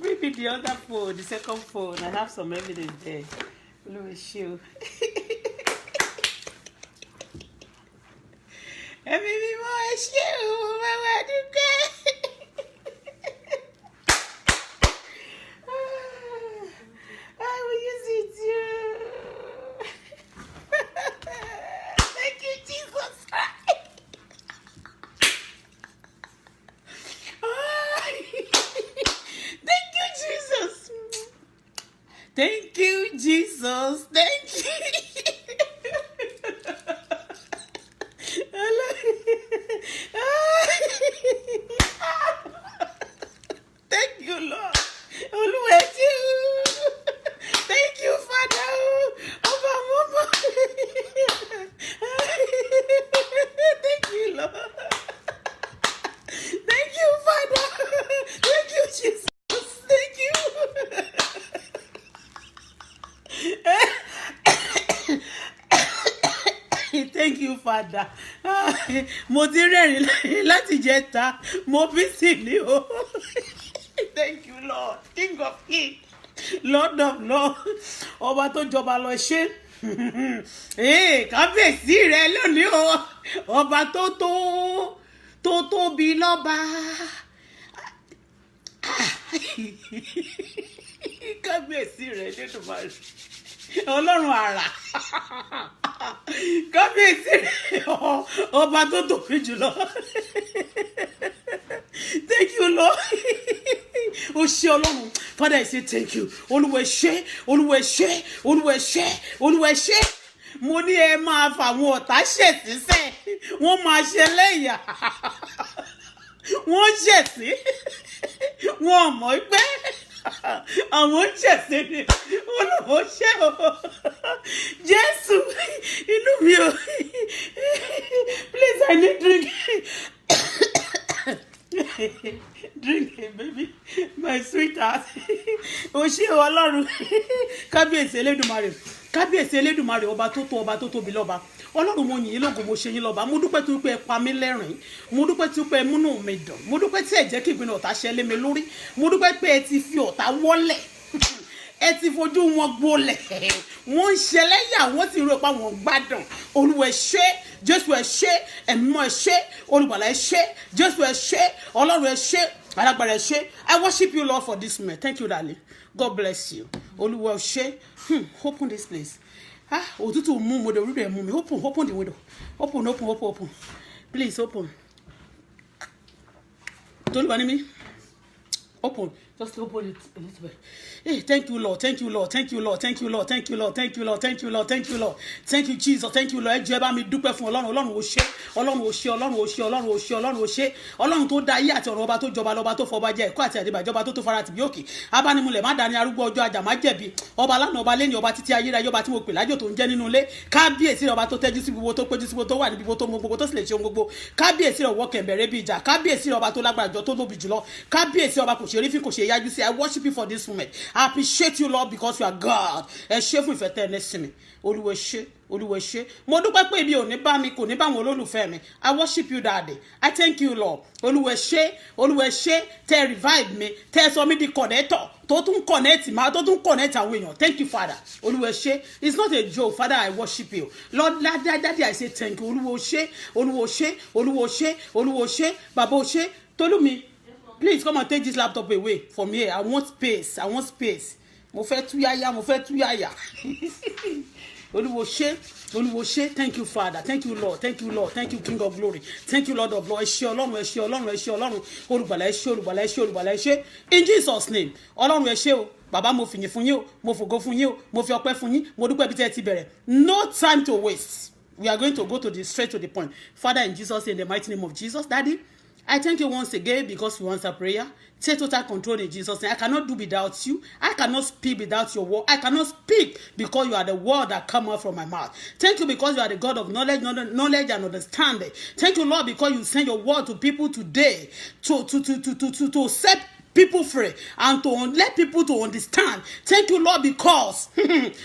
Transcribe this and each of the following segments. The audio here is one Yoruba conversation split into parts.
bring me the other phone, the second phone. I have some evidence there. Let me show. Baby boy, show. Mama, do I will use it too. Thank you, Jesus Christ. Thank you, Jesus. Thank you, Jesus. Thank you. Thank you, Lord. Thank you, Father. Thank you, Lord. Thank you, Father. Thank you, Jesus. Thank you. Thank you, Father. Mo ti rẹ́rìn láti jẹta, mo bí sí ni o. Thank you, Lord, King of Kings, Lord of Lords, ọba tó jọba lọ ṣe. Kábíyèsí rẹ lónìí o, ọba tó tóbi lọ́ba. Kábíyèsí rẹ nínú màrí. Ọlọ́run àrà. Kábíyèsí rẹ ọba tó tóbi jùlọ. Thank you, Lord. O ṣé Ọlọ́run. Father, I say thank you. Olúwa ẹ ṣé, Olúwa ẹ ṣé, Olúwa ẹ ṣé, Olúwa ẹ ṣé. Mo ní ẹ máa fàwọn ọ̀tá ṣẹ̀síṣẹ́. Wọ́n máa ṣe lẹ́yà. Wọ́n ṣẹ̀sí. Wọ́n mọ̀ pé àwọn ṣẹ̀sí ni. Olúwa ṣé o. Jésù, inú mi o. Please, I need drink. Drink, baby, my sweetheart. O ṣé Ọlọ́run. Kábíyèsí Elédùmarè. Kábíyèsí Elédùmarè, ọba tó tóbi lọ́ba. Ọlọ́run, mo yìn yín lógo, mo ṣe yín lọ́ba. Mo dúpẹ́ tó pé ẹ pa mí lẹ́rìn. Mo dúpẹ́ tó pé ẹ múnú mi dùn. Mo dúpẹ́ tí ẹ jẹ́ kí ìpinnu ọ̀tá ṣẹ lé mi lórí. Mo dúpẹ́ pé ẹ ti fi ọ̀tá wọ́lẹ̀. Ẹ ti fojú wọn gbolẹ̀. Wọ́n ń ṣẹlẹ́yà, wọ́n ti rò pé àwọn gbádùn. Olúwa ẹ ṣé, Jésù ẹ ṣé, ẹ̀mí mímọ́ ẹ ṣé, Olùgbàlà ẹ ṣé, Jésù ẹ ṣé, Ọlọ́run ẹ ṣé, Alágbára ẹ ṣé. I worship you, Lord, for this moment. Thank you, darling. God bless you. Olúwa ẹ ṣé. Open this place. Òtútù mú mo de orí rẹ̀ mú mi. Open the window. Open. Please open. Don't go me. Open. Just open it a little bit. Hey, thank you, Lord. Thank you, Lord. Thank you, Lord. Thank you, Lord. Thank you, Lord. Thank you, Lord. Thank you, Lord. Thank you, Lord. Thank you, Jesus. Thank you, Lord. Ẹ jọ̀ọ́ ẹ bá mi dúpẹ́ fún Ọlọ́run. Ọlọ́run ó ṣé. Ọlọ́run ó ṣé. Ọlọ́run ó ṣé. Ọlọ́run ó ṣé. Ọlọ́run ó ṣé. Ọlọ́run tó dá ayé àti ọ̀run, ọba tó jọba lọ́ba tó fọba jẹ ẹ̀kọ́ àti àdìbàjẹ́, ọba tó fara tìbí òkè. Abánimúlẹ̀ má dání arúgbó ọjọ́ ajá má jẹ̀bi. Ọba lánàá, ọba lẹ́ni, ọba títí ayérayé, ọba tí mo pè lájò tó ń jẹ́ nínú ilé. Kábíyèsí ọba tó tẹ́jú sí gbogbo, tó péjú sí gbogbo, tó wà níbi gbogbo, tó mọ gbogbo, tó sì lè ṣe ohun gbogbo. Kábíyèsí ọwọ́ kẹ̀mbẹ̀rẹ̀ bí ìjà. Kábíyèsí ọba tó lágbára jọ tó lóbi jùlọ. Kábíyèsí ọba kò ṣe rí fi kò ṣe yájú sí. I worship you for this moment. I appreciate you, Lord, because you are God. Ẹ ṣé fún ìfẹ́ tẹ́ ẹ ní sí mi. Olúwa ẹ ṣé, Olúwa ẹ ṣé. Mo dúpẹ́ pé ibi ò ní bá mi, kò ní bá àwọn olólùfẹ́ mi. I worship you, Daddy. I thank you, Lord. Olúwa ẹ ṣé, Olúwa ẹ ṣé. Tẹ́ revive mi, tẹ́ sọ mí di connector. Tó tún connect ma, tó tún connect àwọn èèyàn. Thank you, Father. Olúwa ẹ ṣé. It's not a joke, Father. I worship you. Lord, Daddy, I say thank you. Olúwa ẹ ṣé, Olúwa ẹ ṣé, Olúwa ẹ ṣé, Olúwa ẹ ṣé, Baba ẹ ṣé. Tolúmi, please come and take this laptop away from here. I want space. I want space. Mo fẹ́ tú yáyá. Olúwa ṣé, Olúwa ṣé. Thank you, Father. Thank you, Lord. Thank you, Lord. Thank you, King of Glory. Thank you, Lord of Lords. Ẹ ṣé Ọlọ́run, ẹ ṣé Ọlọ́run, ẹ ṣé Ọlọ́run. Olùgbàlà ẹ ṣé, Olùgbàlà ẹ ṣé, Olùgbàlà ẹ ṣé. In Jesus' name. Ọlọ́run ẹ ṣé o. Bàbá, mo fìyìn fún yín o. Mo fògo fún yín o. Mo fi ọpẹ́ fún yín. Mo dúpẹ́ bí tẹ́ ẹ ti bẹ̀rẹ̀. No time to waste. We are going to go straight to the point. Father, in Jesus' name, in the mighty name of Jesus, Daddy, I thank you once again because you answer prayer. Take total control in Jesus' name. I cannot do without you. I cannot speak without your word. I cannot speak because you are the word that come out from my mouth. Thank you because you are the God of knowledge and understanding. Thank you, Lord, because you send your word to people today to set people free and to let people to understand. Thank you, Lord, because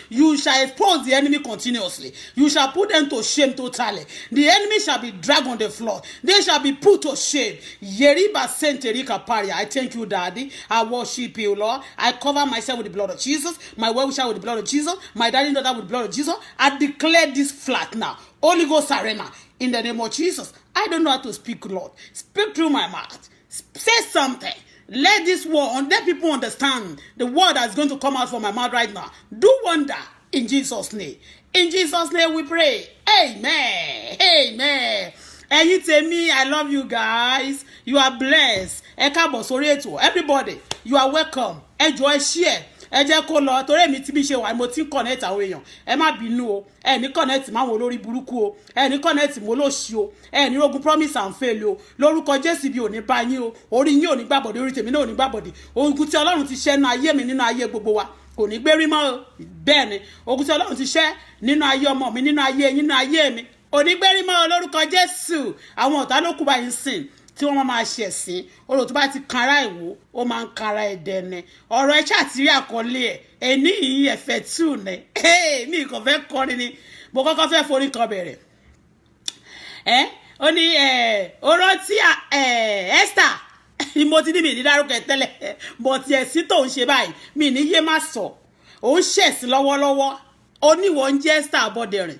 you shall expose the enemy continuously. You shall put them to shame totally. The enemy shall be dragged on the floor. They shall be put to shame. Yeriba Senterika Paria. I thank you, Daddy. I worship you, Lord. I cover myself with the blood of Jesus. My well-wisher with the blood of Jesus. My daddy and daughter with the blood of Jesus. I declare this flat now. Holy Ghost arena. In the name of Jesus. I don't know how to speak, Lord. Speak through my mouth. Say something. Let this word, let people understand the word that's going to come out from my mouth right now. Do wonder in Jesus' name. In Jesus' name we pray. Amen. Amen. Ẹ̀yin tèmi, I love you guys. You are blessed. Ẹ káàbọ̀ sórí ètò. Everybody, you are welcome. Ẹ jọ̀ọ́ ẹ share. Ẹ jẹ́ kó lọ torí èmi tí bí ṣe wà mo ti connect àwọn èèyàn. Ẹ má bínú o. Ẹ ní connect máwọn olórí burúkú o. Ẹ ní connect mo lóṣì o. Ẹ ní rogun promise and fail o. Lórúkọ Jésù bí ò ní bá yín o. Orí yín ò ní gbàbọ̀dé, orí tèmi náà ò ní gbàbọ̀dé. Ogun tí Ọlọ́run ti ṣẹ́ nínú ayé mi nínú ayé gbogbo wa. Kò ní gbérí mọ́ o. Bẹ́ẹ̀ ni, ogun tí Ọlọ́run ti ṣẹ́ nínú ayé ọmọ mi nínú ayé yín nínú ayé mi. Ò ní gbérí mọ́ o lórúkọ Jésù. Àwọn ọ̀tá ló kú báyìí sìn. Tí wọ́n máa ṣe ẹ̀sìn ọ̀rọ̀ tó bá ti kanra ìwò ó máa ń kanra ẹ̀dẹ̀ ni ọ̀rọ̀ ẹ̀ ṣàtìrí àkọlé ẹ̀ ẹni yìí ẹ̀fẹ̀ tù ní mi kò fẹ́ kọrin ni mo kọ́kọ́ fẹ́ forí kan bẹ̀rẹ̀ ó ní ọ̀rọ̀ tí Esther mo ti ní mi ní dárúkọ ẹ̀ tẹ́lẹ̀ bọ̀ tí ẹ̀sìn tó ń ṣe báyìí mi ní yé má sọ ó ń ṣẹ̀sìn lọ́wọ́lọ́wọ́ ó ní wọ́n ń jẹ́ Esther Abọ́dẹrìn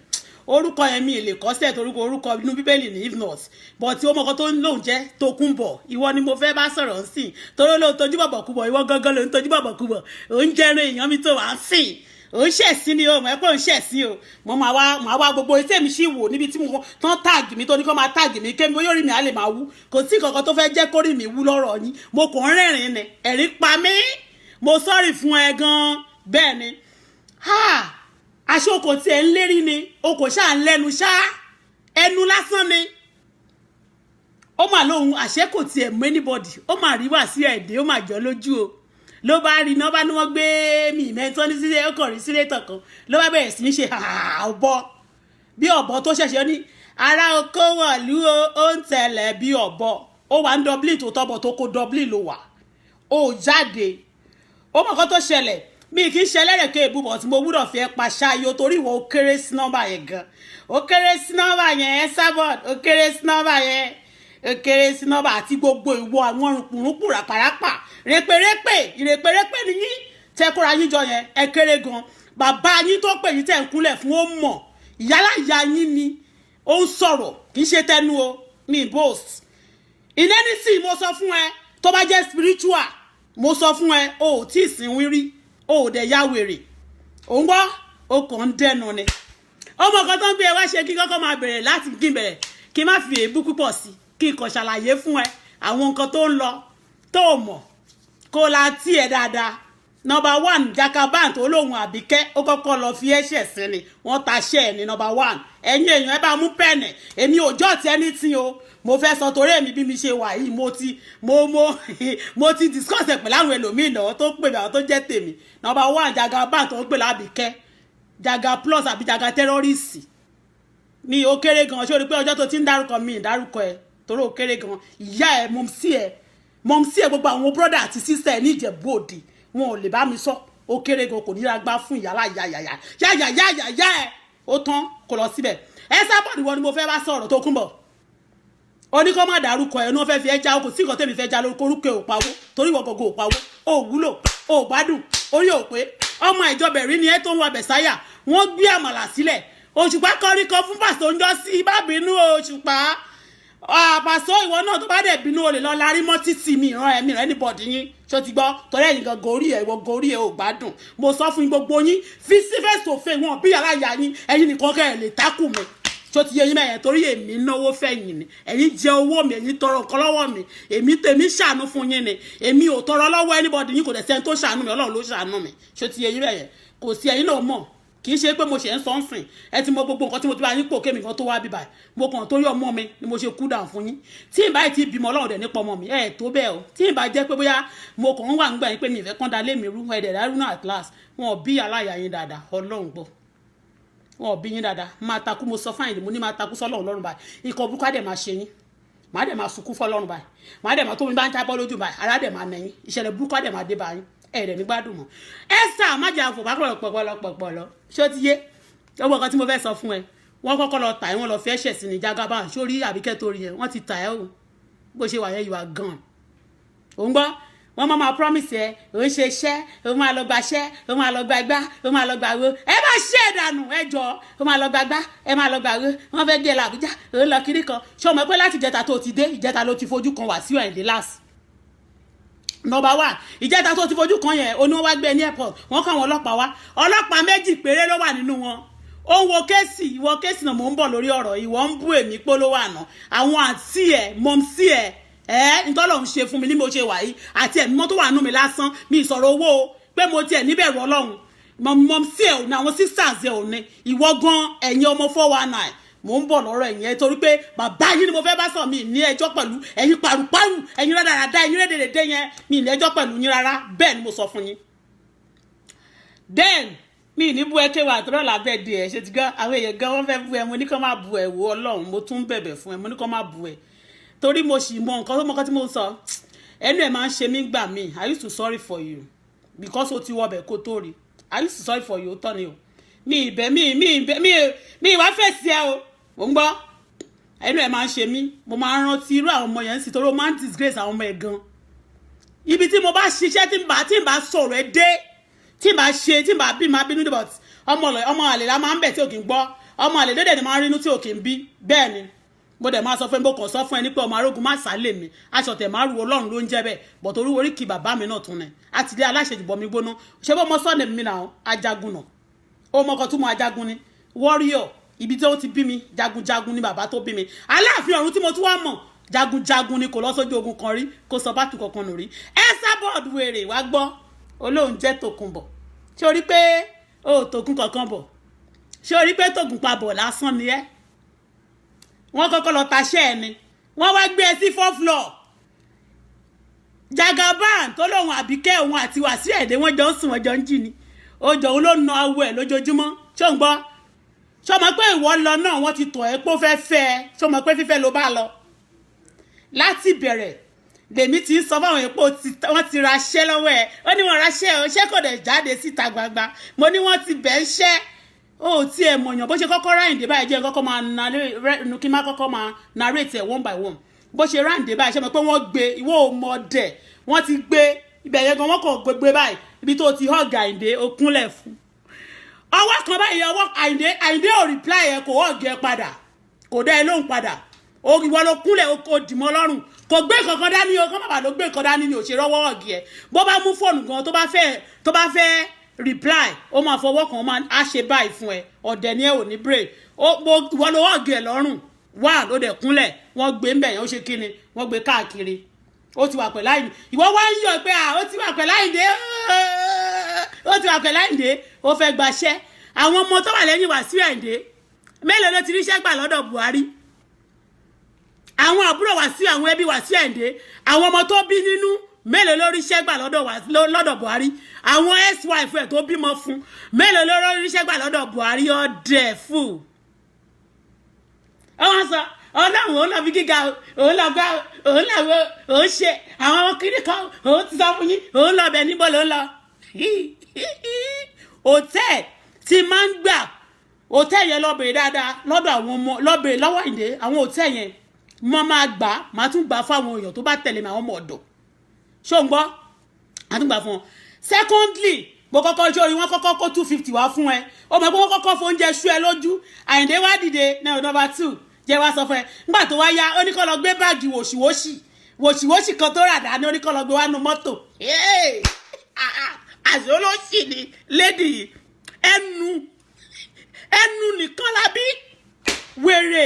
orúkọ yẹn mi lè kọ́ sẹ́ẹ̀ orúkọ inú bíbélì ní if not but tí ó mọ̀kọ́ tó ń lòun jẹ́ Tókunbọ̀ ìwọ ni mo fẹ́ bá sọ̀rọ̀ sí torí ló ń tojú bọ̀bọ̀ kúbọ̀ ìwọ gángan ló ń tojú bọ̀bọ̀ kúbọ̀ ò ń jẹ́rìn èèyàn mi tó wà ń sìn ò ń ṣẹ̀sìn ni o mọ̀ ẹ́ pé ò ń ṣẹ̀sìn o mo máa wá gbogbo iṣẹ́ mi sì wò níbi tí mo tán táàgì mi tó ní kó máa táàgì mi kémi bóyá orí mi á lè máa wú kò sí kankan tó fẹ́ jẹ́ kórì mi wú lọ́rọ̀ yín mo kàn ń rẹ́rìn ni ẹ̀rín pa mí mo sọ́ọ̀rì fún ẹ gan bẹ́ẹ̀ ni aṣọ kò tiẹ̀ ń lérí ni o kò ṣáà ń lẹ́nu ṣá ẹnu lásán ni ó mà lóhun àṣẹ kò tiẹ̀ mú anybody ó mà rí wá sí ẹ̀dẹ́ ó mà jọ lójú o ló bá rí iná bá ní wọ́n gbé mi mẹ́tọ́ ní sílé ó kàn rí sílé tọ̀kan ló bá bẹ̀rẹ̀ sí ní ṣe ọ̀bọ bí ọ̀bọ tó ṣẹ̀ṣẹ̀ ní ara oko wọ̀lú ó ń tẹ̀lẹ̀ bí ọ̀bọ ó wà ń Dublin tó tọ́bọ̀ tó kó Dublin ló wà ó jáde ó mọ̀ kán tó ṣẹlẹ̀ mi kì í ṣe ẹlẹ́rẹ̀kẹ́ ìbúbọ̀ tí mo gbúdọ̀ fi ẹ́ pa ṣáyó torí ìwọ ó kéré sí nọ́mbà yẹn gan ó kéré sí nọ́mbà yẹn Esabod ó kéré sí nọ́mbà yẹn ó kéré sí nọ́mbà àti gbogbo ìwọ àwọn rùpùrùpù ràpàràpà rèpèrèpè nìyí tẹ́kọ̀rọ̀ yín jọ yẹn ẹ kéré gan bàbá yín tó pè yín tẹ̀ ń kúnlẹ̀ fún ó mọ̀ ìyálà ìyá yín ni ó ń sọ̀rọ̀ kì í ṣe tẹnu o mi boast ìnẹ́ni sì mo sọ fún ẹ tó bá jẹ́ spiritual mo sọ fún ẹ o ò tí ì sìn wírí o ò dẹ̀ ya wèrè òun gbọ́ o kàn ń dẹnu ni ọmọ kan tó ń bí ẹ wá ṣe kí kọ́kọ́ máa bẹ̀rẹ̀ láti kí n bẹ̀rẹ̀ kí n má fi èébú púpọ̀ sí kí n kàn ṣàlàyé fún ẹ àwọn nǹkan tó ń lọ tó mọ̀ kó la tí ẹ dáadáa number one Jagaban tó lóhun Àbíkẹ́ ó kọ́kọ́ lọ fi ẹ̀ṣẹ̀ sí ni wọ́n ta ṣẹ́ ẹ̀ ní number one ẹ̀yin èèyàn ẹ bá mú pẹ́ẹ̀nì èmi ò jọ́ ti anything o mo fẹ́ sọ torí èmi bí mi ṣe wà yìí mo ti discuss ẹ̀ pẹ̀lú àwọn ẹlòmíì náà tó pè mí àwọn tó jẹ́ tèmi number one Jagaban tó ń pè lábìkẹ́ Jaga plus àbí Jaga terrorist mi ó kéré gan ṣé o rí pé ọjọ́ tó ti ń dárúkọ mi ìdárúkọ ẹ torí ó kéré gan ìyá ẹ mọ̀mísí ẹ gbogbo àwọn brother àti sister ẹ ní Ìjẹ̀bú Òde wọn ò lè bá mi sọ ó kéré gan kò ní ra gbá fún ìyálà yáyà ẹ ó tán kò lọ síbẹ̀ Esabod ìwọ ni mo fẹ́ bá sọ̀rọ̀ Tókunbọ̀ ó ní kó má dárúkọ ẹ̀ ní wọ́n fẹ́ fi ẹ́ já okùn sí nǹkan tèmi fẹ́ já lórúkọ orúkọ ò pawó torí ìwọ gọ̀gọ̀ ò pawó ó wúlò ó gbádùn orí ò pé ọmọ ìjọba ẹ̀rí ni ẹ tó ń wa bẹ̀sáyà wọ́n gbé àmàlà sílẹ̀ Òṣùpá kọrin kan fún pàṣẹ oúnjẹ sí bá bínú Òṣùpá pàṣẹ ìwọ náà tó bá dẹ̀ bínú olè lọ larí mọ́ títì mi ìran ẹ̀mí rẹ̀ anybody yín ṣó ti gbọ́ torí ẹ̀yin gan gorí ẹ̀ ìwọ gorí ẹ̀ ò gbádùn mo sọ fún gbogbo yín face to face wọn bí yàrá ìyá yín ẹ̀yin nìkan kẹ́ ẹ̀ lè tákù mi tó ti yẹ yín mẹ́yẹn torí èmi náwó fẹ̀yìn ni ẹ̀yin jẹ owó mi ẹ̀yin tọrọ nǹkan lọ́wọ́ mi èmi tèmi ṣàánú fún yín ni èmi ò tọrọ lọ́wọ́ anybody yín kò dẹ̀ sẹ́ni tó ṣàánú mi Ọlọ́run ló ṣàánú mi tó ti yẹ yín mẹ́yẹn kò sí ẹ̀yin náà mọ̀ kì í ṣe pé mo ṣe ń sọ́nsìn ẹ ti mọ gbogbo nǹkan tí mo ti bá yín pò kémi kan tó wá bíbà mo kàn torí ọmọ mi ni mo ṣe cool down fún yín tí ì bá ti bímọ Ọlọ́run dẹ̀ nípa ọmọ mi ẹ̀ tó bẹ́ẹ̀ o tí ì bá jẹ́ pé bóyá mo kàn ń wà nígbà yín pé mi ìfẹ́ kán dalé mi rú ẹ̀dẹ̀ dárú náà at last wọn ò bí aláya yín dáadáa Ọlọ́run gbọ́ wọn ò bí yín dáadáa máa takú mo sọ fáyìn mo ní máa takú sọ́lọ́run lọ́rùn báyìí ikọ̀ burúkú á dẹ̀ máa ṣe yín màá dẹ̀ máa sunkún fọ́lọ́run báyìí màá dẹ̀ máa tó mi bá ń jábọ́ lójú báyìí ara dẹ̀ máa nẹ̀yìn ìṣẹ̀lẹ̀ burúkú á dẹ̀ máa dé báyìí ẹ̀rẹ̀ ní gbádùn mọ́ Esther má jà fò pọ̀pọ̀lọpọ̀lọ ṣó ti yé owó ọkọ tí mo fẹ́ sọ fún ẹ wọ́n kọ́kọ́ lọ tà ẹ́ wọ́n lọ fi ẹ̀ṣẹ̀ sí ní Jagaban sórí Àbíkẹ́ torí yẹn wọ́n ti tà ẹ́ o bó ṣe wà yẹn you are gone òun gbọ́ wọ́n máa promise ẹ òun ṣe iṣẹ́ òun máa lọ gbaṣẹ́ òun máa lọ gba igbá òun máa lọ gba owó ẹ bá ṣe ìdànù ẹ jọ òun máa lọ gba igbá ẹ máa lọ gba owó wọ́n fẹ́ gé ẹ l'Àbújá òun lọ kiri kan ṣé o mọ̀ pé láti ìjẹta tó ti dé ìjẹta ló ti fojú kan Wàsíù Àyìndé last number one ìjẹta tó ti fojú kan yẹn oní wọn wá gbé ní airport wọn kọ àwọn ọlọ́pàá wá ọlọ́pàá méjì péré ló wà nínú wọn ó ń wo kéèsì ìwọ kéèsì náà mò ń bọ̀ lórí ọ̀rọ̀ ìwọ ń bú èmi polówó àná àwọn àǹtí ẹ mọ̀mísí ẹ ntọ́lọ̀ ń ṣe fún mi ní mo ṣe wà yìí àti ẹ̀mí mọ́ tó wà nù mí lásán mi ìsọ̀rọ̀ owó o pé mo tiẹ̀ níbẹ̀rù Ọlọ́run mọ̀mísí ẹ ò ní àwọn sisters ẹ ò ní ìwọ gan ẹ̀yin ọmọ 419 mò ń bọ̀ lọ́rọ̀ ẹ̀yin ẹ torí pé bàbá yín ni mo fẹ́ bá sọ mi ní ẹjọ́ pẹ̀lú ẹ̀yin paruparu ẹ̀yin rádaràda ẹ̀yin rédèrèdè yẹn mi ní ẹjọ́ pẹ̀lú yín rárá bẹ́ẹ̀ ni mo sọ fún yín. then mi ní bú ẹ kéwà àtúrọ̀ làbẹ́ di ẹ̀ ṣe ti gan àwọn èèyàn gan wọ́n fẹ́ bú ẹ mo ní kó má bú ẹ wo Ọlọ́run mo tún bẹ̀bẹ̀ fún ẹ mo ní kó má bú ẹ torí mo sì mọ nǹkan tó mọ́kàn tí mo sọ ẹnu ẹ̀ máa ń ṣe mí gbà mí I used to sorry for you because o ti wọbẹ̀ kó tó rí I used to sorry for you ó tọ́ ni o mi ìwà fèsì ẹ o mo ń gbọ́ ẹnu ẹ̀ máa ń ṣe mí mo máa ń rántí irú àwọn ọmọ yẹn sí torí ó máa ń disgrace àwọn ọmọ ẹ̀ gan ibi tí mo bá ṣiṣẹ́ tí n bá sọ̀rọ̀ ẹ dé tí n bá ṣe tí n bá bí máa bínú dé but ọmọ àlè la máa ń bẹ̀ tí ò kì í gbọ́ ọmọ àlè dédé ni máa ń rínú tí ò kì í bí bẹ́ẹ̀ ni mo dẹ̀ máa sọ fún ẹ mo kàn sọ fún ẹ ní pé ọmọ arógun má sálè mi aṣọ tẹ̀ máa ru Ọlọ́run ló ń jẹ́ bẹ́ẹ̀ bọ̀ torí orí kì bàbá mi náà tún nẹ àti dé aláṣejù bọ̀ mi gbóná ṣé bọ́ mọ sọ́ọ̀nì mi náà ajagun náà ó mọ ọkọ̀ tún mọ ajagun ni warrior ibi tí ó ti bí mi jagunjagun ni bàbá tó bí mi Aláàfin ọ̀run tí mo tún wá mọ̀ jagunjagun ni kò lọ sójú ogun kan rí kò sọ bátù kankan nù rí Esabod wèrè wá gbọ́ olóhùn jẹ́ Tòkunbọ̀ ṣé o rí pé ó Tòkun kankan bọ̀ ṣé o rí pé Tòkun pa bọ̀ lásán ni ẹ́ wọ́n kọ́kọ́ lọ taṣẹ́ ẹ̀ ni wọ́n wá gbé ẹ sí 4th floor Jagaban tó lóhun Àbíkẹ́ òun àti Wàsíù Àyìndé wọ́n jọ ń sùn wọ́n jọ ń jí ni ó jọ òun ló na awọ ẹ̀ lójoojúmọ́ ṣó ń gbọ́ ṣó mọ̀ pé ìwọ lọ náà wọ́n ti tọ̀ ẹ́ pé ó fẹ́ fẹ́ ẹ ṣó mọ̀ pé fífẹ́ ló bá lọ láti bẹ̀rẹ̀ lèmi ti ń sọ fáwọn èèpo wọ́n ti ra ṣẹ́ lọ́wọ́ ẹ̀ ó ní wọ́n ra ṣẹ́ ọ ṣẹ́ kò dẹ̀ jáde síta gbangba mo ní wọ́n ti bẹ̀ ń ṣẹ́ ó tí ẹ mọ̀yàn bó ṣe kọ́kọ́ ráìndé báyìí jẹ́ kọ́kọ́ máa kí má kọ́kọ́ máa narrate ẹ̀ one by one bó ṣe ráìndé báyìí ṣe mọ̀ pé wọ́n gbé ìwọ ọmọ dẹ̀ wọ́n ti gbé ibẹ̀ yẹn gan wọ́n kàn gbé báyìí ibi tó ti hug Àyìndé ó kúnlẹ̀ fún ọwọ́ kan báyìí ọwọ́ Àyìndé ò reply ẹ kò hug ẹ padà kò dá ẹ lóhùn padà ìwọ ló kúnlẹ̀ ó dìmọ́ lọ́rùn kò gbé kankan dání o kọ́ bàbá ló gbé nǹkan dání ni ò ṣe rọ́wọ́ hug ẹ bó bá mú fóònù gan tó bá fẹ́ reply ó máa fọwọ́ kan ó máa á ṣe báyìí fún ẹ ọ̀dẹ̀ ni ẹ ò ní break ìwọ ló hug ẹ lọ́rùn wà ló dẹ̀ kúnlẹ̀ wọ́n gbé ń bẹ̀ yẹn ó ṣe kíni wọ́n gbé káàkiri ó ti wà pẹ̀lú Àyìndé ìwọ wá ń yọ̀ pé ó ti wà pẹ̀lú Àyìndé ó ti wà pẹ̀lú Àyìndé ó fẹ́ gbaṣẹ́ àwọn ọmọ tó wà lẹ́yìn Wàsíù Àyìndé mélòó ló ti ríṣẹ́ gbà lọ́dọ̀ Buhari àwọn àbúrò Wàsíù àwọn ẹbí Wàsíù Àyìndé àwọn ọmọ tó bí nínú mélòó ló ríṣẹ́ gbà lọ́dọ̀ Buhari àwọn ex-wife ẹ̀ tó bímọ fún mélòó ló ríṣẹ́ gbà lọ́dọ̀ Buhari ọ̀dẹ̀ fún ọwọ́n sọ Ọlọ́run òun lọ fi gíga òun lọ gbá òun làwọ òun ṣe àwọn ọmọ kiri kan òun ti sọ fún yín òun lọ bẹ̀ níbo ló ń lọ hòtẹ́ẹ̀ tí máa ń gbà hòtẹ́ẹ̀ yẹn lọ́bẹ̀rẹ̀ dáadáa lọ́dọ̀ àwọn ọmọ lọ́bẹ̀rẹ̀ lọ́wọ́ Àyìndé àwọn hòtẹ́ẹ̀ yẹn mo máa gbà máa tún gbà fáwọn èèyàn tó bá tẹ̀lé mi àwọn ọmọ ọ̀dọ̀ ṣó ń gbọ́ àtúngbà fún ọ secondly mo kọ́kọ́ ṣe orí wọn kọ́kọ́ kó 250 wá fún ẹ ó mọ̀ pé wọ́n kọ́kọ́ fóúnjẹ ṣú ẹ lójú Àyìndé wá dìde náà number 2 jẹ́ wá sọ fún ẹ nígbà tó wá yá ó ní kó lọ gbé báàgì wòṣìwòṣì kan tó rà dání ó ní kó lọ gbé wá nu mọ́tò àṣẹ olóṣì ni lady ẹnu nìkan lábí wèrè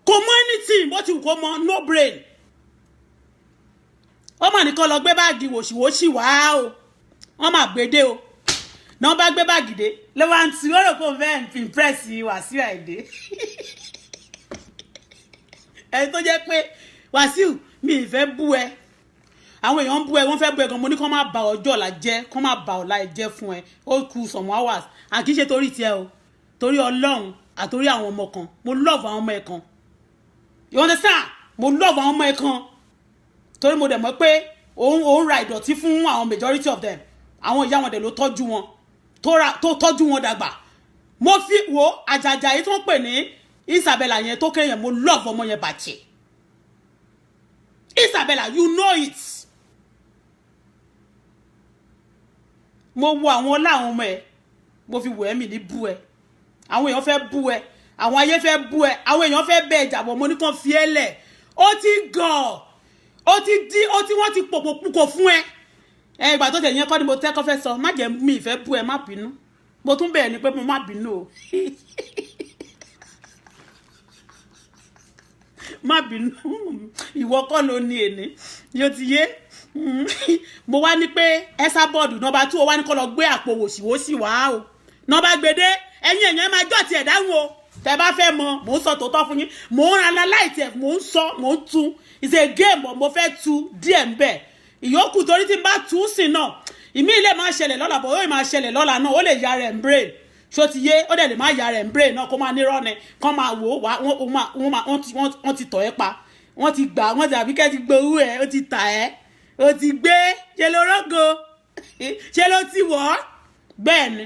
kò mọ anything bó ti kò mọ no brain ó mà nìkan lọ gbé báàgì wòṣìwòṣì wá o wọ́n mà gbédé o náà bá gbé báàgì dé lọ́wọ́ àǹtí ó rò pé òun fẹ́ impress Wàsíù Àyìndé ẹni tó jẹ́ pé Wàsíù mi ì fẹ́ bú ẹ àwọn èèyàn ń bú ẹ wọ́n fẹ́ bú ẹ gan mo ní kó má bà ọjọ́ ọ̀la jẹ́ kó má bà ọ̀la ẹ jẹ́ fún ẹ ó kù some hours àkì í ṣe torí tiẹ̀ o torí Ọlọ́run àtorí àwọn ọmọ kan mo love àwọn ọmọ ẹ kan you understand mo love àwọn ọmọ ẹ̀ kan torí mo dẹ̀ mọ̀ pé òun ra ìdọ̀tí fún àwọn majority of them àwọn ìyá wọn dẹ̀ ló tọ́jú wọn tó tọ́jú wọn dàgbà mo fi wo àjàjà yìí tó ń pè ní Isabella yẹn tó kéré yẹn mo love ọmọ yẹn bàjẹ́ Isabella you know it mo wo àwọn ọlá àwọn ọmọ ẹ mo fi wò ẹ́ mi ní bú ẹ àwọn èèyàn fẹ́ bú ẹ àwọn ayé fẹ́ bú ẹ àwọn èèyàn fẹ́ bẹ ẹjà bọ̀ mo ní kàn fi ẹ́ lẹ̀ ó ti gàn ó ti wọ́n ti pòpò púpọ̀ fún ẹ ìgbà tó tẹ̀ yẹn kọ́ ni mo tẹ́kọ́ fẹ́ sọ má jẹ́ mi ìfẹ́ bú ẹ má bínú mo tún bẹ̀rẹ̀ ni pé mo má bínú o má bínú ìwọ kọ́ ló ní èní yóò ti yé mo wá ní pé ẹsà bọ́ọ̀dù nọmba 2 ó wá ní kó lọ gbé àpò wòsíwòsí wá o nọmba gbèdé ẹ̀yin èèyàn máa jọ́ tiẹ̀ dáhùn o tẹ́ bá fẹ́ mọ̀ mò ń sọ tòótọ́ fún yín mò ń analyze ẹ̀ mò ń sọ mò ń tú it's a game mo fẹ́ tú díẹ̀ ń bẹ̀ ìyókù torí tí n bá tú sí náà ìmí ilé máa ṣẹlẹ̀ lọ́la bọ̀ ó máa ṣẹlẹ̀ lọ́la náà ó lè ya rẹ̀ ń brain ṣó ti yé ó dẹ̀ lè má ya rẹ̀ ń brain náà kó máa nírọ́ ni kán máa wò ó wọ́n ti tọ̀ ẹ́ pa wọ́n ti gbà wọ́n ti àbíkẹ́ ti gbowó ẹ̀ ó ti tà ẹ́ ó ti gbé ṣe ló rọ́gọ ṣe ló ti wọ̀ bẹ́ẹ̀ ni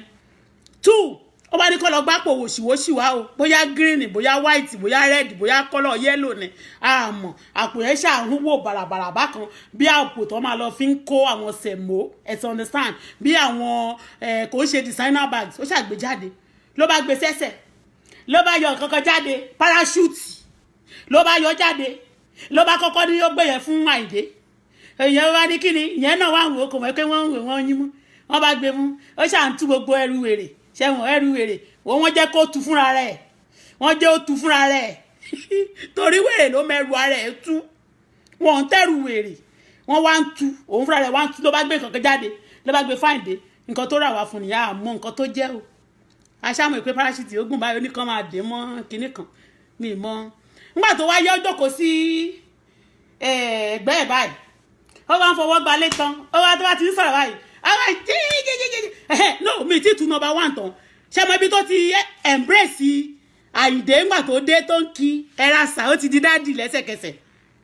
2 ó bá ní kó lọ gbápò wòṣìwòṣì wá o bóyá green bóyá white bóyá red bóyá color yellow ni àmọ́ àpò yẹn ṣàrùn wò bàràbàrà bákan bí àpò tó máa lọ fi ń kó àwọn sẹ̀mó ẹ̀sìn understand bí àwọn kò ń ṣe designer bags ó ṣàgbéjáde ló bá gbé sẹ́sẹ̀ ló bá yọ kankan jáde parachute ló bá yọ jáde ló bá kọ́kọ́ ní ó gbé yẹn fún Àìdé èèyàn wá ní kíni ìyẹn náà wà ń wò kò mọ̀ pé wọ́n ń wò wọ́n yín mú wọ́n bá gbé mú ó ṣàǹtú gbogbo ẹrù wèrè ṣẹ́wọ̀n ẹrù wèrè wọ́n jẹ́ kó tu fúnra rẹ̀ wọ́n jẹ́ ó tu fúnra rẹ̀ torí wèrè ló mẹ́rù ara ẹ̀ tú wọ́n ń tẹ́rù wèrè wọ́n wá ń tu òun fúnra rẹ̀ wá ń tu ló bá gbé nǹkan jáde ló bá gbé Fáìndé nǹkan tó rà wá fún nìyá àmọ́ nǹkan tó jẹ́ o aṣáàmù ìpè parachute ogun báyìí oníkan máa dé mọ́ kinní kan mi mọ́ nígbà tó wá yọ jókòó sí ẹgbẹ́ ẹ̀ báyìí ó wá ń fọwọ́ gbalé tán ó wá tó bá ti ń sọ̀rọ̀ báyìí àwọn no mi ti tu number 1 tán ṣe mọ ibi tó ti embrace Àyìndé ńgbà tó dé tó ń kí ẹrasà ó ti di dádì lẹ́sẹ̀kẹsẹ̀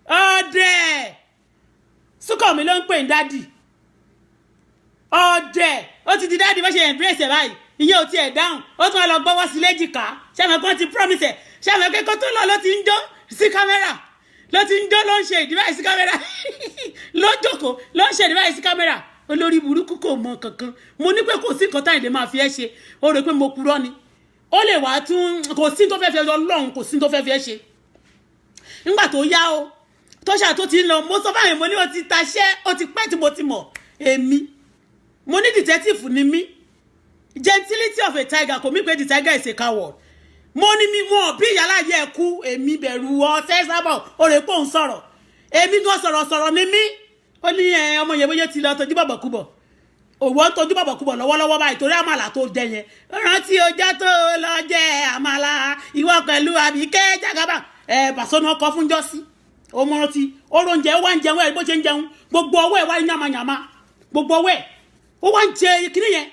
ọdẹ Súnkànmí ló ń pè ní dádì ọdẹ ó ti di dádì bó ṣe embrace ẹ báyìí ìyẹn ò tiẹ̀ dáhùn ó tún wá lọ gbọ́wọ́ sí léjìká ṣe mọ kó ti promise ẹ ṣe mọ pé kó tó lọ ló ti ń jó sí kámẹ́rà ló ti ń jó ló ń ṣe ìdíbàyè sí kámẹ́rà ló jókòó ló ń ṣe ìdíbàyè sí kámẹ́rà olórí burúkú kò mọ kankan mo ní pé kò sí nǹkan táyìndé máa fi ẹ́ ṣe ó rò pé mo purọ́ ni ó lè wá tún kò sí tó fẹ́ fi Ọlọ́run kò sí tó fẹ́ fi ẹ́ ṣe nígbà tó yá o tó ṣà tó ti ń lọ mo sọ fáwọn èèmọ ní o ti taṣẹ́ ó ti pẹ́ tí mo ti mọ̀ èmi mo ní detective ni mí gentility of a tiger kò mí pé the tiger is a coward mo ní mi wọn bí ìyálà yẹ kú èmi bẹ̀rù ọ̀sẹ̀ sábà ó rè pò ń sọ̀rọ̀ èmi gan sọ̀rọ̀ ni mí ó ní ọmọ yẹn bóyá ti lọ tọ́jú bàbàkúbọ̀ òwò ń tọ́jú bàbàkúbọ̀ lọ́wọ́lọ́wọ́ báyìí torí àmàlà tó jẹ yẹn rántí ọjọ́ tó lọ jẹ àmàlà ìwọ pẹ̀lú Àbíkẹ́ Jàgábà Pàṣọ náà kọ fún jọ́sí ó mọ rántí ó róúnjẹ ó wá ń jẹun ẹ̀ bó ṣe ń jẹun gbogbo ọwọ́ ẹ̀ wá ní yàmàyàmà gbogbo ọwọ́ ẹ̀ ó wá ń jẹ kíní yẹn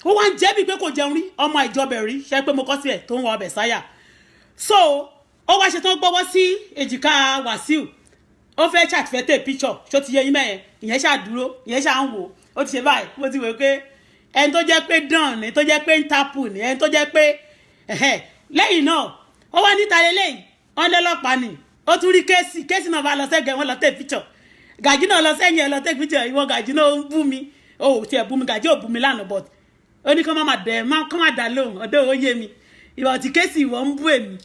ó wá ń jẹ bíi pé kò jẹun rí ọmọ ìjọbẹ̀ rí ṣe pé mo kọ́ sí ẹ̀ tó ń wọ ọbẹ̀ sáyà so ó wá ṣe tán gbọ́wọ́ sí èjìká Wàsíù ó fẹ́ ṣàtìfẹ́tẹ̀ picture ṣó ti yẹ yín mẹ́yẹn ìyẹn ṣàdúró ìyẹn ṣà ń wò ó ti ṣe báyìí mo ti wò pé ẹni tó jẹ́ pé dán ni tó jẹ́ pé ń tapù ni ẹni tó jẹ́ pé lẹ́yìn náà ó wá níta lélẹ́yìn wọ́n lọ́lọ́pàá ni ó tún rí kéèsì náà bá lọ sẹ́gẹ̀ẹ́ wọn lọ tẹ̀ picture Gàjí náà lọ sẹ́yìn ẹ̀ lọ tẹ̀ picture ìwọ Gàjí náà ń bú mi ó tiẹ̀ bú mi Gàjí ò bú mi lánàá but ó ní kó má dà lóhùn ọ̀dọ́ ó yé mi ìwọ ti kéèsì ìwọ ń bú èmi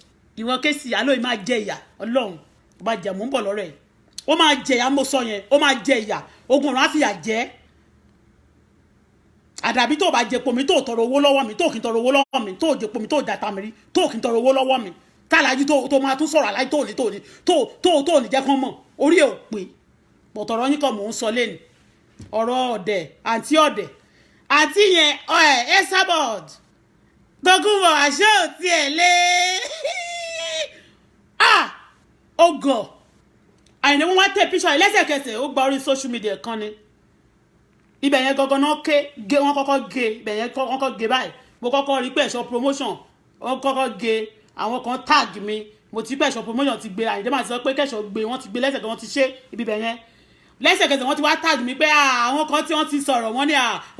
ìwọ kéèsì àlóyìn máa jẹ ìyà Ọlọ́run ó bá jẹ mò ń bọ̀ lọ́rọ̀ ẹ̀ ó máa jẹ ìyà mo sọ yẹn ó máa jẹ ìyà ogun ọ̀run á fìyà jẹ àdàbí tó bá jẹ pomi tó tọrọ owó lọ́wọ́ mi tó kì í tọrọ owó lọ́wọ́ mi tó jẹ pomi tó dàtà mi rí tó kì í tọrọ owó lọ́wọ́ mi tálájú tó máa tún sọ̀rọ̀ aláì tó ní jẹ́ kán mọ̀ orí ẹ̀ ò pé bọ̀tọ̀rọ̀ yín kan mò ń sọ lẹ́nu ọ̀rọ̀ ọ̀dẹ̀ àǹtí yẹn Esabod Tókunbọ̀ àṣẹ òtí ẹ̀ lé ó gọ̀ Àyìndé wọn wá tẹ píṣọ lẹ́sẹ̀kẹsẹ̀ ó gba orí social media kan ni ibẹ̀ yẹn gangan náà gé wọn kọ́kọ́ gé ibẹ̀ yẹn kọ́kọ́ gé báyìí mo kọ́kọ́ rí pé ẹ̀ṣọ́ promotion wọn kọ́kọ́ gé àwọn kan tag mi mo ti Kẹ́ṣọ̀ promotion ti gbé Àyìndé máa ti sọ pé Kẹ́ṣọ̀ gbé wọ́n ti gbé lẹ́sẹ̀kẹsẹ̀ wọ́n ti ṣe ibi bẹ̀ yẹn lẹ́sẹ̀kẹsẹ̀ wọ́n ti wá tag mi pé àwọn kan tí wọ́n ti sọ̀rọ̀ wọ́n ní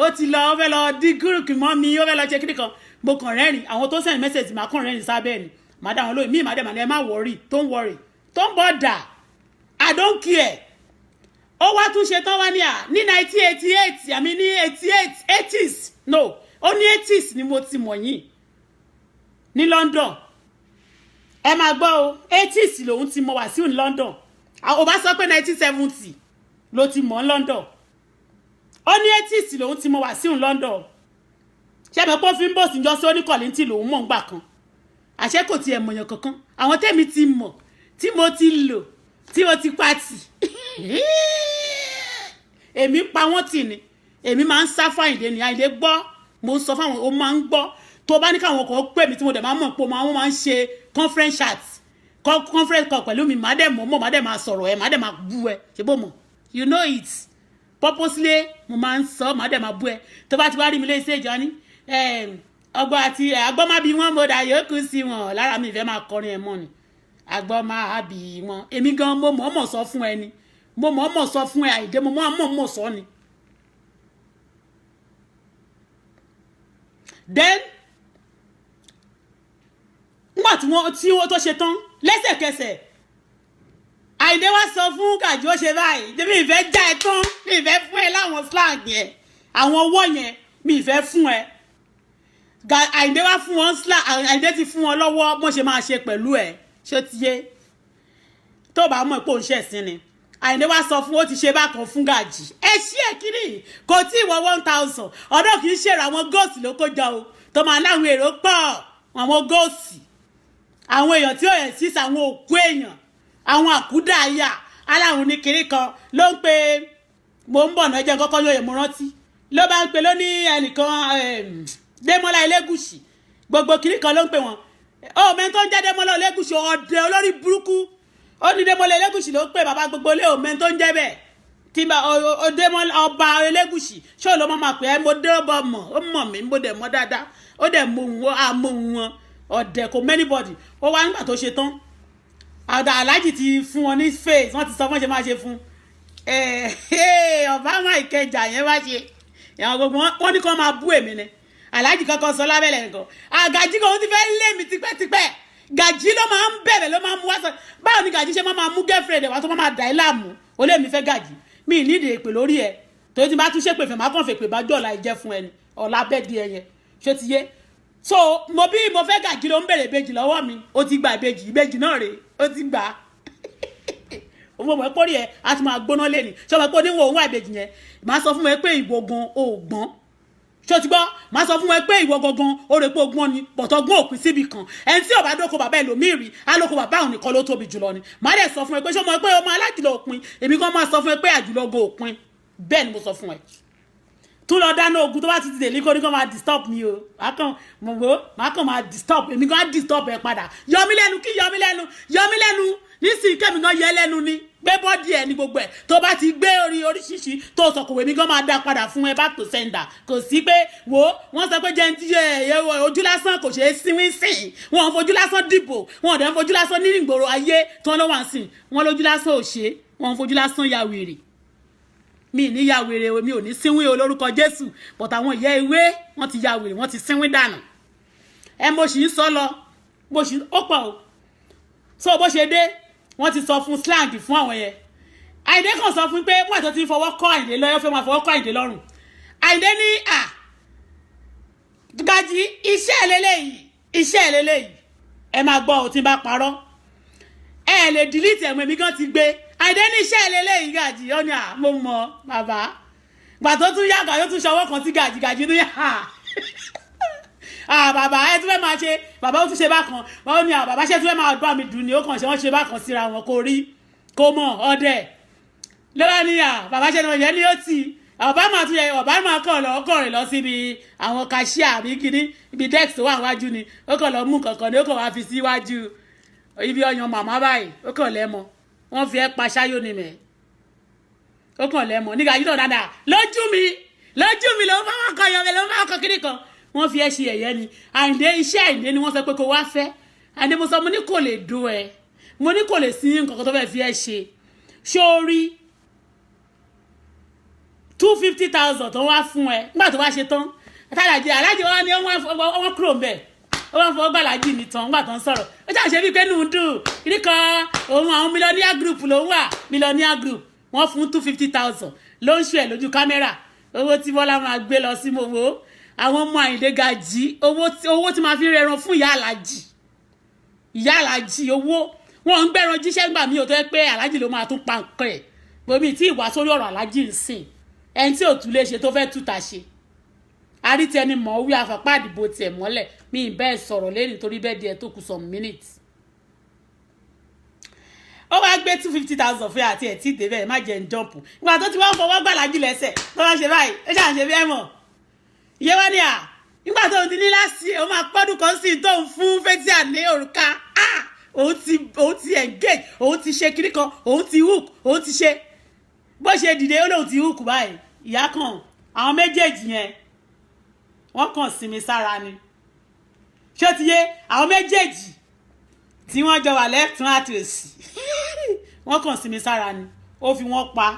ó ti lọ ó fẹ́ lọ dí gúrùkì mọ́ mi ó fẹ́ lọ ṣe kíní kan mo kàn rẹ́rìn àwọn tó send message máa kàn rẹ́rìn sábẹ́ ni màá dá wọn lóyún mí màá dẹ̀ ẹ má worry don't worry don't bother I don't care ó wá tún ṣe tán wá ní 1988 àmì ní 80s no ó ní 80s ni mo ti mọ̀ yín ní London ẹ máa gbọ́ o 80s lòun ti mọ̀ Wàsíù ní London ó bá sọ pé 1970 ló ti mọ̀ ní London ó ní 80s lòun ti mọ̀ Wàsíù ní London ṣé ẹ mọ̀ pé ó fi ń bọ̀ sí jọ sí oníkọ̀lẹ́ntì lòun mọ̀ ń gbà kan àṣẹ kò tiẹ̀ mọ̀yàn kankan àwọn tèmi ti mọ̀ tí mo ti lò tí mo ti pàtì èmi pa wọ́n tì ní èmi máa ń sá fún Àyìndé ní Àyìndé gbọ́ mo ń sọ fáwọn ó máa ń gbọ́ tó bá ní káwọn kan pè mí tí mo dẹ̀ máa mọ̀ pé wọ́n máa ń ṣe conference chat conference call pẹ̀lú mi má dẹ̀ mọ̀ má dẹ̀ máa sọ̀rọ̀ ẹ̀ má dẹ̀ máa bú ẹ ṣe bó mọ̀ you know it purposely mo máa ń sọ má dẹ̀ máa bú ẹ tó bá ti wá rí mi lé iṣẹ́ ìjọ ní ọgbọ́n àti agbọ́n má bí wọ́n mo dà yòókù sí wọn lára mi ìfẹ́ máa kọrin ẹ̀ mọ́ ni agbọ́n má bí wọn èmi gan mo mọ̀ sọ fún ẹ ni mo mọ̀ sọ fún ẹ Àyìndé mo mọ̀ sọ ni. Then nígbà tí wọ́n tó ṣe tán lẹ́sẹ̀kẹsẹ̀ Àyìndé wá sọ fún Gàjí ó ṣe báyìí mi ìfẹ́ já ẹ tán mi ìfẹ́ fún ẹ láwọn slang yẹn àwọn owó yẹn mi ìfẹ́ fún ẹ Àyìndé wá fún wọn slang Àyìndé ti fún wọn lọ́wọ́ bó ṣe máa ṣe pẹ̀lú ẹ ṣé ti yé tó bá mọ̀ pé òun ṣẹ̀sìn ni Àyìndé wá sọ fún ó ti ṣe bákan fún Gàjí ẹ ṣí ẹ kiri kò tí ì wọ 1000 ọdọ kì í ṣèrò àwọn góòsì ló kó jọ o tó máa láwọn èrò pọ̀ àwọn góòsì àwọn èèyàn tí ó yẹ sí àwọn òkú èèyàn àwọn àkúdàáyà aláwọn oníkiri kan ló ń pe mo ń bọ̀ náà jẹ́ kọ́kọ́ yóò yẹ mo rántí ló bá ń pe ló ní ẹnìkan Démọ́lá Elégùṣì gbogbo kiri kan ló ń pe wọn ó mẹ́ni tó ń jẹ́ Démọ́lá Elégùṣì ọ̀dẹ olórí burúkú ó ní Démọ́lá Elégùṣì ló ń pe bàbá gbogbo ilé ò mẹ́ni tó ń jẹ́ bẹ́ẹ̀ tí Démọ́lá ọba Elégùṣì ṣó ló máa pè é mo dé ọba mọ̀ ó mọ̀ mí mo dẹ̀ mọ́ dáadáa ó dẹ̀ mọ òun àmọ́ òun ọ̀dẹ̀ kò mẹ́nibọ̀dì ó wá nígbà tó ṣe tán aláàjì ti fún wọn ní face wọ́n ti sọ fún ṣe máa ṣe fún Obama Ìkẹjà yẹn wá ṣe àwọn gbogbo wọn ní kí wọ́n máa bú èmi ni aláàjì kankan sọ lábẹ́lẹ̀ nǹkan Gàjí kan ó ti fẹ́ lé mi tipẹ́tipẹ́ Gàjí ló máa ń bẹ̀rẹ̀ ló máa ń mú wá sọ báwo ni Gàjí ṣe máa mú girlfriend ẹ̀ wá tó máa dà í láàmú ó lé mi fẹ́ Gàjí mi nídìí èpè lórí ẹ̀ tó ti bá tún ṣépè fẹ̀ máa kàn fèpè bá jọ̀ọ́la ìjẹ́ fún ẹni ọ̀la bẹ́ẹ̀ di ẹyẹ ṣó ti yé so mo fẹ́ Gàjí ló ń bèrè ìbejì lọ́wọ́ mi ó ti gba ìbejì náà rèé ó ti gbà á òun mọ̀ pé orí ẹ̀ á ti máa gbóná lé ní ṣé ọmọ pé oníwọ̀ òun wà ìbejì yẹn máa sọ fún mi pé ìwọ gan ògbọ́n ṣó ti gbọ́ máa sọ fún mi pé ìwọ gangan ó rè pé ògbọ́n ni bọ̀tọ̀ gbọ́n òpin síbi kan ẹni tí ọba dóko bàbá ẹlòmíì rí alóko bàbá òun nìkan ló tóbi jùlọ ni máa dẹ̀ sọ fún ẹ pé ṣé ọmọ pé ọmọ alájùlọ òpin èmi kan máa sọ fún ẹ pé àjùlọ go òpin bẹ́ẹ̀ ni mo sọ fún ẹ tún lọ dáná ogun tó bá ti dè líkó ní kó máa disturb mi o máa kàn máa disturb èmi kan á disturb ẹ padà yọmí lẹ́nu nísìnyí kẹ́mi kan yẹ lẹ́nu ni gbé bọ́dì ẹ̀ ní gbogbo ẹ̀ tó bá ti gbé oríṣiríṣi tó sọ̀kòwé mi kan máa dá padà fún ẹ back to sender kò sí pé wọ́n sọ pé jẹ́ ojú lásán kò ṣeé síwín sìn wọ́n fojú lásán dìbò wọ́n dẹ̀ fojú lásán nínú ìgboro ayé tí wọ́n lọ́wọ́ sìn wọ́n lójú lásán ò ṣe wọ́n fojú lásán ya wèrè mi ní ya wèrè mi ò ní síwín olórúkọ Jésù but àwọn ìyá ewé wọ́n ti ya wèrè wọ́n ti síwín dànù ẹ mo sì ń sọ lọ mo sì ó pọ̀ o so bó ṣe dé wọ́n ti sọ fún slang fún àwọn yẹn Àyìndé kan sọ fún pé wọ́n tó ti fọwọ́ kọ́ Àyìndé lọ́yọ́ fẹ́ máa fọwọ́ kọ́ Àyìndé lọ́rùn Àyìndé ní Gàjí iṣẹ́ eléyìí ẹ máa gbọ́ ò tí bá parọ́ ẹ lè delete ẹ̀mọ́ èmi gan ti gbé Àyìndé ní iṣẹ́ eléyìí Gàjí ó ní mo mọ̀ bàbá gbà tó tún yàgà yóò tún ṣọwọ́ kan sí Gàjí ní bàbá ẹ tún fẹ́ máa ṣe bàbá ó tún ṣe bákan wọ́n ní bàbá ṣe tún fẹ́ máa bá mi dùn ní ó kàn ṣe wọ́n ṣe bákan síra wọn kò rí kò mọ̀ ọdẹ lọ́wọ́ ní bàbá ṣe ni yẹn ní ó ti ọ̀bá máa tún yẹ ọ̀bá máa kàn lọ ọkọ̀rin lọ síbi àwọn kàṣíà àbí kíní ibi dex tó wà wájú ni ó kàn lọ mú kankan ní ó kàn wá fi síwájú ibi ọyàn màmá báyìí ó kàn lẹ́mọ wọ́n fi ẹ́ pa ṣáyó ni mẹ́ ó kàn lẹ́mọ nígbà yìí náà dáadáa lójú mi ló bá wọn kan kíní kan wọ́n fi ẹ́ ṣe ẹ̀yẹ ni Àyìndé iṣẹ́ Àyìndé ni wọ́n sọ pé kó wá fẹ́ àní mo sọ mo ní kò lè dùn ẹ mo ní kò lè sí nǹkan tó fẹ́ fi ẹ ṣe sórí 250,000 tó wá fún ẹ nígbà tó bá ṣe tán alájì wọn ni wọ́n kúrò ń bẹ̀ wọ́n fọwọ́ gbà lájì mi tán nígbà tó ń sọ̀rọ̀ ó jà ṣe bí pé nù ń dùn kiri kan òun àwọn millionaire group ló ń wà millionaire group wọ́n fún 250,000 ló ń ṣe ẹ̀ lójú kámẹ́rà owó tí Bọ́lá máa gbé lọ sí mowó àwọn ọmọ Àyìndé Gají owó tí máa fi rẹran fún ìyá alájì owó wọn ń gbẹran jíṣẹ́ gbà mí ò tó yẹ pé alájì ló máa tún pa nǹkan ẹ̀ gbòmí tí ìwà sórí ọ̀rọ̀ alájì ń sìn ẹni tí ò tún lè ṣe tó fẹ́ túta ṣe àrítẹni mọ̀ wí àfàpá àdìbò tiẹ̀ mọ́lẹ̀ mi ì bẹ́ẹ̀ sọ̀rọ̀ lẹ́yìn torí bẹ́ẹ̀ díẹ̀ tó kù some minutes ó wá gbé 250,000 fún àti ẹ̀ tí ìdèbẹ̀ má jẹ́ ń jọ́ǹpù ìgbà tó ti wá fọwọ́ gbà lájì lẹ́sẹ̀ tó wá ṣe báyìí ó ṣàṣe bí ẹ mọ̀ ìyẹn wá ní à nígbà tó ti ní láti ó máa pọ́dún kan sí tó ń fún Fathia ní òrùka òun ti engage òun ti ṣe kiri kan òun ti hook òun ti ṣe bó ṣe dìde ó lóun ti hook báyìí ìyá kan àwọn méjèèjì yẹn wọ́n kàn sinmi sára ni ṣé ó ti yé àwọn méjèèjì tí wọ́n jọ wà lẹ́tún àti òsì wọ́n kàn sinmi sára ni ó fi wọ́n pa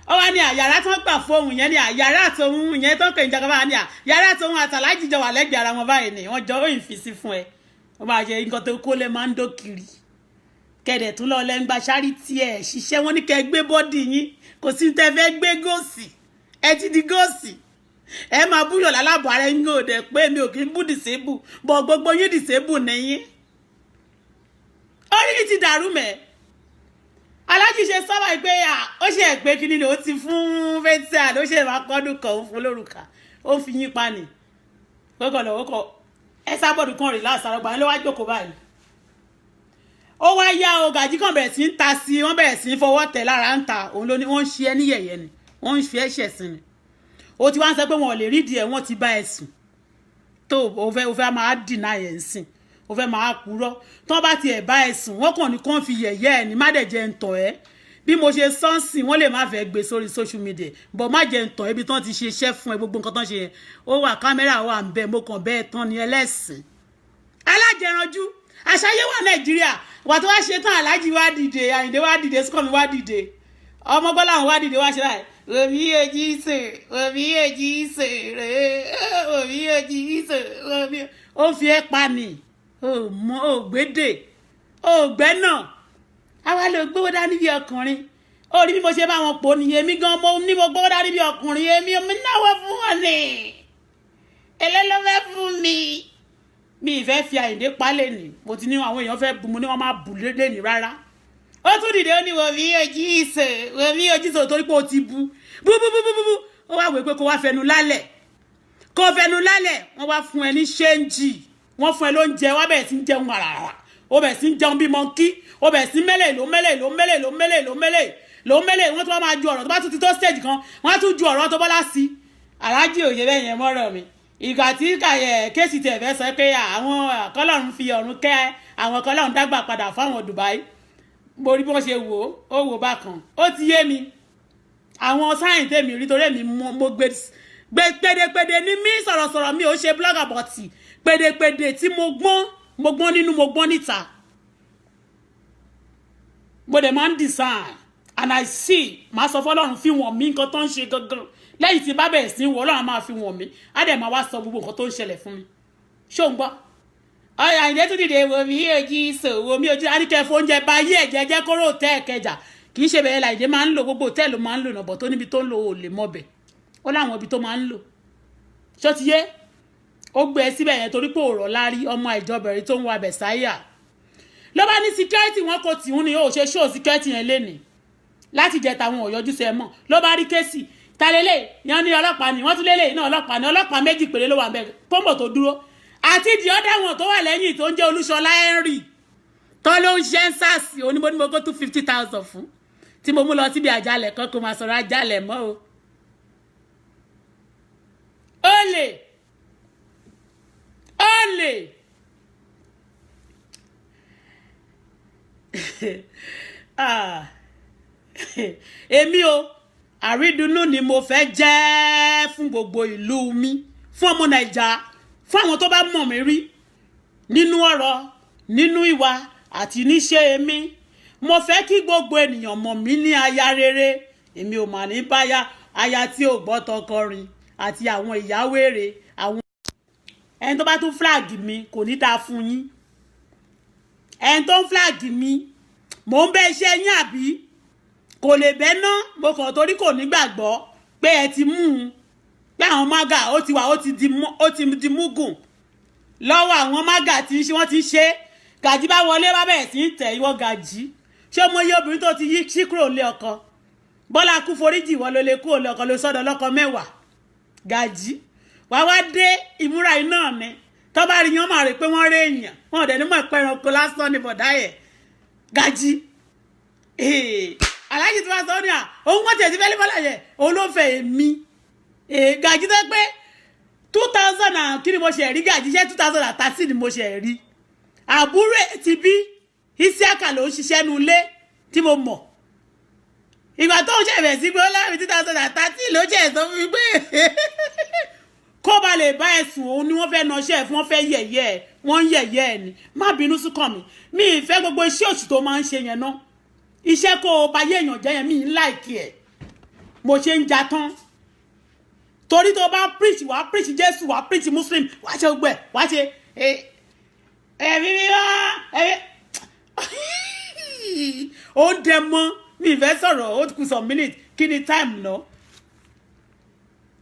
ó wá ní àyàrá tó ń gbà fóun yẹn ní àyàrá àtòun yẹn tó ń pè ní jagaba ní àyàrá àtòun àtàlájì jọ wà lẹ́gbẹ̀ẹ́ ara wọn báyìí ni wọ́n jọ ó ìfisí fún ẹ wọ́n máa ṣe nǹkan tó kó lè máa ń dó kiri kẹ̀dẹ̀ tún lọ lẹ́ngbà ṣáríìtì ẹ̀ ṣiṣẹ́ wọn ní kẹ́ gbé bọ́dì yín kò sí tẹ́ fẹ́ gbé góòsì ẹ ti di góòsì ẹ máa búyọ̀ lálábọ̀ ara yín ò dẹ̀ pé mi ò kí ń bú dìsébù bọ̀ gbogbo yín dìsébù nìyín orí mi ti dàrú mẹ́ alájí ṣe sọ́wọ́ pé ó ṣe ẹ̀ pé kíní ni ó ti fún Fathia ló ṣe máa kọ́dún kan òun fún lórúkà ó fi yín pa nì kókò ẹ sábọ̀dù kan rè lásàrọ̀ gbà ló wá jókòó báyìí ó wá yá o Gàjí kan bẹ̀rẹ̀ sí ń ta sí wọ́n bẹ̀rẹ̀ sí ń fọwọ́ tẹ̀ lára ń ta òun ló ní wọ́n ń ṣe ẹ́ ní yẹ̀yẹ́ ni wọ́n ń fi ẹ́ ṣẹ̀sìn ni ó ti wá ń sọ pé wọn ò lè rídìí ẹ̀ wọ́n ti bá ẹ̀ sùn tó o fẹ́ máa dìnnà ẹ̀ ń sìn o fẹ́ máa purọ́ tán bá tiẹ̀ bá ẹ̀ sùn wọ́n kàn ní kán fi yẹ̀yẹ́ ẹ̀ ní má dẹ̀ jẹ́ ń tọ̀ ẹ́ bí mo ṣe sọ́ọ̀sì wọ́n lè má fẹ́ gbé sórí social media bọ̀ má jẹ́ ń tọ̀ ibi tán ti ṣe iṣẹ́ fún ẹ gbogbo nǹkan tán ṣe yẹn ó wà kámẹ́rà wà ń bẹ mo kàn bẹ́ẹ̀ tán ni ẹlẹ́sìn alájẹranjú àṣàyé wà Nàìjíríà wà tó wá ṣe tán aláàjì wá dìde Àyìndé wá dìde Súnkànmí wá dìde ọmọ Bọ́lá wá dìde wá ṣe báyìí òbí èjì ìsè òbí èjì ìsè rèé òbí èjì ìsè òbí ó fi ẹ́ pa nì ògbédè ògbẹ́ náà àwa lè gbówó dání bí ọkùnrin ó rí bí mo ṣe bá wọn pò nìyẹn èmi gan mo ní mo gbówó dání bí ọkùnrin èmi náwó fún wọn ni ẹlẹ́lọ́fẹ́ fún mi ìfẹ́ fi Àyìndé palẹ̀ ni mo ti ní àwọn èèyàn fẹ́ bu mo ní wọ́n máa bù lédè ní rárá ó tún dìde ó ní wò mí ojú ìsè torí pé ó ti bu ó wá wò pé kó wá fẹnu lálẹ̀ wọ́n wá fún ẹ ní ṣéǹjì wọ́n fún ẹ lóúnjẹ wá bẹ̀rẹ̀ sí ń jẹun àràrà ó bẹ̀rẹ̀ sí ń jẹun bí mọ́ńkì ó bẹ̀rẹ̀ sí mẹ́lẹ̀ wọ́n tún wá máa ju ọ̀rọ̀ tó bá tún ti tó stage kan wọ́n á tún ju ọ̀rọ̀ tó Bọ́lá sí aláàjì òye bẹ́ẹ̀ yẹn mọ́rọ̀ mi ìgbà tí kéèsì tẹ̀ fẹ́ sọ pé àwọn kọ́lọ́run fi ọ̀run kẹ́ àwọn kọ́lọ́run dágbà padà fáwọn Dubai mo rí bí wọ́n ṣe wò ó wò bákan ó ti yé mi àwọn sáyìn tèmi rí torí èmi mo gbé pèdèpèdè ní mí sọ̀rọ̀sọ̀rọ̀ mi ò ṣe blogger bọ̀tì pèdèpèdè tí mo gbọ́n nínú mo gbọ́n níta mo dẹ̀ máa ń design and I see máa sọ fọ́lọ́run fi wọ̀n mí nǹkan tó ń ṣe gangan lẹ́yìn tí bá bẹ̀rẹ̀ sí wọ Ọlọ́run máa fi wọ̀n mí á dẹ̀ máa wá sọ gbogbo nǹkan tó ń ṣẹlẹ̀ fún mi ṣó ń gbọ́ Àyìndé tún dìde wo mi ojú ìṣòwò mi ojú àníkẹ́ fóúnjẹ bá yí ẹ̀jẹ̀ jẹ́ kóró tẹ́ ẹ̀kẹjà kì í ṣe bẹ̀rẹ̀ Àyìndé máa ń lò gbogbo tẹ́ẹ̀lù máa ń lò nàbọ̀ tó níbi tó ń lò ó lè mọ̀ bẹ̀ ó láwọn ibi tó máa ń lò ṣó ti yé ó gbé ẹ síbẹ̀ yẹn torí pé òrọ̀ lárí ọmọ ìjọbẹ̀rẹ̀ tó ń wa bẹ̀sáyà ló bá ní security wọn kò tì ń ní ó ṣe show security yẹn lénìí láti jẹ tàwọn òyọjú sẹ mọ́ ló bá rí kéèsì talele yan ní ọlọ́pàá ni wọ́n tún lélẹ̀ iná ọlọ́pàá méjì péré ló wà ńbẹ̀ pọ́ńbò tó dúró àti di ọ̀dà wọn tó wà lẹ́yìn tó ń jẹ́ Olúṣọlá Henry tó ló ń ṣe ń sàsì onímọ̀ kó tún 50,000 fún tí mo mú lọ síbi àjálẹ̀ kan kó máa sọ̀rọ̀ àjálẹ̀ mọ́ o olè èmi o àrídùnnú ni mo fẹ́ jẹ́ fún gbogbo ìlú mi fún ọmọ Nàìjà fún àwọn tó bá mọ̀ mí rí nínú ọ̀rọ̀ nínú ìwà àti níṣe mi. Mo fẹ́ kí gbogbo ènìyàn mọ̀ mí ní aya rere. Èmi ò mà ní báyà aya tí ò gbọ́ tọkọ rìn àti àwọn ìyàwó èrè àwọn ẹni tó bá tún flag mi kò ní dáa fún yín. Ẹni tó ń flag mi mò ń bẹ iṣẹ́ yín àbí kò lè bẹ́ ná mo kàn torí kò nígbàgbọ́ pé ẹ ti mú un pé àwọn mága ó ti di múgùn lọ́wọ́ àwọn mága tí wọ́n ti ṣe Gàjí bá wọlé bá bẹ̀rẹ̀ sí ń tẹ̀ ìwọ Gàjí ṣé mo yé obìnrin tó ti yí sí kúrò lé ọkọ Bọ́lá kú foríjì wọ́n ló lè kúrò lé ọkọ ló sọ́dọ̀ lọ́kọ 10 Gàjí wá dé ìmúra iná ni tó bá rí yan máa rè pé wọ́n rí èèyàn wọ́n dẹ̀ ní mọ̀ pé ẹranko lásán ni bọ̀dá yẹ Gàjí aláàjì tí wọ́n sọ ní òun wọ́n tiẹ̀ ti fẹ́ lé bọ́lá yẹ òun ló fẹ́ èmi Gàjí tó pé 2000 and kí ni mo ṣe rí Gàjí ṣe 2013 ni mo ṣe rí àbúrò ti bí Isiaka ló ń ṣiṣẹ́ nu ilé tí mo mọ̀ ìgbà tó ń ṣẹ̀bẹ̀ sí pé ó láàrin 2013 ló jẹ́ sọ fún mi pé kó ba lè bá ẹ̀sùn òun ni wọ́n fẹ́ nọṣẹ́ fún wọ́n fẹ́ yẹ̀yẹ́ ẹ̀ wọ́n ń yẹ̀yẹ́ ẹ̀ ni má bínú súnkàn mi ìfẹ́ gbogbo iṣẹ́ òṣì tó máa ń ṣe yẹn náà iṣẹ́ kó o bá yé èèyàn jẹ́ yẹn mi ń láìkí ẹ̀ mo ṣe ń ja tán torí tó bá preach wá preach Jésù wá preach Muslim wá ṣe gbogbo ẹ̀ wá ṣe ẹ̀mí mi wá ó ń dẹ mọ́ mi ìfẹ́ sọ̀rọ̀ ó kù some minutes kí ni time náà.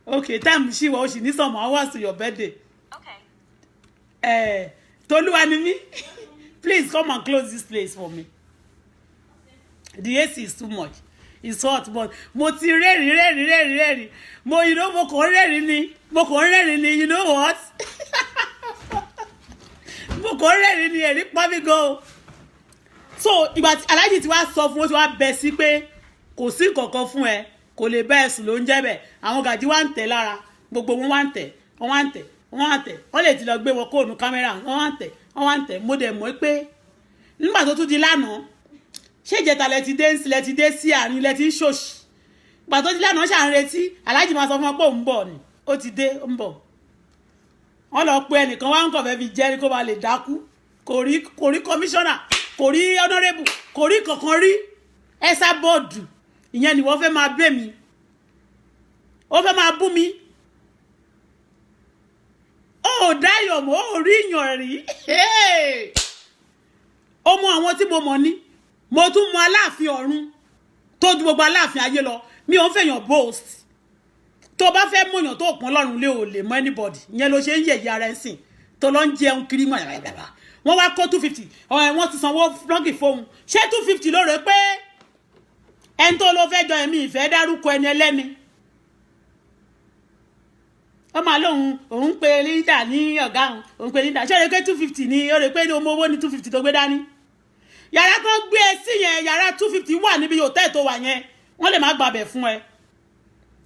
Okay, time she was she need some hours to your birthday. Okay. Toluwa ni mi. Please come and close this place for me. The AC is too much. It's hot, but mo ti rẹ́rìn. Mo you know mo kàn rẹ́rìn ni. You know what? Mo kàn rẹ́rìn ni ẹ̀rí pa mi gan. So, ìgbà tí Alhaji ti wá sọ fún ó ti wá bẹ̀ sí pé kò sí nǹkankan fún ẹ. Kò lè bá ẹ̀sùn ló ń jẹ́ bẹ̀ àwọn Gàjí wá ń tẹ̀ lára gbogbo wọn wá ń tẹ̀ wọ́n lè ti lọ gbé wọn kóònù kámẹ́rà wọ́n wá ń tẹ̀ mo dẹ̀ mọ̀ pé nígbà tó tún di lánàá ṣé ìjẹta lẹ ti dé sí àárín lẹ ti ń ṣòṣì ìgbà tó di lánàá ṣà ń retí Aláàjì máa sọ fún wọn pé òun bọ̀ ni ó ti dé ó ń bọ̀ wọ́n lọ pe ẹnìkan wá ń kọ̀ fẹ́ fi jẹ́rí kó ba lè dákú kò rí kọmíṣánná kò rí ọ̀nàrẹ́bù kò rí kankan rí ẹ̀sà bọ́ọ̀dù ìyẹn ni wọ́n fẹ́ máa bẹ́ mi ó fẹ́ máa bú mi ó dáyọ̀ mọ́ ó rí ìyàn rí ó mọ àwọn tí mo mọ̀ ní mo tún mọ Aláàfin ọ̀run tó ju gbogbo Aláàfin ayé lọ mi ò ń fẹ̀yàn boast tó bá fẹ́ mọ̀yàn tó pọ́n lọ́rùn lé ò lè mọ anybody ìyẹn ló ṣe ń yẹ̀yẹ́ ara ẹ̀ sìn tó lọ ń jẹun kiri mọ́ wọ́n wá kó 250 wọ́n ti sanwó flọ́gì fóun ṣé 250 ló rẹ̀ pé ẹni tó ló fẹ́ jọ ẹ̀mí ìfẹ́ dárúkọ ẹni ẹlẹ́ni ó máa lóhun òun pe lídà ní ọ̀gá òun pe lídà ṣé ó rẹ̀ pé 250 ni ó rẹ̀ pé ní ọmọ owó ní 250 tó gbé dání yàrá kan gbé ẹ sí yẹn yàrá 250 wà níbi hòtẹ́ẹ̀ tó wà yẹn wọ́n lè má gbàbẹ̀ fún ẹ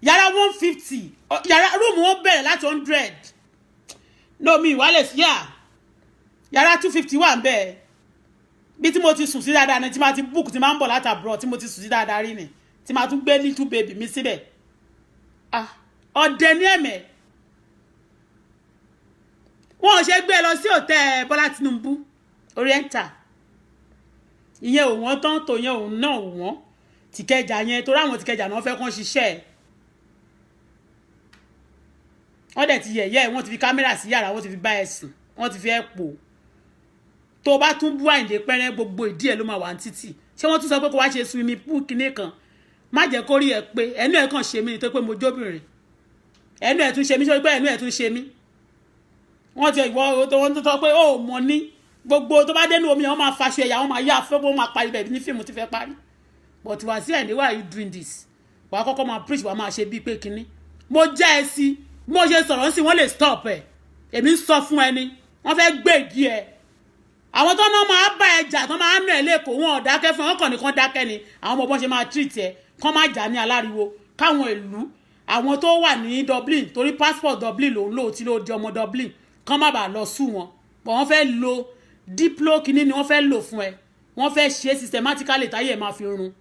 yàrá 150 yàrá rúùmù wọn bẹ̀rẹ̀ láti 100 lómi ìwálẹ̀ sí yàrá 250 wà ń bẹ́ẹ̀ bí tí mo ti sùn sí dáadáa ni tí ma ti book tí ma ń bọ̀ láti abroad tí mo ti sùn sí dáadáa rí ni tí ma tún gbé little baby mi síbẹ̀ ọ̀dẹ̀ ní ẹ̀mẹ̀ wọ́n ṣe gbé lọ sí hòtẹ́ẹ̀ Bọ́lá Tinubu Oriental ìyẹn òun tán tó yẹn òun náà wọ́n tìkẹjà yẹn torí àwọn tìkẹjà náà fẹ́ kàn ṣiṣẹ́ wọ́n dẹ̀ ti yẹ̀yẹ́ wọ́n ti fi kámẹ́rà sí yàrá wọ́n ti fi bá ẹ sùn wọ́n ti fi ẹ pò tó bá tún bú Àyìndé pẹ́rẹ́ gbogbo ìdí ẹ̀ ló máa wà ní títì ṣé wọ́n tún sọ pé kó wá ṣe swimming pool kinní kan má jẹ́ kó rí ẹ pé ẹnu ẹ̀ kàn ṣe mí nítorí pé mo jóbìnrin ẹnu ẹ̀ tún ṣe mí sọ pé ẹnu ẹ̀ tún ṣe mí wọ́n ti ìwọ tó wọ́n tó tọ́ pé ó mọ̀ ní gbogbo tó bá dénú omi wọ́n máa faṣọ ẹ̀yà wọ́n máa yá afẹ́ wọ́n máa parí bẹ̀bí ní fíìmù ti fẹ́ parí but wá sí Àyìndé why are you doing this wàá kọ́kọ́ máa preach wàá máa ṣe bíi pé kinní mo já ẹ sí mo ṣe sọ̀rọ̀ sí wọ́n lè stop ẹ̀ èmi ń sọ fún ẹni wọ́n fẹ́ gbé ìdí ẹ̀ àwọn tó náà máa bá ẹjà tó máa ń nà ẹ lẹ́kọ̀ọ́ wọn ò dákẹ́ fún wọn kàn nìkan dákẹ́ ni àwọn ọmọ bọ́n ṣe máa treat ẹ kán má jà ní aláriwo káwọn ìlú àwọn tó wà ní Dublin torí passport Dublin lòun lò tí ló di ọmọ Dublin kán má bàa lọ sùn wọn bọ̀ wọ́n fẹ́ lo diplo kìíní ni wọ́n fẹ́ lò fún ẹ wọ́n fẹ́ ṣe systematically táyé ẹ̀ máa fi run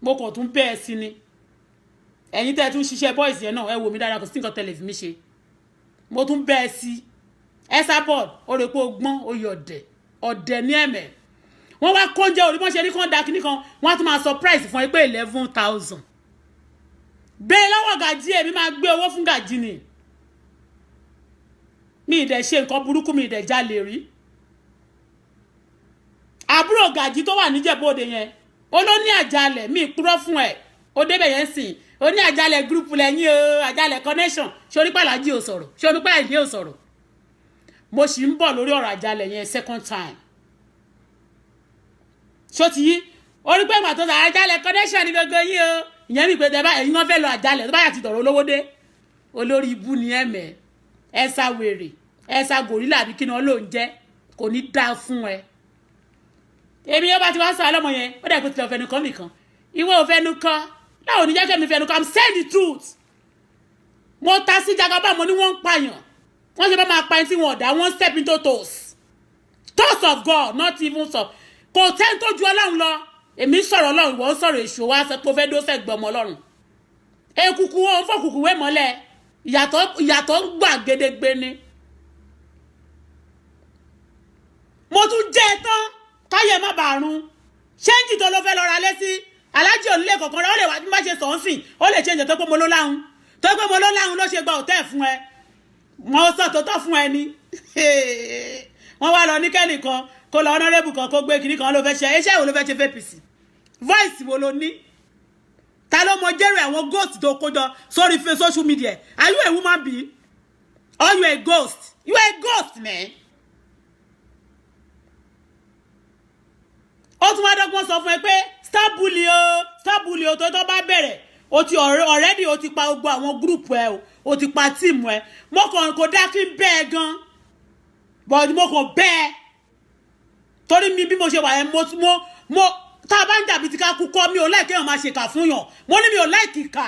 mo kàn tún bẹ́ẹ̀ sí ni ẹ̀yin tẹ́ tún ṣiṣẹ́ boys yẹn náà ẹ wò mí dáadáa kò sí nǹkan tẹ́lẹ̀ fi mí ṣe mo tún bẹ́ẹ̀ sí Esabod ó rè pé ó gbọ́n ó yọ̀dẹ̀ ọ̀dẹ̀ ní ẹ̀mẹ̀ wọ́n wá kóúnjẹ orí wọ́n ṣe ní kán da kíní kan wọ́n á tún máa surprise fún ẹ pé 11,000 bẹ́ẹ̀ lọ́wọ́ Gàjí èmi máa gbé owó fún Gàjí ni mi ìdẹ̀ ṣe nǹkan burúkú mi ìdẹ̀ jalè rí àbúrò Gàjí tó wà níjẹ̀bọ́dẹ yẹn ó ló ní àjálẹ̀ mi ìpúrọ́ fún ẹ̀ ó débẹ̀ yẹn sìn ó ní àjálẹ̀ group lẹ́yìn o àjálẹ̀ connection ṣé onípa Àlàjí ò sọ̀rọ̀ ṣé onípa Àìdé ò sọ̀rọ̀ mo sì ń bọ̀ lórí ọ̀rọ̀ àjálẹ̀ yẹn second time ṣó ti yí orí pé ìgbà tó sọ àjálẹ̀ connection ní gbogbo yín o ìyẹn mi pé tẹ́bá ẹ̀yin wọ́n fẹ́ lọ àjálẹ̀ tó bá yà ti dọ̀rọ̀ olówó dé olórí ibú ni ẹ̀mẹ́ ẹ̀sà wèrè ẹ̀sà gòrílà àbí kí ni wọ́n lò ń jẹ́ kò ní dáa fún ẹ èmi yóò bá ti wá sọ àlọ́mọ yẹn ó dẹ̀ kó ti lọ fẹnu kọ́ nìkan ìwọ ò fẹnu kọ́ láwọn oníjẹ́ kẹ́mi fẹnu kọ́ I'm saying the truth mo ta sí Jagaba mo ní wọ́n ń pààyàn wọ́n ṣe bá máa pa ẹni tí wọ́n ọ̀dà wọ́n step into toes of God not even so kò tẹ́ tó ju Ọlọ́run lọ èmi sọ̀rọ̀ Ọlọ́run wọ́n sọ̀rọ̀ èṣù wa sọ pé ó fẹ́ dó sẹ́gbẹ̀ ọmọ Ọlọ́run ekuku ó ń fọkùkù wé mọ́lẹ̀ ìyàtọ̀ ń gbà gédégbé ni mo tún jẹ́ tán káyé má bàa run ṣéǹjì tó ló fẹ́ lọ ra lẹ́sí Aláàjì onílé kọ̀ọ̀kan rẹ̀ ó lè wá bí má ṣe sọ̀ ń sìn ó lè ṣe ìjẹ́ tó pé mo ló láhùn ló ṣe gba òtẹ́ fún ẹ mo sọ tó tọ́ fún ẹ ni wọ́n wá lọ ní kẹ́nìkan kó lọ honorable kan kó gbé kiri kan ló fẹ́ ṣe iṣẹ́ wo ló fẹ́ ṣe fapc voice wo ló ní ta ló mọ jẹ́rìí àwọn ghost tó kójọ sórí social media are you a woman being or you a ghost you a ghost man. ó tún wá dọ́gbọ́n sọ fún ẹ pé stop bully o tó bá bẹ̀rẹ̀ o ti already o ti pa gbogbo àwọn group ẹ o ti pa team ẹ mo kàn kò dá kí n bẹ́ẹ̀ gan but mo kàn bẹ́ẹ̀ torí mi bí mo ṣe wà yẹn mo tá a bá ń dàbí ti ká kú kọ́ mi ò láìkí èèyàn máa ṣèkà fún yàn mo ní mi ò láìkí kà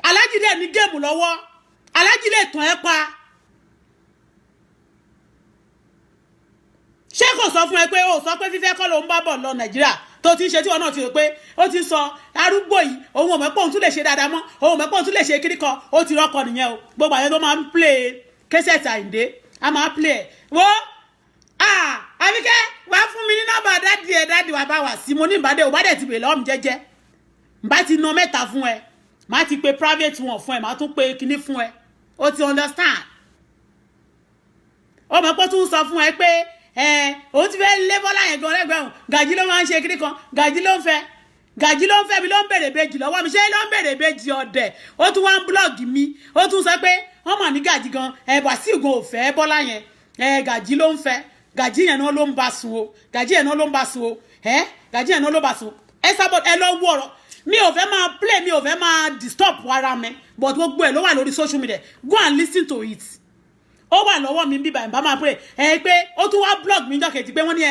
Aláàjì dẹ̀ ní géèmù lọ́wọ́ Aláàjì lè tàn ẹ́ pa ṣé kò sọ fún ẹ pé ó sọ pé fífẹ́ kọ́ ló ń bá bọ̀ lọ Nàìjíríà tó ti ń ṣe tí wọn náà ti rò pé ó ti sọ arúgbó yìí òun ò mọ̀ pé òun tún lè ṣe dáadáa mọ́ òun ò mọ̀ pé òun tún lè ṣe kiri kan ó ti rọ́kọ nìyẹn o gbogbo àyẹ̀ tó máa ń play kẹsẹ̀tì Àyìndé a máa play ẹ̀ wo Àbíkẹ́ wá fún mi ní nọ́mbà dáàdì wà bá wà sí mo ní ìbádẹ́ òbádẹ́ ti bèèrè lọ́wọ́ mi jẹ́jẹ́ bá ti ná mẹ́ta fún ẹ má ti pe private one fún ẹ má tún pe kinní fún ẹ o ti understand ó mọ̀ pé tún sọ fún ẹ pé òun ti fẹ́ lé Bọ́lá yẹn gan lẹ́gbẹ̀rún Gàjí ló máa ń ṣe kiri kan Gàjí ló ń fẹ́ mi ló ń bèrè bèjì lọ́wọ́ mi ṣé ló ń bèrè bèjì ọ̀dẹ̀ ó tún wá ń blọ́ọ̀gì mi ó tún sọ pé wọ́n mọ̀ ní Gàjí gan Wàsíù gan ò fẹ́ Bọ́lá yẹn Gàjí ló ń fẹ́ Gàjí yẹn náà ló ń bá sùn o Gàjí yẹn náà ló ń bá sùn o Gàjí yẹn náà ló bá sùn ẹ sábọ̀ ẹ lọ wọ̀ ọ̀rọ̀ mi ò fẹ́ máa play mi ò fẹ́ máa disturb ara mi but gbogbo ẹ̀ ló wà lórí social media go and listen to it ó wà lọ́wọ́ mi bíbá ìbá máa pray pé ó tún wá blog mi jọ́kejì pé wọ́n ní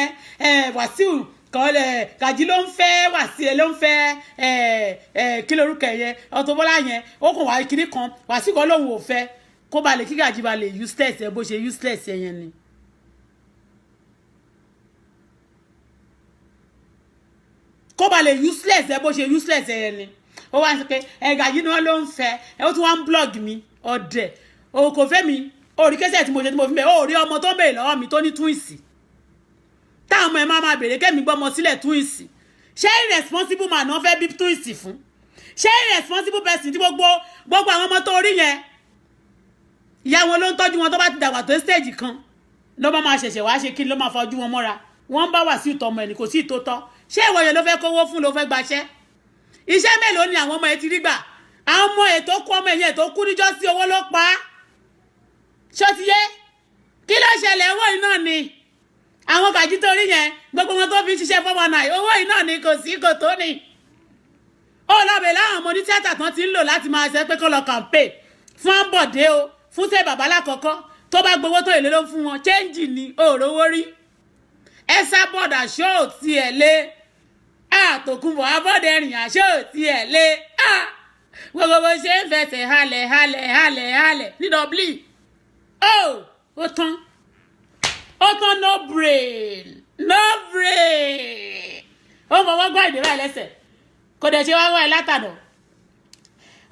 Wàsíù kọ́lẹ̀ Gàjí ló ń fẹ́ Wàsíù ló ń fẹ́ kí lorúkọ yẹn Auto Bola yẹn ó kàn wá kiri kan Wàsíù kan lòun ò fẹ́ kó ba lè kí Gàjí ba lè useless ẹ bó ṣe useless yẹn ni. kó ba lè useless ẹ bó ṣe useless yẹn ni ó wá sọ pé Gàjí ni wọ́n ló ń fẹ́ ó tún wá ń blog mi ọ̀dẹ̀ o kò fẹ́ mi orí kẹsẹ̀ tí mo ṣe tí mo fi bẹ̀ ó rí ọmọ tó ń bèèrè lọ́wọ́ mi tó ní túwìsì táwọn ọmọ ẹ máa bèèrè kẹ́mi gbọ́mọ sílẹ̀ túwìsì ṣé irresponsible man náà fẹ́ bí túwìsì fún ṣé irresponsible person tí gbogbo àwọn ọmọ tó rí yẹn ìyá wọn ló ń tọ́jú wọn tó bá ti dàgbà tó stage kan ló máa ṣẹ̀ṣẹ̀ wá ṣe kí ló máa fojú wọn mọ́ra wọ́n bá wà sí ìtọ́mọ ẹni kò sí ìtótọ́ ṣé ìwọ yẹn ló fẹ́ kówó fún ló fẹ́ gbaṣẹ́ iṣẹ́ mélòó ni àwọn ọmọ ẹ ti rí gbà àwọn ọmọ ẹ tó kú ọmọ ẹ̀yẹ tó kú níjọ́ sí owó ló pa á ṣọtiyé kí ló ṣẹlẹ̀ owó iná ni àwọn Gàjí tó rí yẹn gbogbo wọn tó fi ṣiṣẹ́ fọ́mọ náà owó iná ni kò sí kò tó ni ó lọ́bẹ̀ láwọn ọmọ onítíátà kan ti ń lò láti máa ṣe pé kó lọ campaign fún Àbọ̀dé o fún ṣe bàbá lákọ̀ọ́kọ́ tó bá gbowó tó èlé ló ń fún wọn change ni òòrówó rí ẹsà bọ̀dà ṣó ò tiẹ̀ lé Tòkunbọ̀ Abọ́dẹrìn àṣó ò tiẹ̀ lé gbogbo bó ṣe ń fẹsẹ̀ halẹ̀ ní dọ́blì ó tán no brain ó fọwọ́ gbọ́ ìdè báyìí lẹ́sẹ̀ kò dẹ̀ ṣe wá wá ẹ látànà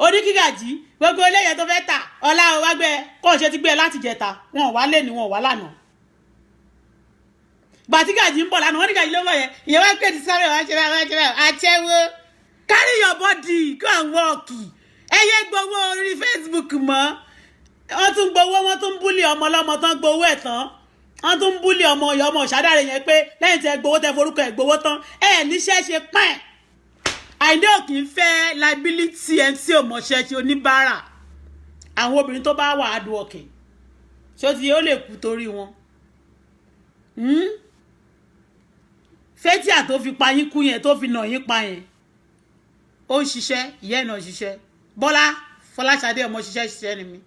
oníkí Gàjí gbogbo eléyẹ tó fẹ́ tà ọlá o wá gbẹ kó o ṣe ti gbé ẹ láti jẹta wọn ò wá lé ní wọn ò wá lánàá gbàtí Gàjí ń bọ̀ lánàá wọ́n ní Gàjí ló mọ̀ yẹn ìyẹn wá pé ti sáré wá ṣe àṣẹwó carry your body go and walk ẹyẹ gbowó orí Facebook mọ́ wọ́n tún gbowó wọ́n tún búlì ọmọ ọlọ́mọ tán gbowó ẹ̀ tán wọ́n tún búlì ọmọ ọ̀yọ́ ọmọ ṣàdáre yẹn pé lẹ́yìn tí ẹ gbowó tẹ forúkọ ẹ gbowó tán ẹ níṣẹ́ ṣe pẹ́ẹ́n Àyìndé ò kì í fẹ́ liability ẹ̀ tí ò mọ̀ṣẹ́ ṣe oníbàárà àwọn obìnrin tó bá wà hard working ṣé ó ti ó lè kú torí wọn Fétíà tó fi pa yín kú yẹn tó fi nà yín pa yẹn ó ń ṣiṣẹ́ ìyá ẹ̀ náà ṣiṣẹ́ Bọ́lá Fọláṣadé ọmọ ṣiṣẹ́ ni mi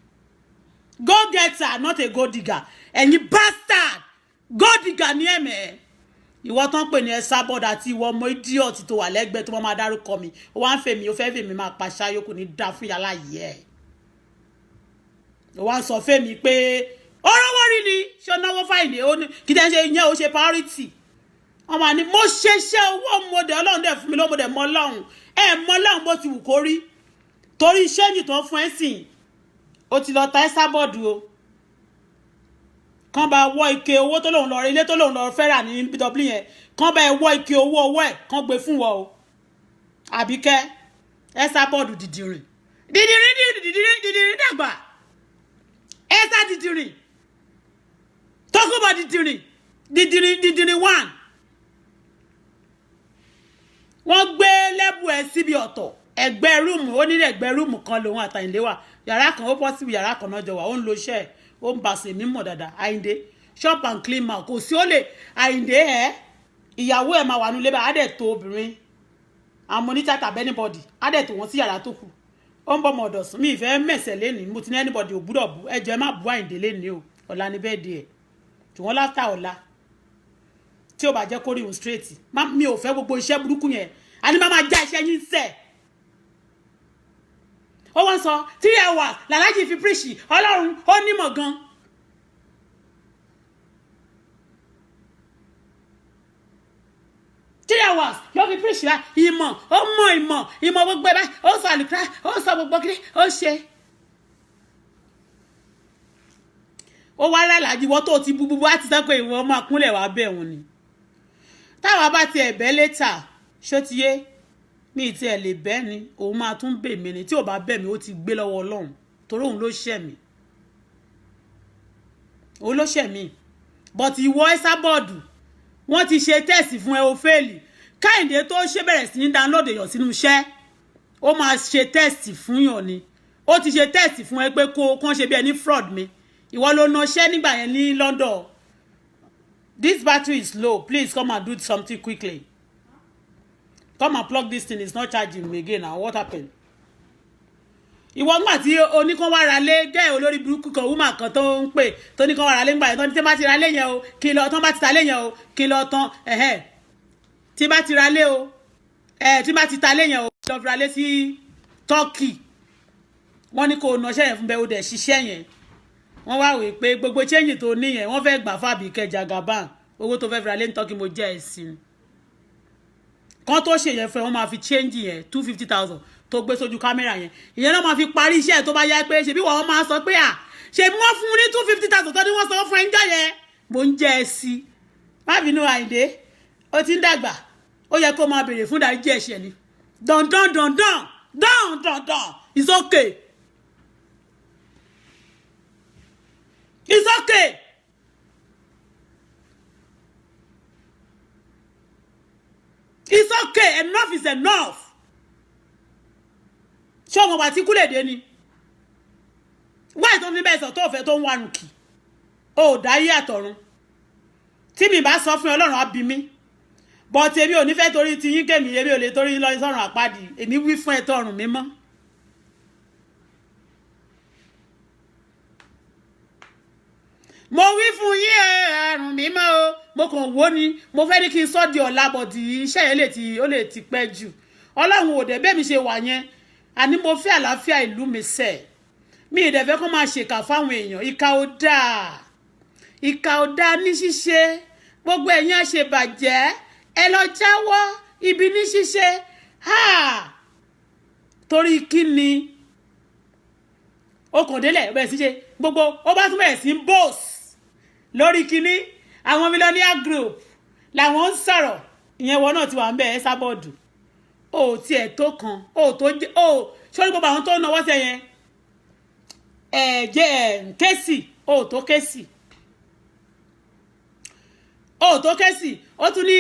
go getter not a gold digger ẹ̀yin bastard gold digger ní ẹ̀mẹ́ ìwọ tán pè ní Esabod àti ìwọ ọmọ idiot tó wà lẹ́gbẹ̀ẹ́ tó máa dárúkọ mi ó wá ń fèmí ó fẹ́ fèmí máa pa ṣáyó kò ní dá fún yàrá yìí ẹ̀ ó wá ń sọ fèmí pé ọ̀rọ̀wọ́ rí ni ṣé ó náwó fáìlì ó ní kí tẹ́ ń ṣe ìyẹn ó ṣe priority wọ́n máa ní mo ṣeṣẹ́ owó mọ̀dẹ̀ ọlọ́run dẹ̀ fún mi lọ́mọdẹ̀ mọ́ ọlọ́run mọ́ ọlọ́run bó ti wù kó rí torí iṣẹ́ yìí tó ń fún ẹ sìn ó ti lọ ta Esabod o kàn bá wọ ike owó tó lòun lọ rẹ ilé tó lòun lọ fẹ́ rà ní BW yẹn kàn bá wọ ike owó ọwọ́ ẹ̀ kàn gbé fún wọ o Àbíkẹ́ Esabod dìdìrìn dàgbà Esa dìdìrìn Tókunbọ̀ dìdìrìn one wọ́n gbé lẹ́bù ẹ̀ síbi ọ̀tọ̀ ẹgbẹ́ rúùmù ó ní ẹgbẹ́ rúùmù kan lòun àtàyìndé wà yàrá kan ó pọ́sibú yàrá kan náà jọ wà ó ń lo iṣẹ́ ẹ̀ ó ń bàṣẹ mímọ̀ dáadáa Àyìndé shop and clean mouth kò sí ó lè Àyìndé ìyàwó ẹ̀ máa wà nílé bá adẹ̀ tó obìnrin àwọn monitor tàbí anybody adẹ̀ tó wọ́n sí yàrá tó kù ó ń bọ́ ọmọ ọ̀dọ̀ sùn mí ìfẹ́ mẹ̀sẹ̀ lẹ́nìí mo ti ní anybody ò gbúdọ̀ bú ẹjọ́ ẹ má bú Àyìndé lẹ́nìí o ọ̀la ní bẹ́ẹ̀ di ẹ̀ tí wọ́n láfta ọ̀la tí ó bá jẹ́ kórìí òun straight mi ò fẹ́ gbogbo iṣẹ́ burúkú yẹn a ní máa já iṣẹ́ yín sẹ́ẹ̀ ó wọ́n sọ 3 hours làlájì fi príṣì ọlọ́run ó nímọ̀ gan hours ló fi príṣì rà ìmọ̀ ó mọ ìmọ̀ gbogbo ẹ̀ báyìí ó sọ àlùkò ó sọ gbogbo kiri ó ṣe ó wá lálàájì wọ́n tó ti búbú á ti sọ pé ìwọ máa kúnlẹ̀ wá bẹ̀ wọ́n ni táwa bá ti ẹ̀bẹ́ létà ṣó ti yé mi ti ẹ̀ lè bẹ́ ni òun máa tún bẹ̀ mí ni tí ò bá bẹ̀ mí ó ti gbé lọ́wọ́ ọlọ́run torí òun ló ṣẹ̀ mí but ìwọ Esabod wọ́n ti ṣe tẹ́ẹ̀sì fún ẹ o fẹ́ẹ̀lì Kẹ́hìndé tó ṣe bẹ̀rẹ̀ sí ní download èèyàn sínú iṣẹ́ ó máa ṣe tẹ́ẹ̀sì fún yàn ni ó ti ṣe tẹ́ẹ̀sì fún ẹ pé kán ṣe bí ẹni fraud mi ìwọ ló ná ṣẹ́ nígbà yẹn ní London this battery is low please come and do something quickly come and plug this thing it's not charging me again now what happened ìwọ ńgbà tí oníkan wá ra lé gẹ́ olórí burúkú kan woman kan tó ń pè tó ní kan wá ra lé ńgbà yẹn tó ní tí bá ti ra lé yẹn o kí lọ tán bá ti ta lé yẹn o kí lọ tán tí bá ti ra lé o tí bá ti ta lé yẹn o lọ fi ra lé sí Turkey wọ́n ní kó nọṣẹ́ yẹn fún bẹ́ẹ̀ ó dẹ̀ ṣiṣẹ́ yẹn wọ́n wá wí pé gbogbo change tó ní yẹn wọ́n fẹ́ gbà fábì kẹjà Gaban owó tó fẹ́ fi ra lé ní Turkey mo jẹ́ ẹ̀sìn kan tó ṣe yẹn fẹ́ wọ́n máa fi change yẹn 250,000 tó gbé sójú kámẹ́rà yẹn ìyẹn náà máa fi parí iṣẹ́ tó bá yá pé ṣebí wọ́n máa sọ pé ṣe wọ́n fún ní 250,000 tó ní wọ́n sọ fún ẹjọ́ yẹn mo ń jẹ́ ẹ sí má bínú Àyìndé ó ti ń dàgbà ó yẹ kó máa béèrè fún ìdáríjì ẹ̀ṣẹ̀ ni dandan it's okay it's okay it's okay enough is enough ṣé ọmọ bá ti kú lè dé ni wáyé tó fi bẹ́ẹ̀ sọ tó fẹ́ tó ń wárùn kì ó dáyé àtọ̀run tí mi bá sọ fún Ọlọ́run á bí mi but èmi ò ní fẹ́ torí ti yín kémi èmi ò lè torí lọ sọ́run àpáàdì èmi wí fún ẹ̀tọ́ ọ̀run mi mọ́ mo wí fún yín ọ̀run mi mọ́ o mo kàn wò ni mo fẹ́ ní kí n sọ di ọ̀la bọ̀dì iṣẹ́ yẹn ó lè ti pẹ́ jù Ọlọ́run ò dẹ̀ bẹ́ẹ̀ mi ṣe wà yẹn àní mo fẹ́ àlàáfíà ìlú mi sẹ́ mi ìdẹ̀fẹ́ kó máa ṣèkà fáwọn èèyàn ìkà ò dáa ní ṣíṣe gbogbo ẹ̀yin àṣebàjẹ́ ẹ lọ jáwọ́ ibi ní ṣíṣe torí kí ni okùn délẹ̀ bẹ̀rẹ̀ sí ṣe gbogbo ó bá tún bẹ̀rẹ̀ sí boss lórí kíní àwọn millionaire group làwọn ń sọ̀rọ̀ ìyẹn wọn náà ti wà ń bẹ̀ ẹ́ sábọ̀dù o tiẹ̀ tó kan o tó jẹ́ o sórí gbogbo àwọn tó ń náwó sẹ́ yẹn kéèsì o tó kéèsì o tó kéèsì ó tún ní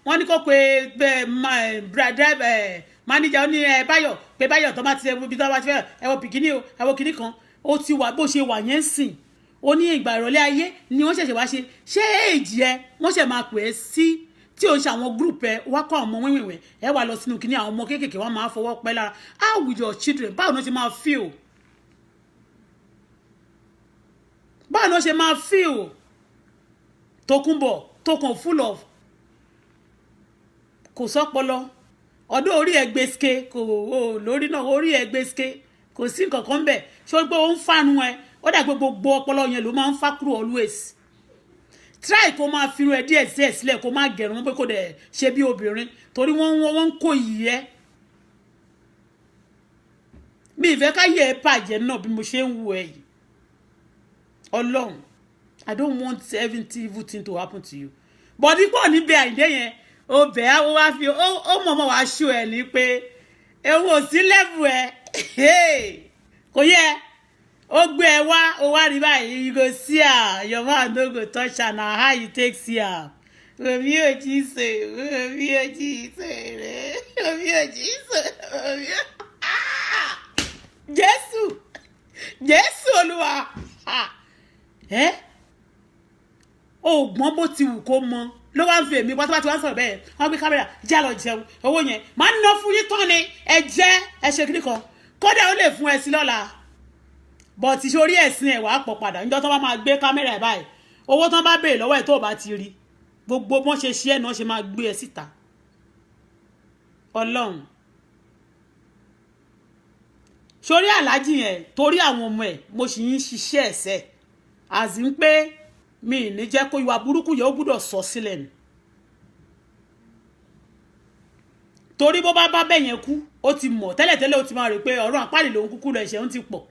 wọ́n ní kó pe manager ó ní Báyọ̀ pé Báyọ̀ tó bá ti ṣe ibi tó bá ti fẹ́ ẹ wo bìkíní o ẹ wo kìíní kan ó ti wà bó ṣe wà yẹn sìn ó ní ìgbà ìrọ̀lẹ́ ayé ni wọ́n ṣẹ̀ṣẹ̀ wá ṣe èjì ẹ wọ́n ṣẹ̀ máa pè é sí tí o ń ṣe àwọn group ẹ wá kọ́ àwọn ọmọ wíwìnwìn ẹ wà lọ sínú kìíní àwọn ọmọ kéékèèké wọn máa fọwọ́ pẹ́ lára how will your children báwo ni wọ́n ṣe máa feel báwo ni wọ́n ṣe máa feel Tókunbọ̀ Tókun full of kò sọ́pọlọ ọdún orí ẹ gbèsè kò lórí náà orí ẹ gbèsè kò sí nǹkan kan bẹ́ẹ̀ ṣé pé ó ń fànú ẹ ó dà pé gbogbo ọpọlọ yẹn ló máa ń fà kúrò always try kó máa fi irun ẹ díẹ̀ sílẹ̀ kó má gẹ̀rùn pé kò dẹ̀ ṣe bí obìnrin torí wọ́n ń kó yìí ẹ́ mi ìfẹ́ ká yẹ ẹ bàjẹ́ náà bí mo ṣe ń wo ẹ yìí Ọlọ́run I don't want every evil thing to happen to you but dípò níbẹ̀ àìdé yẹn ó bẹ̀ á ó wá fi ó mọ̀mọ́ wá ṣó ẹ ní pé ewu ò sí lẹ́bù ẹ kò yẹ ó gbé ẹ wá ó wá rí báyìí you go see am your man no go touch am na how you take see am omi ò jí ṣe omi ò jí ṣe rẹ omi ò jí ṣe omi ò Jésù Olúwa ògbọ́n bó ti wù kó mọ ló wá ń fi èmi pátápátá wá ń sọ̀rọ̀ bẹ́ẹ̀ wọ́n gbé kámẹ́rà já lọ jẹun owó yẹn máa ń ná fún yín tán ni ẹ jẹ́ ẹ ṣe kíní kan kódà ó lè fún ẹ sí lọ́la bọ̀tì sórí ẹ̀sìn ẹ̀ wàá pọ̀ padà níjọ́ tó bá máa gbé kámẹ́rà ẹ̀ báyìí owó tán bá béèrè lọ́wọ́ ẹ̀ tó bá ti rí gbogbo bọ́n ṣe ṣe ẹ̀ náà ṣe máa gbé ẹ síta Ọlọ́run sórí aláàjì yẹn torí àwọn ọmọ ẹ̀ mo sì ń ṣiṣẹ́ ẹ̀sẹ̀ àzí ń pé mi ní jẹ́ kó ìwà burúkú yẹn ó gbúdọ̀ sọ sílẹ̀ ni torí bó bá bẹ́ẹ̀ yẹn kú ó ti mọ̀ tẹ́lẹ̀tẹ́lẹ̀ ó ti máa rí pé ọ̀rọ̀ àpáàlì lòun kúkú lọ ẹ̀ṣẹ̀ ń ti pọ̀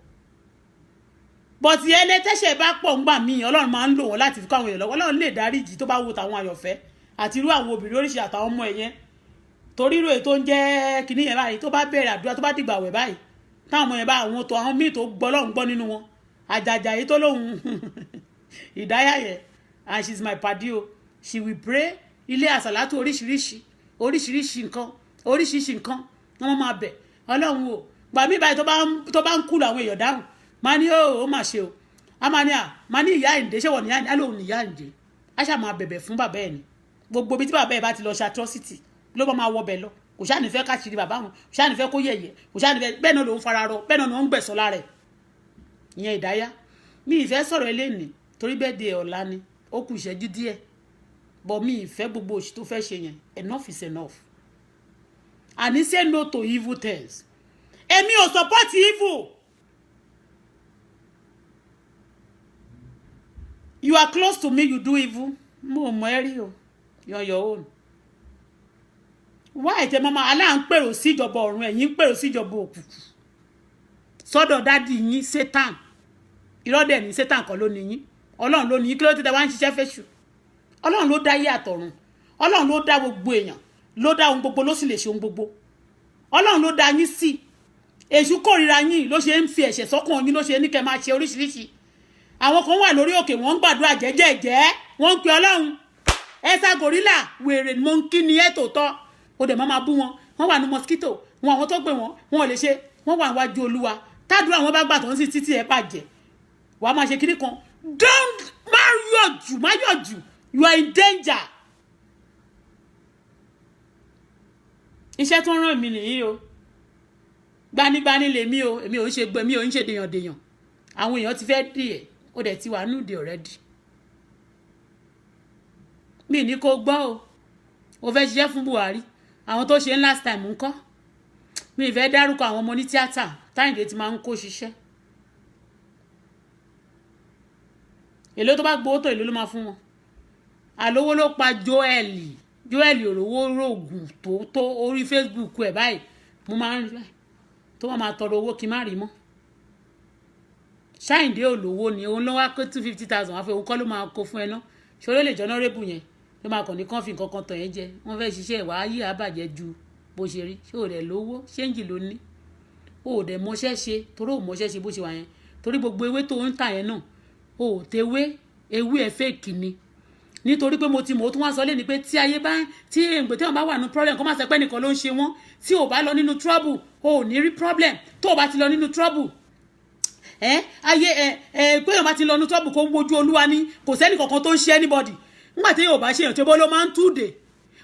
bọ̀tì ẹni tẹ́ṣẹ̀ bá pọ̀ ńgbà míì Ọlọ́run máa ń lò wọ́n láti fi káwọn èèyàn lọ́wọ́ Ọlọ́run lè dáríjì tó bá wo tàwọn àyọ̀fẹ́ àti irú àwọn obìnrin oríṣi àtàwọn ọmọ ẹ̀yẹn torí irú èyí tó ń jẹ́ kinní yẹn báyìí tó bá bẹ̀rẹ̀ àdúrà tó bá dìgbà wẹ̀ báyìí táwọn ọmọ yẹn bá àwọn tó àwọn míì tó gbọ́ Ọlọ́run gbọ́ nínú wọn àjàjà yìí tó lóhun ìdáyà yẹn and she is my padi o she will pray ilé àsàlátù oríṣiríṣi nǹkan wọ́n máa bẹ̀ Ọlọ́run o gbà mí báyìí tó bá ń kú làwọn èèyàn dáhùn máa ní ó mà ṣe o a máa ní ìyá ìǹdè ṣé wọ́n ní ìyá lóhùn ní ìyá ìǹdè a ṣáà máa bẹ̀bẹ̀ fún bàbá ẹ̀ ni gbogbo bí tí bàbá ẹ̀ bá ti lọ ṣe atrocity ló bá máa wọbẹ̀ lọ kò ṣáà ní fẹ́ káṣírí bàbá wọn kò ṣáà ní fẹ́ kó yẹ̀yẹ́ kò ṣáà ní fẹ́ bẹ́ẹ̀ náà ló ń fara rọ bẹ́ẹ̀ náà ló ń gbẹ̀sọ́ lára ẹ̀ ìyẹn ìdáyà mi ìfẹ́ sọ̀rọ̀ eléyìí torí bẹ́ẹ̀ de ọ̀la ni ó kù ìṣẹ́jú díẹ̀ but mi ìfẹ́ gbogbo òṣì tó fẹ́ ṣe yẹn enough is enough and he say no to evil things èmi ò support evil you are close to me you do evil mo mọ ẹ rí o you're your own why tẹ mama aláà ń pèrò sí ìjọba ọ̀run ẹ̀yin ń pèrò sí ìjọba òkùnkùn sọ́dọ̀ dádì yín Satan ìrọ́dẹ̀ ní Satan kan ló ní yín Ọlọ́run ló ní yín kí ló ti dá wá ń ṣiṣẹ́ fẹ́ṣù Ọlọ́run ló dá ayé àtọ̀run Ọlọ́run ló dá gbogbo èèyàn ló dá ohun gbogbo ló sì lè ṣe ohun gbogbo Ọlọ́run ló dá yín sí èṣù kórìíra yín ló ṣe ń fi ẹ̀ṣẹ̀ sọ́kàn yín ló ṣe ní kẹ́ máa ṣe oríṣiríṣi àwọn kan wà lórí òkè wọ́n ń gbàdúrà jẹ́jẹ́jẹ́ wọ́n ń pe Ọlọ́run ẹ̀sà gòrílà wèrè mọ́ńkì ni ẹ̀ tòótọ́ ó dẹ̀ máa bú wọn wọ́n wà ní mosquito wọn àwọn tó gbé wọn wọn ò lè ṣe wọ́n wà níwájú Olúwa tádùúrà wọn bá gbà tó ń sì títí ẹ̀ bàjẹ́ wàá máa ṣe kíní kan don't má yọ̀jù you are in danger. iṣẹ́ tó ń ràn mí nìyí o gbanigbani lèmi o èmi ò ń ṣe dèèyàn àwọn èèyàn ti fẹ́ dì ẹ̀ ó dẹ̀ ti wà núùdì already mi ní kó gbọ́ o fẹ́ ṣiṣẹ́ fún Buhari àwọn tó ṣe ń last time ńkọ́ mi ìfẹ́ dárúkọ àwọn ọmọ ní tíátà Táyìndé ti máa ń kó ṣiṣẹ́ èló tó bá gbowó tó èló ló máa fún wọn àlówó ló pa Joel òrówó rògùn tó orí Facebook ẹ̀ báyìí mo máa ń rí tó máa tọrọ owó kí n má rí mọ́ Ṣáìndé olówó ni òun ló wá kó 250,000 wá fẹ́ òun kọ́ ló máa kó fún ẹ ná ṣòro lè jọ́nà rébù yẹn ló máa kàn ní kán fi nǹkan kan tàn yẹn jẹ wọ́n fẹ́ ṣiṣẹ́ ìwà ayé àbàjẹ́ ju bó ṣe rí ṣé ò dẹ̀ lówó ṣéǹjì ló ní ò dẹ̀ mọṣẹ́ ṣe torí ò mọṣẹ́ ṣe bó ṣe wà yẹn torí gbogbo ewé tó ń tà yẹn náà ò tewé ewé ẹ̀ fake ni nítorí pé mo tún wá sọ lé ní pé tí ayé bá tí ègbè tí wọn bá wà nínú problem kó má ṣe pé nìkan ló ń ṣe wọn tí ò bá lọ nínú trouble ò ní rí problem tó o bá ti lọ nínú trouble ayé pé èèyàn bá ti lọ nínú trouble kó wojú olúwa ní kò sẹ́ni kankan tó ń ṣe anybody nígbà tí yóò bá ṣe èèyàn tó bó ló máa ń túdè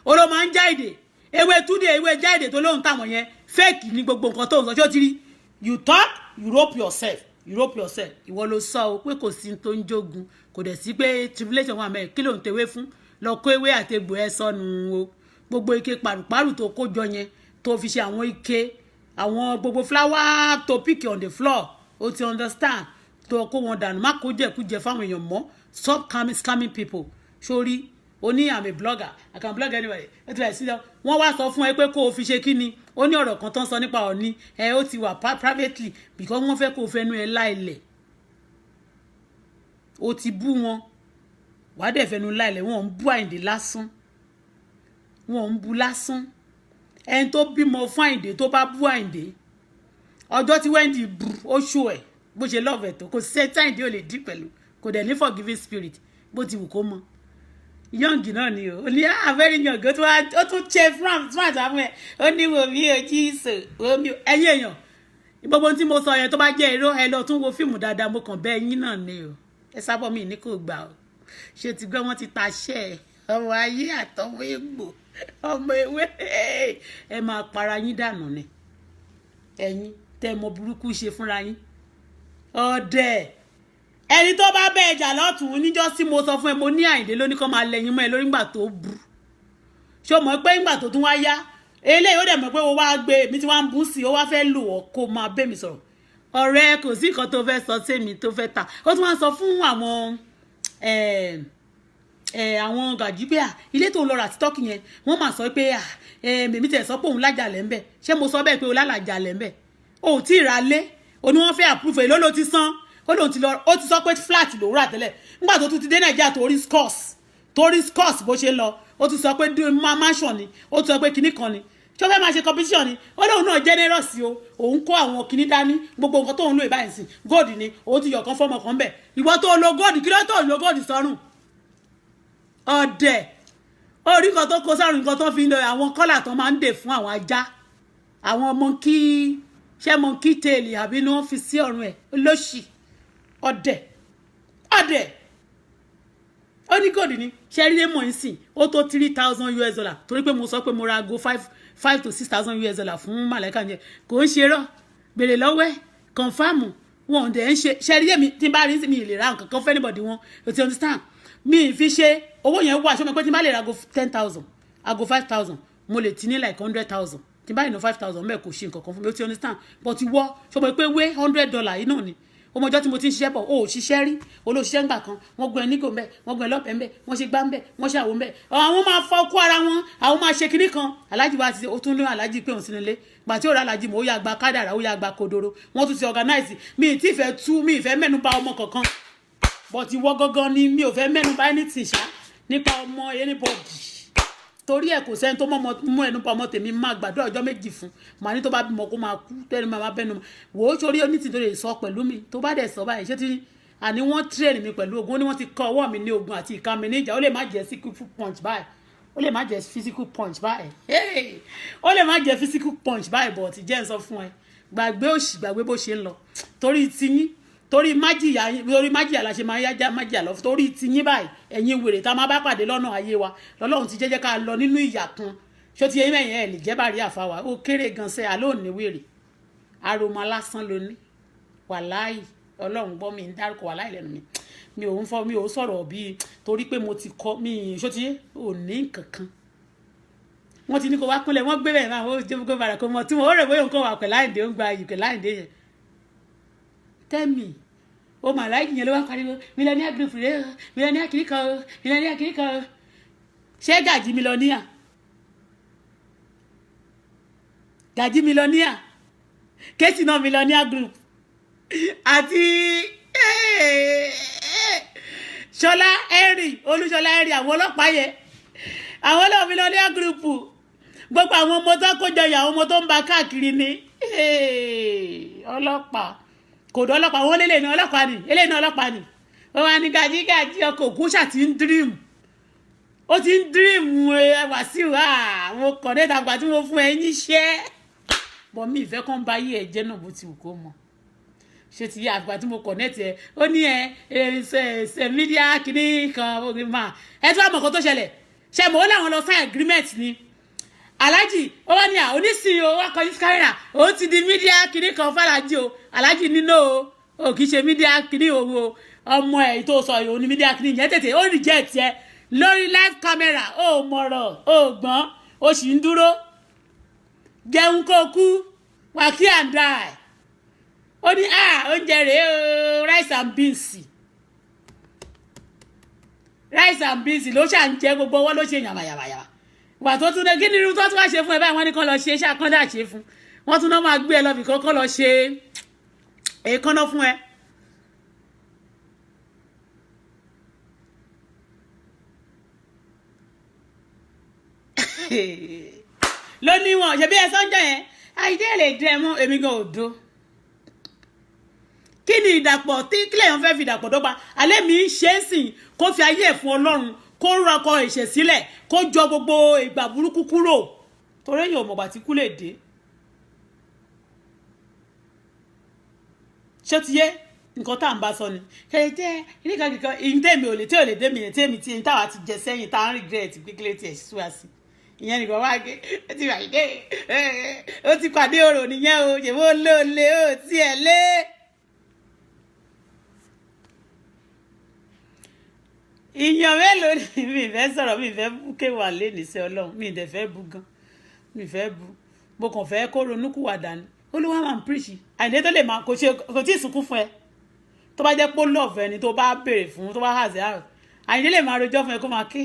ó ló máa ń jáde ewé túdè ewé jáde tó lóhun táwọn yẹn fake ní gbogbo nǹkan tó ń sọ ṣó ti rí you talk you rope yourself ìwọ ló sọ o pé kò sí tó ń jogun kò dẹ̀ sí pé tribulation wà mẹ́rin kí ló ń tewé fún lọ kó ewé àtegbò ẹ sọnù o gbogbo ike pàrùpàrù tó kó jọ yẹn tó fi ṣe àwọn ike àwọn gbogbo flower to pick on the floor o ti understand tó kó wọn dànù má kó jẹkújẹ fáwọn èèyàn mọ́ stop scamming people sórí o ní I'm a blogger I can blog anyway ẹ ti bẹ̀rẹ̀ sí lọ wọ́n wá sọ fún ẹ pé kó o fi ṣe kí ni ó ní ọ̀rọ̀ kan tó ń sọ nípa Ọọ̀ni ó ti wà privately because wọ́n fẹ́ kó o fẹnu ẹ láìlẹ̀ o ti bú wọn wàá dẹ̀ fẹnu láìlẹ̀ wọn ò ń bú Àyìndé lásán wọn ò ń bú lásán ẹni tó bímọ fún Àyìndé tó bá bú Àyìndé ọjọ́ tí Wendy bú ó ṣó ẹ̀ bó ṣe love ẹ̀ tó kò sí ẹtí Àyìndé ò lè dí pẹ̀lú kò dẹ̀ ní forgiving spirit bó ti wù kó mọ young náà ni o ní very young ó tún ṣe france àwọn ẹ̀ ó ní wo mi ò jí ìsò ẹ̀yin èèyàn gbogbo tí mo sọ yẹn tó bá jẹ́ irọ́ ẹ lọ tún wo fíìmù dáadáa mo kàn bẹ́ẹ̀ yín náà ni o ẹ sábọ̀ mi ní kò gbà o ṣe ti gbé wọn ti taṣẹ́ ọmọ ayé àtọwọ́ egbò ọmọ ewé ẹ máa para yín dànù ni ẹ̀yin tẹ́ mọ burúkú ṣe fúnra yín ọ̀dẹ̀ ẹni tó bá bẹ ẹjà lọ́tùn níjọ́ sí mo sọ fún ẹ mo ní Àyìndé lóní kó máa lẹ́yìn mọ́ ẹ lórí ńgbà tó burú ṣó mọ̀ pé ńgbà tó tún wá yá eléyìí ó dẹ̀ mọ̀ pé ó wá gbé mi tí wọ́n ń bú sí ó wá fẹ́ lò ọ́ kó máa bẹ́ mi sọ̀rọ̀ ọ̀rẹ́ kò sí nǹkan tó fẹ́ sọ sẹ́mi tó fẹ́ ta ó tún wá sọ fún àwọn Gàjí pé ilé tó ń lọ rà títọ́kì yẹn wọ́n máa sọ pé mèmí tẹ̀ sọ pé òun lájàlẹ̀ ń bẹ̀ ṣé mo sọ bẹ́ẹ̀ pé o lálàjàlẹ̀ ń bẹ̀ o ò tí ì ra lé o ní wọ́n fẹ́ àpúrúfù èló ló ti san ó lóun ti lọ ó ti sọ pé flat ló rà tẹ́lẹ̀ nígbà tó tún ti dé Nàìjíríà torí scores bó ṣe lọ ó tún sọ pé mansion ni ó tún sọ pé kinní kan ni tí ó fẹ́ máa ṣe competition ni ó lóun náà generous o òun kó àwọn kinní dání gbogbo nǹkan tóun lò ìbáyìí sí gold ni òun ti yọ̀ kan fọ́mọ kan bẹ̀ ìwọ tó lo gold kí ló tó lo gold sọ́rùn ọ̀dẹ̀ orí kan tó kó sọ́rùn nǹkan tó fi ń lo àwọn kọ́là tó máa ń dè fún àwọn ajá àwọn monkey tail àbí ni wọ́n fi sí ọ̀run ẹ̀ lóṣì ọ̀dẹ̀ ó ní gòdì ní ṣẹ́rílẹ̀ mọ̀ ń sìn ó tó $3,000 torí pé mo sọ pé mo ra ago $5,000 to $6,000 fún màlẹ́kà yẹn kò ń ṣe rọ́ bèrè lọ́wọ́ ẹ̀ kọ̀ǹfàmù wọn dẹ̀ ń ṣe ṣẹ́rílẹ̀ mi tí n bá rí sí mi lè ra nǹkan kan fẹ́ anybody wọn o ti understand mi fi ṣe owó yẹn wà ṣọ́ mi pé tí n bá lè ra ago 10,000 ago 5,000 mo lè ti ní like 100,000 tí n bá lè ná 5,000 mẹ́ẹ̀ kò ṣe nǹkan kan fún mi o ti understand but ìwọ ṣọ́ mi pé wé $100 yìí náà ni ọmọjọ́ tí mo ti ń ṣiṣẹ́ bọ̀ ó ṣiṣẹ́ rí olóṣìṣẹ́ ńgbà kan wọ́n gbọ́n nígò ńbẹ̀ wọ́n gbọ́n lọ́pẹ̀ ńbẹ̀ wọ́n ṣe gbá ńbẹ̀ wọ́n ṣe àwọn ńbẹ̀ àwọn máa fọ́ kó ara wọn àwọn máa ṣe kinní kan aláàjì wa ti ó tún lé aláàjì pé òun sínú ilé gbà tí ó rà aláàjì mọ̀ ó yà gba kádàrà ó yà gba kodoro wọ́n tún ti organize mi ì tí ì fẹ́ tú mi ì fẹ́ mẹ́nu bà ọmọ kankan but ìwọ gangan ni mi ò fẹ́ mẹ́nu bà anything ṣá nípa ọmọ anybody torí ẹ kò sẹ́ni tó mú ẹnu pa ọmọ tèmi máa gbàdúrà ọjọ́ méjì fún màá ní tó bá bímọ kó máa kú tẹ́ni máa bẹ́nu wò ó sórí oní tìtorí sọ pẹ̀lú mi tó bá dẹ̀ sọ báyìí ṣé tí àní wọ́n tírẹ̀nì mi pẹ̀lú ogun ó ní wọ́n ti kọ́ ọwọ́ mi ní ogun àti ìka mi níjà ó lè má jẹ́ physical punch báyìí ó lè má jẹ́ physical punch báyìí ó lè má jẹ́ physical punch báyìí but jẹ́ ń sọ fún ẹ gbàgbé òṣì gbàgbé bó ṣe ń lọ torí tiyín torí májìyà la ṣe máa yájá májìyà lọ torí tiyín báyìí ẹ̀yin wèrè tá a máa bá pàdé lọ́nà ayé wa lọ́lọ́run ti jẹ́jẹ́ ká lọ nínú ìyà kan ṣó ti eyín ẹ̀yìn ẹ̀ lè jẹ́ bàrí àfáwà ó kéré gan sẹ́ àlóòní wèrè aroma lásán ló ní wàláì ọlọ́run gbọ́ mi ń dárúkọ wàláì lẹ́nu mi ò sọ̀rọ̀ bíi torí pé mo ti kọ́ mi ṣó ti ò ní kankan wọ́n ti ní kó wá kúnlẹ̀ wọ́n gbé bẹ́ẹ̀ máa ó jẹ́ kó bàrà kó mọ̀ tí mo rẹ̀ bóyá nǹkan wà pẹ̀lú Àyìndé ó ń gba iyì pẹ̀lú Àyìndé yẹn tẹ́mì ó mà láì yẹn ló wá pariwo mílíọ̀nìyà group rẹ̀ mílíọ̀nìyà kìríkan ṣé Gàjí mílíọ̀nìyà kéèsì náà mílíọ̀nìyà group àti Ṣọlá ẹ̀rì Olúṣọlá ẹ̀rì àwọn ọlọ́pàá yẹn àwọn lọ millionaire group gbogbo àwọn ọmọ tó kójọ yà àwọn ọmọ tó ń ba káàkiri ni ọlọ́pàá kò dọ́ ọlọ́pàá wọn lélẹ̀ ní ọlọ́pàá ni eléyìí ní ọlọ́pàá ni wọ́n wá ní gàjígàjí ọkọ̀ òkú ṣàtì ń dream ó ti ń dream Wàsíù mo kàn dé dàgbà tí mo fún ẹ níṣẹ́ bọ́ mi ìfẹ́ kan bá yí ẹ̀jẹ̀ náà bó ti wù kó mọ̀ ṣe ti yá àgbà tí mo connect ẹ ó ní ṣe media kìíní kan orí máa ẹ tí wàá mọ̀ kó tó ṣẹlẹ̀ ṣe mọ̀ ó láwọn lọ sign agreement ni Alhaji ó wá ní onísìn o wá kọjú kámẹ́rà ó ti di media kìíní kan fàlàjì o Alhaji nínú o kì í ṣe media kìíní owó ọmọ ẹ̀ tó sọ yìí ó ní media kìíní yẹn tètè ó reject ẹ lórí live camera ó mọ̀rọ̀ ó gbọ́n ó sì ń dúró jẹun kó kú wákí and die ó ní oúnjẹ rèé o rice and beans ló ṣà ń jẹ gbogbo ọwọ́ ló ṣe yàmàyàmàyàmà ìgbà tó tún dé kí ni irú tó tún wá ṣe fún ẹ báyìí wọ́n ní kán lọ ṣe ṣàkọ́ndà ṣe fún wọ́n tún náà máa gbé ẹ lọ́bì kọ́kọ́ lọ ṣe èékánná fún ẹ. lónìí wọn ṣe bí ẹ sọ́njọ́ yẹn àìdé lè dẹ mú èmi gan òdo kí ni ìdàpọ̀ tí kílẹ̀yàn fẹ́ fi ìdàpọ̀ dọ́gba alẹ́ mi ń ṣe é sìn kó fi ayé ẹ̀ fún Ọlọ́run kó rọkọ ẹ̀ṣẹ̀ sílẹ̀ kó jọ gbogbo ìgbà burúkú kúrò torí èèyàn mọ̀gbà tí kú lè dé ṣé ti yé nǹkan tá à ń bá sọ ni kẹ̀kẹ́ ìníkan kíkan ìyíntẹ́mi ò lè dé mi yẹn tẹ́mi tí ń táwa ti jẹ sẹ́yìn tá à ń regret gbígbélé tiẹ̀ sí wa sí ìyẹn nìkan wá gé ó ti wà gé ó ti pàdé ọ̀rọ̀ nìyẹn o ṣèwọ́ lóòlé ó tiẹ̀ lé. ìyàn mélòó ni mi fẹ́ sọ̀rọ̀ mi fẹ́ bú kéwà lé níṣẹ́ Ọlọ́run mi dẹ̀ fẹ́ bú gan mi fẹ́ bú mo kàn fẹ́ kó ronúkúwàdà ni Olúwa máa ń píríṣì àìní tó lè máa kò tí ì sunkún fún ẹ tó bá jẹ́ pé lọ́ọ̀fẹ́ ni tó bá béèrè fún tó bá hàzẹ́ àrùn àìní lè máa rojọ́ fún ẹ kó máa ké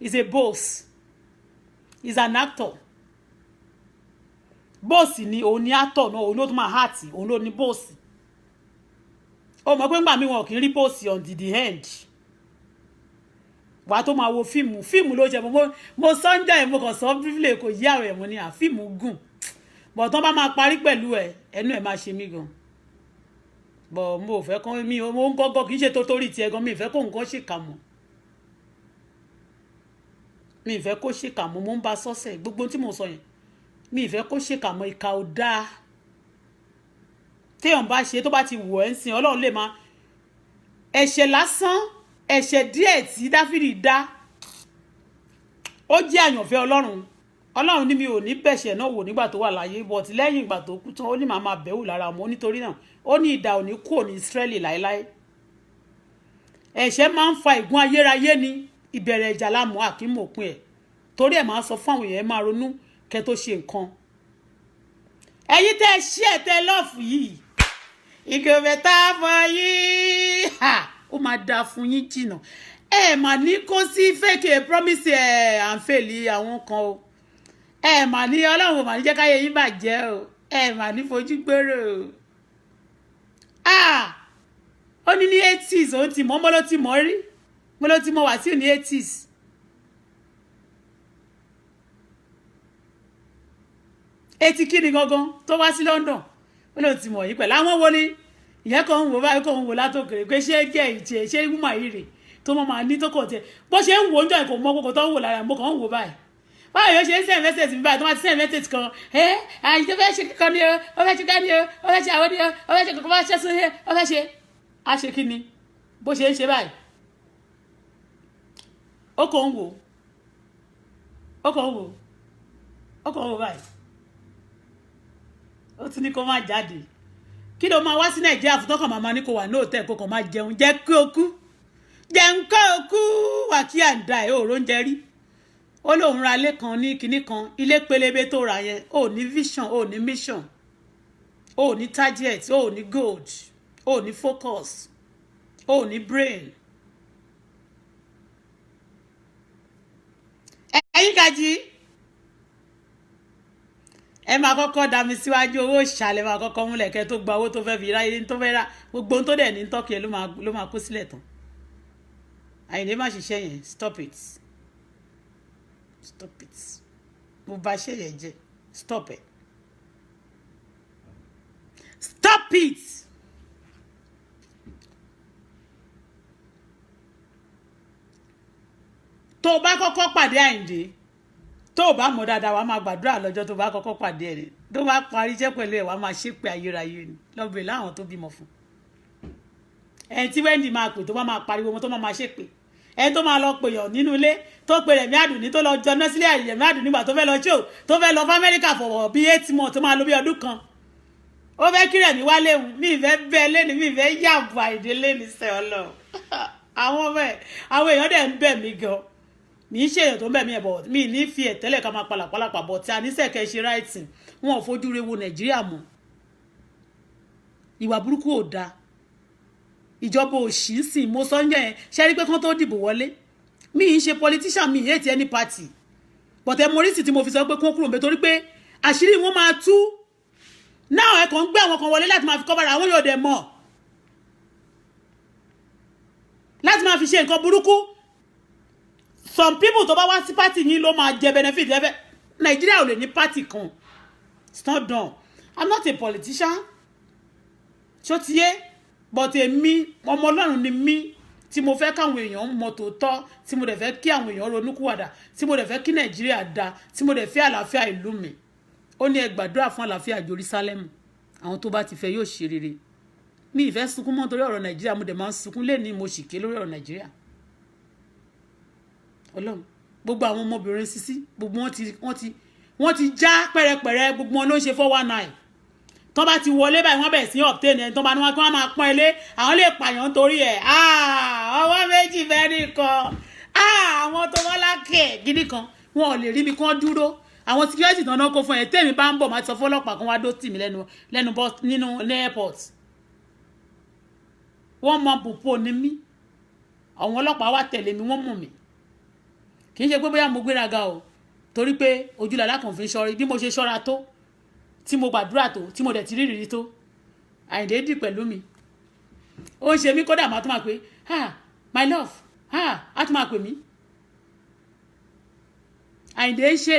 is a boss is an actor boss ni òun ni actor náà òun ló tún máa hàtì òun ló ní boss ó mọ̀ pé ńgbà mi wọn kì í rí boss on the end wà tó máa wo fíìmù ló jẹ mo sọ́njà ẹ̀ mo kàn sọ bíbélì kò yí àwọn ẹ̀mọ́ ni àfíìmù gùn bọ̀ tán bá máa parí pẹ̀lú ẹ̀ ẹnu ẹ̀ máa ṣe mí gan bọ̀ mo ò fẹ́ kán mi mo ń gọ́gọ́ kì í ṣe tó torí tiẹ̀ gan mi ì fẹ́ kó nǹkan ṣèkà mọ́ mi ì fẹ́ kó ṣèkà mọ́ mo ń ba sọ́sẹ̀ gbogbo tí mo sọ yẹn mi ì fẹ́ kó ṣèkà mọ́ ìkà ò dáa téèyàn bá ṣe tó bá ti wọ̀ ẹ́ ń sìn Ọlọ́run lè máa ẹ̀ṣẹ̀ lásán ẹ̀ṣẹ̀ díẹ̀ tí Dáfídì dá ó jẹ́ àyànfẹ́ Ọlọ́run ní mi ò ní bẹ̀ṣẹ̀ náà wò nígbà tó wà láyé but lẹ́yìn ìgbà tó kú tán ó ní màá máa bẹ̀wò lára ọmọ nítorí náà ó ní idà ò ní kúrò ní Ísírẹ́lì láéláé ẹ̀ṣẹ̀ máa ń fa ìgún ayérayé ní ìbẹ̀rẹ̀ ìjà lámọ̀ àkímọ̀ òpin ẹ̀ torí ẹ̀ máa sọ fún àwọn èèyàn máa ronú kẹ́ tó ṣe nǹkan ẹ̀yin tẹ́ ṣí ẹ̀ tẹ́ lọ́ọ̀fù yìí ìgòbẹ̀tà fọ yìí ó máa da fún yín jìnnà ẹ mà ní kó sí fake promise à ń fèlì àwọn kan o ẹ mà ní Ọlọ́run mà ní jẹ́ káyé yín bàjẹ́ o ẹ mà ní fojú gbèrò ó ní 80s ó ti mọ́ mọ́ ló ti mọ́ rí mo ló ti mọ́ Wàsíù ní 80s etí kí ni gangan tó wá sí London ó ló ti mọ̀ yí pẹ̀lú àwọn wo ni ìyẹn kan ń wò báyìí kan ń wò látòkèrè pé ṣé jẹ́ ìjẹ́ ṣé wúmà yìí rè tó mọ́ máa ní tó kọ̀ tẹ́ bó ṣe ń wò ń jọ ìkò mọ́ kókò tó ń wò lára mo kàn ń wò báyìí báyìí yóò ṣe ń send message mi báyìí tó máa ti send message kan àyè tó fẹ́ ṣe kíkan ni o ó fẹ́ ṣe ká ni o ó fẹ́ ṣe àwọn ni o ó fẹ́ ṣe kankan bá ṣe sún ní ó fẹ́ ṣe á ṣe kí ni bó ṣe ń ṣe báyìí ó kàn ń wò ó kàn ń wò ó kàn ń wò báyìí ó tún ní kó má jáde kí ló máa wá sí Nàìjíríà fún tọkàn màmá ní kò wà ní òtẹ́ kó kàn máa jẹun jẹ́ kí o kú jẹun kó o kú wà kí àǹdà ẹ̀ òòrò ń jẹ rí ó lóun ra ilé kan ní kinní kan ilé pélébé tó ra yẹn ó ní vision ó ní mission ó ní target ó ní goal ó ní focus ó ní brain. ẹ̀yin Gaji ẹ máa kọ́kọ́ dá mi síwájú owó ìṣàlẹ̀ máa kọ́kọ́ múlẹ̀ kẹ́ tó gba owó tó fẹ́ fi ráyé tó fẹ́ rà gbogbo ohun tó dẹ̀ ní tọ́kì ẹ ló máa kó sílẹ̀ tán Àyìndé má ṣiṣẹ́ yẹn stop it Stop it. Mo bá ṣe yẹn jẹ́. Stop it. Stop it. Tó bá kọ́kọ́ pàdé Àyìndé, tó bá mọ̀ dáadáa wàá máa gbàdúrà lọ́jọ́ tó bá kọ́kọ́ pàdé ẹ̀ ni. Tó bá parí iṣẹ́ pẹ̀lú ẹ̀ wàá máa ṣépè ayérayé ni. Lọ́bẹ̀ láwọn tó bímọ fún. Ẹni tí Wendy máa pè tó bá máa pariwo wọn tó máa ṣépè. Ẹni tó máa lọ pèyàn nínú ilé tó pe Rẹ̀mí Àdùnní tó lọ jọ nọ́sílẹ̀ Rẹ̀mí Àdùnní nígbà tó fẹ́ lọ show tó fẹ́ lọ fún Amẹ́ríkà for bí 8 months tó máa lò bí ọdún kan. Ó fẹ́ kí Rẹ̀mí wá léwu mi ìfẹ́ bẹ́ẹ̀ lẹ́nu mi ìfẹ́ yàgbà ìdílé ní sẹ́ ọlọ́ àwọn èèyàn dẹ̀ ń bẹ̀ mí gan mi ń ṣe èèyàn tó ń bẹ̀ mí ẹ̀bọ̀ mi ní fi ẹ̀tẹ́lẹ̀ ká máa palàpalàpà bọ̀ tí a ní sẹ̀kẹ́ ṣe writing wọn ò fojú rewo Nàìjíríà mọ́ ìwà burúkú ò dáa ìjọba òṣì ń sìn mo sọ ń yẹn ṣe rí pé kán tó dìbò wọlé mi ń ṣe politician mi hate any party but ẹ mọ oríṣi tí mo fi sọ pé kún kúrò ń bẹ torí pé àṣírí wọn máa tú náà ẹ kàn ń gbé àwọn kan wọlé láti máa fi cover àwọn yóò dẹ̀ mọ̀ láti máa fi ṣe nǹkan burúkú some people tó bá wá sí party yín ló máa jẹ benefit lẹ́fẹ̀ Nàìjíríà ò lè ní party kan it's not done I'm not a politician ṣó ti yé but èmi ọmọ Ọlọ́run ni mí tí mo fẹ́ káwọn èèyàn mọ̀ tòótọ́ tí mo dẹ̀ fẹ́ kí àwọn èèyàn ronúkúwàdà tí mo dẹ̀ fẹ́ kí Nàìjíríà dá tí mo dẹ̀ fẹ́ àlàáfíà ìlú mi ó ní ẹ gbàdúrà fún àlàáfíà Jerusalem àwọn tó bá ti fẹ́ yóò ṣe rere mi ìfẹ́ sunkún mọ́ torí ọ̀rọ̀ Nàìjíríà mo dẹ̀ máa ń sunkún lé ní mo sì ké lórí ọ̀rọ̀ Nàìjíríà Ọlọ́run gbogbo àwọn ọmọbìnrin sisi gbogbo wọ́n ti já pẹ́rẹpẹ̀rẹ gbogbo wọn ló ń ṣe 419 tó bá ti wọlé báyìí wọ́n bẹ̀ sí obtain ẹni tó bá ní wọ́n kí wọ́n máa pọ́n ilé àwọn lè pààyàn torí ẹ̀ ọwọ́ méjì fẹ́ nìkan àwọn tó wọ́n lákè gidi kan wọn ò lè rí ibi kan dúró àwọn security tán náà kó fún ẹ tèmi bá ń bọ̀ máa sọ fọ́lọ́pàá kan wá dó tì mí lẹ́nu bọ́ nínú ní airport wọ́n mọ pòpò ní mí àwọn ọlọ́pàá wá tẹ̀lé mi wọ́n mọ̀ mí kì í ṣe pé bóyá mo gbéraga o torí pé ojúlàlá kan fi ń ṣọ́rí bí mo ṣe ṣọ́ra tó tí mo gbàdúrà tó tí mo dẹ̀ ti rírìí tó Àyìndé dì pẹ̀lú mi ó ń ṣe mí kódà máa tún máa pé my love á tún máa pè mí Àyìndé ṣe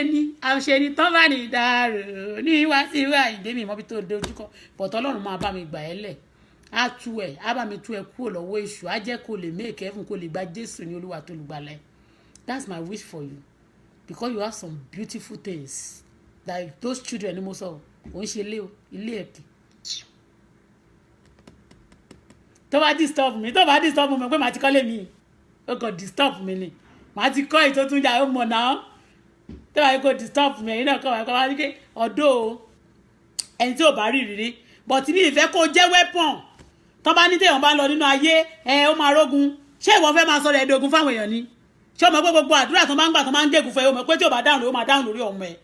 ni tán bá ní ìdárò ní wá sí ìwé Àyìndé mi mọ́bí tó dojúkọ bọ̀tọ̀ Ọlọ́run máa bá mi gbà ẹ́ lẹ̀ á tú ẹ̀ á bá mi tú ẹ kúrò lọ́wọ́ èṣù á jẹ́ kó lè make heaven kó lè gba Jésù ní Olúwa tó lùgbàlà. That's my wish for you because you have some beautiful things like those children ni mo sọ ò ń ṣe ilé ẹ̀kẹ́ tó bá disturb mi pé màá ti kọ́lé mi ó kàn disturb mi ni màá ti kọ́ èyí tó tún jà ó mọ̀ náà tó bá yẹ kó disturb mi ẹ̀yin náà kọ́ wá ní pé ọ̀dọ́ ẹni tí ò bá rí ìrírí but ní ìfẹ́ kó jẹ́ weapon tó bá ní téèyàn bá lọ nínú ayé ó máa rógun ṣé ìwọ fẹ́ máa sọ rẹ̀ dogun fáwọn èèyàn ni ṣé o mọ̀ pé gbogbo àdúrà tó máa ń gbà tó máa ń gégùn fẹ́ o mọ̀ pé tí ò bá dáhùn lórí ó máa dáhùn lórí ọmọ ẹ̀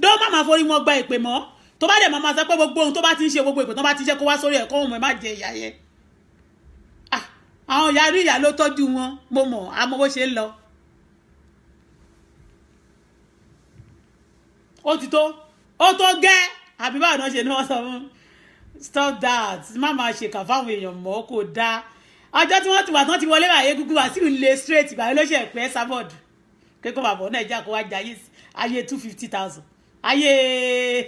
dó má máa forí wọn gba ìpè mọ́ tó bá dẹ̀ máa sọ pé gbogbo ohun tó bá ti ń ṣe gbogbo ìpè tó bá ti jẹ́ kó wá sórí ẹ̀kọ́ ọmọ ẹ̀ má jẹ ìyá yẹn àwọn ìyá rí ìyá ló tọ́jú wọn mo mọ̀ àmọ́ bó ṣe ń lọ ó ti tó ó tó gẹ́ àbí báwo náà ṣe ní wọ́n sọ fún stop that má máa ṣèkà fáwọn èèyàn mọ́ kó dáa ọjọ́ tí wọ́n ti wà tán ti wọlé báyé gúgú wá sí ilé straight ìgbà ló ṣe pẹ́ sábọ̀d kékọ́ bàbọ̀ Nàìjíríà kó wá jẹ ayé 250,000 ayé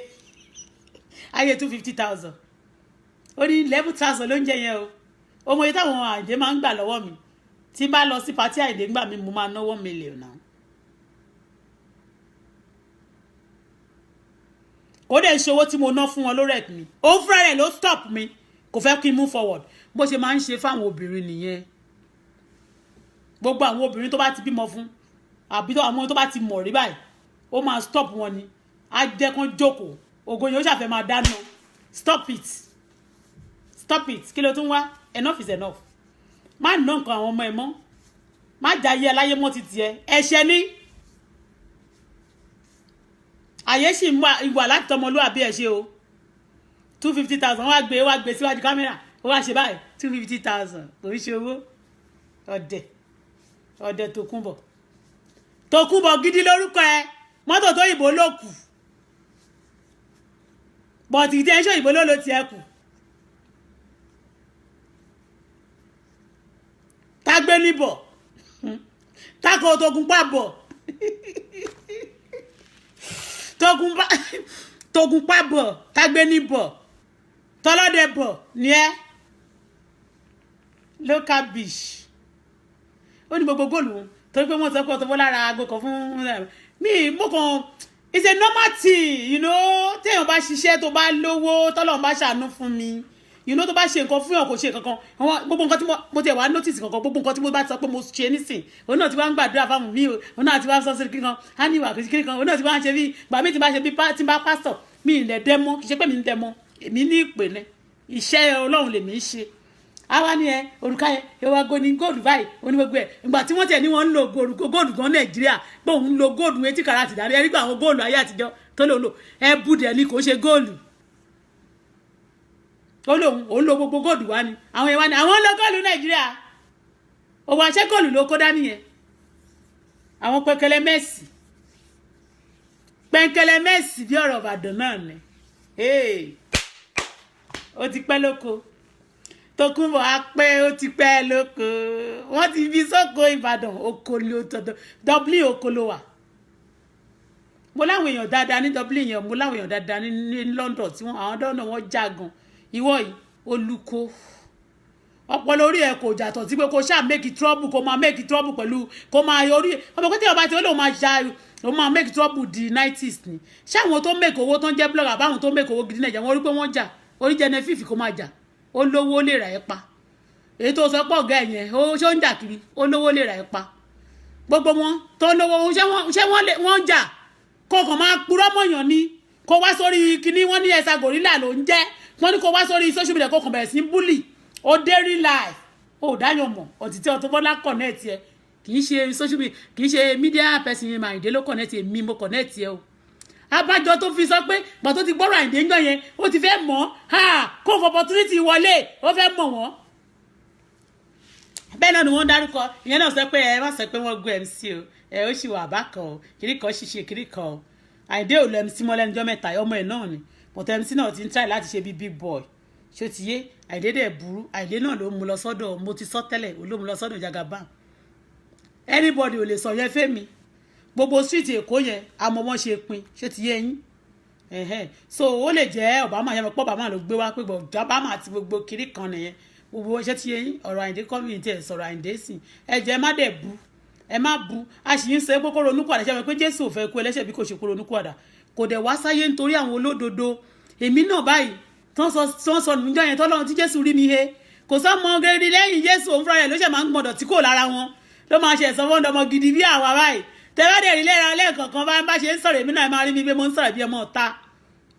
250,000 ó ní 11,000 ló ń jẹ yẹn o ọmọ yìí táwọn Àyìndé máa ń gbà lọ́wọ́ mi tí bá lọ sí pàtí Àyìndé ńgbà mi mo máa náwó mílíọ̀nù náà kó dẹ̀ ṣe owó tí mo ná fún wọn lórí ẹ̀kún mi òun fúnra rẹ̀ ló stop mi kò fẹ́ kí n move forward bó ṣe máa ń ṣe fáwọn obìnrin nìyẹn gbogbo àwọn obìnrin tó bá ti bímọ fún àbí àwọn tó bá ti mọ̀ rí báyìí ó máa stop wọn ni á jẹ́ kán jókòó ògo yẹn ó ṣàfẹ́ máa dáná stop it kí ló tún wá enough is enough má ná nǹkan àwọn ọmọ ẹ mọ́ má jayé aláyé mọ́ ti tiẹ̀ ẹ̀ṣẹ̀ ní àyè sì ìwà láti tọmọlúwàbí ẹ̀ ṣe o 250,000 wá gbé síwájú kámẹ́rà ó wá ṣe báyìí 250,000 kò ń ṣe owó ọ̀dẹ̀ Tòkunbọ̀ gidi lórúkọ ẹ mọ́tò tó ìbò ló kù bọ̀tì ìtẹ́ńṣọ́ ìbò ló ti ẹ kù tágbé níbọ̀ tákò Tókunpá bọ̀ togun pa bọ̀ tágbé ní bọ̀ tọ́lọ́dẹ bọ̀ ní ẹ́ local beach ó ní gbogbo góòlù torí pé wọ́n sọ pé ọ̀tọ̀ bọ́ lára aago kan fún mi mo kàn it's a normal thing you know téèyàn bá ṣiṣẹ́ tó bá lówó tọ́lọ́run bá ṣàánú fún mi you know tó bá ṣe nǹkan fún yàn kò ṣe kankan gbogbo nǹkan tí mo tẹ̀ wá notice kankan gbogbo nǹkan tí mo bá sọ pé mo ṣe nísìn òun náà ti wá ń gbàdúrà fáwọn mi òun náà ti wá ń sọ sí kíkan á ní ìwà kìí kan òun náà ti wá ń ṣe bí gbà mí ti bá ṣe bí tí bá pásítọ̀ mi ilẹ̀ dẹ́mọ́ kì í ṣe pé mi ń dẹ́mọ́ èmi ní ìpèlẹ̀ iṣẹ́ Ọlọ́run lèmi ń ṣe àwa ni ẹ òrùka yẹn ewa goni góòlù báyìí onígbogbo ẹ ìgbà tí wọ́n tẹ̀ ní wọ́n ń lo góòlù gan Nàìjíríà pé òun ń lo góòlù 80 karat dání ẹ nígbà àwọn góòlù ayé àtijọ́ tó lò lò ẹ búdẹ̀ ni kò ṣe góòlù òun lo gbogbo góòlù wá ni àwọn yẹn wá ní àwọn lo góòlù Nàìjíríà òwò àṣẹ góòlù ló kó dání yẹn àwọn pẹ̀kẹ̀lẹ̀ Messi bí ọ̀rọ̀ Ìbàdàn náà ni ó ti pẹ́ lóko Tókunbọ̀ á pẹ́ ó ti pẹ́ lóko wọ́n ti fi sóko Ìbàdàn oko ló tọ̀dọ̀ Dublin oko ló wà mo láwọn èèyàn dáadáa ní Dublin yẹn mo láwọn èèyàn dáadáa ní London tí àwọn dọ́nà wọn jágan ìwọ yìí olùkọ́ ọpọlọ orí ẹ kò jàtọ̀ sí pé kò ṣáà make trouble kò máa make trouble pẹ̀lú kò máa orí ọmọ pé tí ọba tí ó lè máa ja ó máa make trouble di 90s ni ṣé àwọn tó make owó tó ń jẹ́ blogger àbáwọn tó make owó gidi Nàìjíríà wọn rí pé wọ́n jà orí jẹ́nẹ́ fífi kò máa jà ó lówó lè rà ẹ́ pa èyí tó sọ pọ̀ gẹ́ yẹn ó ṣó ń jà kiri ó lówó lè rà ẹ́ pa gbogbo wọn tó lówó ṣé wọ́n jà kó kàn máa purọ́ mọ̀yàn ni kó wá sórí kinní wọ́n ní ẹ̀sà gorilla ló ń jẹ́ wọ́n ní kó wá sórí social media kó kàn bẹ̀rẹ̀ sí bully ó dé real life ó dáyọ̀ mọ̀ òtítí Auto Bola connect ẹ kì í ṣe social media kì í ṣe media person yẹn Àyìndé ló connect èmi mo connect ẹ o abájọ tó fi sọ pé gbà tó ti gbọ́rọ̀ Àyìndé ńjọ́ yẹn ó ti fẹ́ mọ̀ kó fọ opportunity wọlé ó fẹ́ mọ̀ wọ́n bẹ́ẹ̀ náà ni wọ́n dárúkọ ìyẹn náà sọ pé ẹ má sọ pé wọ́n gbé MC o ó sì wà bákan o kiri kan ṣiṣẹ́ kiri kan o Àyìndé ò lọ MC mọ́ lẹ́nu ọjọ́ mẹ́ta ọmọ ẹ̀ náà ni but MC náà ti ń try láti ṣe bí big boy ṣó ti yé Àyìndé dẹ̀ burú Àyìndé náà ló mú lọ sọ́dọ̀ mo ti sọ tẹ́lẹ̀ ló mú lọ sọ́dọ̀ Jagaban anybody ò lè sọ yẹn fẹ́mi gbogbo street Èkó yẹn àmọ́ wọ́n ṣe pin ṣó ti yé yín so ó lè jẹ́ Obama yẹn pọ̀ Obama ló gbé wá pé Obama àti gbogbo kiri kan nìyẹn gbogbo ṣé ti yé yín ọ̀rọ̀ Àyìndé community ẹ̀ sọ̀rọ̀ Àyìndé sìn ẹ̀jẹ̀ má dẹ̀ bu ẹ má bu a sì ń sọ pé kó ronú padà ṣe pé Jésù ò fẹ́ kú ẹlẹ́ṣẹ̀ bí kò ṣe kó ronú padà kò dẹ̀ wá sáyé nítorí àwọn olódodo èmi náà báyìí tán sọ níjọ́ yẹn tọ́lọ́run tí Jésù rí mi he kò sọ mọ gẹ́gẹ́ lẹ́yìn Jésù òun fúnra rẹ̀ ló ṣe máa ń gbọ́dọ̀ tí kò lára wọn ló máa ṣe ẹ̀sán fún ọmọ gidi bí àwa báyìí tẹ́lẹ̀ rí lẹ́ra lẹ́ẹ̀kọ̀ọ̀kan bá ṣe ń sọ̀rọ̀ èmi náà máa rí mi pé mo ń sọ̀rọ̀ bí ọmọ ọ̀tá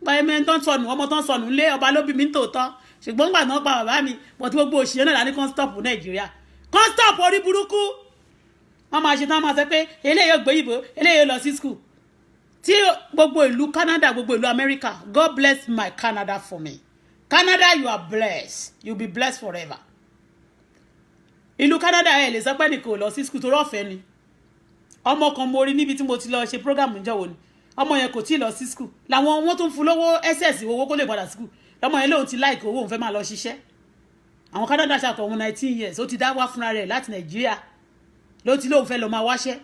báyìí mẹ́rin tán sọnù ọmọ tán sọnù lé ọba ló bí mi ń tòótọ́ ṣùgbọ́n gbà náà pa bàbá mi bọ̀ tí gbogbo òṣìṣẹ́ náà lá ní kán stop Nàìjíríà kán stop orí burúkú wọ́n máa ṣe tán máa sọ pé eléyìí ò gbéyìnbó eléyìí ò lọ sí school tí gbogbo ìlú Canada gbogbo ìlú America God bless my Canada for me Canada you are blessed you be blessed forever ìlú Canada ẹ lè sọ pé nìkan ò lọ sí school tó rọ̀fẹ́ ni ọmọ kan mo rí níbi tí mo ti lọ ṣe program ìjọwọ́ ni ọmọ yẹn kò tí ì lọ sí school làwọn wọn tún fún lówó ss owó kó lè padà school lọmọ yẹn lóun ti like owó òun fẹ́ máa lọ ṣiṣẹ́ àwọn Canada ṣàkọ òun 19 years ó ti dá wá fúnra rẹ̀ láti Nàìjíríà ló ti lóun fẹ́ lọ máa wáṣẹ́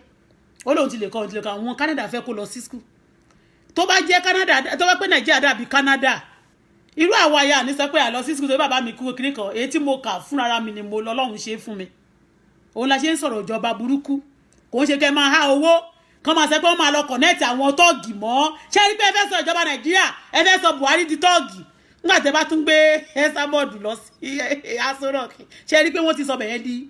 ó lóun ti lè kọ́ àwọn Canada fẹ́ kó lọ sí school tó bá jẹ́ Canada tó bá pé Nàìjíríà dàbí Canada irú àwa ya ní sọ pé àlọ sí school tó bàbá mi kú kiri kan èyí tí mo kà fúnra mi ni mo lọ́lọ́run ṣe fún mi òun la ṣe ń sọ̀rọ̀ ìjọba burúkú kò ń ṣe kẹ́ máa há owó kán máa sọ pé wọ́n máa lọ connect àwọn tọ́ọ̀gì mọ́ ṣé rí pé ẹ fẹ́ sọ ìjọba Nàìjíríà ẹ fẹ́ sọ Buhari di tọ́ọ̀gì nígbà tẹ́ bá tún gbé Esabod lọ sí Aso Rock ṣé rí pé wọ́n ti sọ bẹ̀yẹn di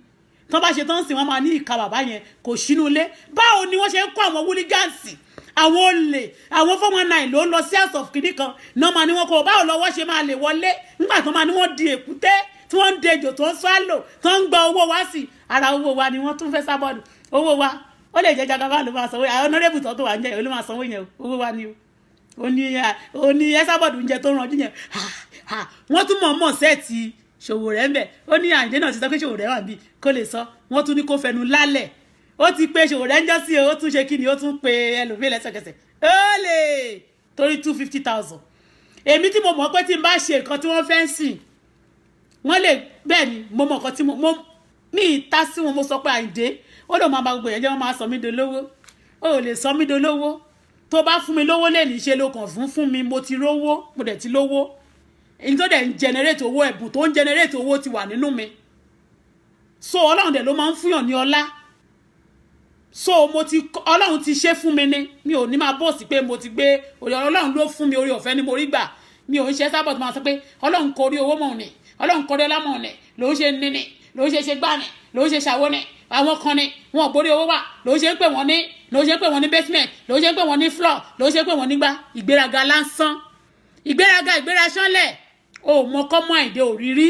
tán bá ṣe tán sí wọ́n máa ní ìka bàbá yẹn kò sínú ilé báwo ni wọ́n ṣe ń kó àwọn wúlígánsì àwọn olè àwọn 419 ló ń lọ sí house of kìdí kan náà máa ní wọn kò báwo lọ́wọ́ ṣe máa lè wọlé nígbà tó máa ní wọ́n di èkúté tí wọ́n ń dejò tó ń swallow tó ń gba owó wá sí ara owó wa ni wọ́n tún fẹ́ Esabod owó wa ó lè jẹ́ Jagaban ló máa sanwó àwọn honorable tó wà ń jẹ́ ló máa sanwó yẹn owó wa ni ó ní Esabod ń jẹ tó rànjú yẹn wọ́n tún mọ̀ sẹ́ẹ̀tì Ṣòwòrẹ́ ń bẹ̀ ó ní Àyìndé náà ti sọ pé Ṣòwòrẹ́ wà bí kó lè sọ wọ́n tún ní kó fẹnu lálẹ̀ ó ti pé Ṣòwòrẹ́ ń jọ́ sí ó tún ṣe kí ni ó tún pe ẹlòmíì lẹ́sẹ̀kẹsẹ̀ ó lè torí 250,000 èmi tí mo mọ̀ pé tí n bá ṣe nǹkan tí wọ́n fẹ́ ń sìn wọ́n lè bẹ́ẹ̀ ni mo mọ̀ nǹkan tí mo mí ìta sí wọn mo sọ pé Àyìndé ó lè máa bá gbogbo yẹn jẹ́ wọ́n máa sọ mí dolówó ó lè sọ mí dolówó tó bá fún mi lówó lè ní ṣe ló kàn fún mi mo ti rówó mo dẹ̀ ti lówó èyí tó dẹ̀ ń generate owó ẹ̀bùn tó ń generate owó ti wà nínú mi so ọlọ́run dẹ̀ ló máa ń fúnyàn ní ọlá so ọlọ́run ti ṣe fún mi ni mi ò ní máa bọ̀ sí pé mo ti gbé ọlọ́run ló fún mi orí ọ̀fẹ́ ni mo rí gbà mi ò ń ṣe sábà tó máa sọ pé ọlọ́run kò rí owó mọ̀ ni ọlọ́run kò rí ọlá mọ̀ ni ló ń ṣe níní ló ń ṣe gbá ni ló ń ṣe ṣàwọ́ ni àwọn kan ni wọn ò borí owó wà ló ń ṣe pé wọ́n ní basement ló ń ṣe pé wọ́n ní floor ló ń ṣe pé wọ́n nígbà ìgbéraga lásán ìgbéra ṣánlẹ̀ o mọ kọ́mọ́ àìdè òrírí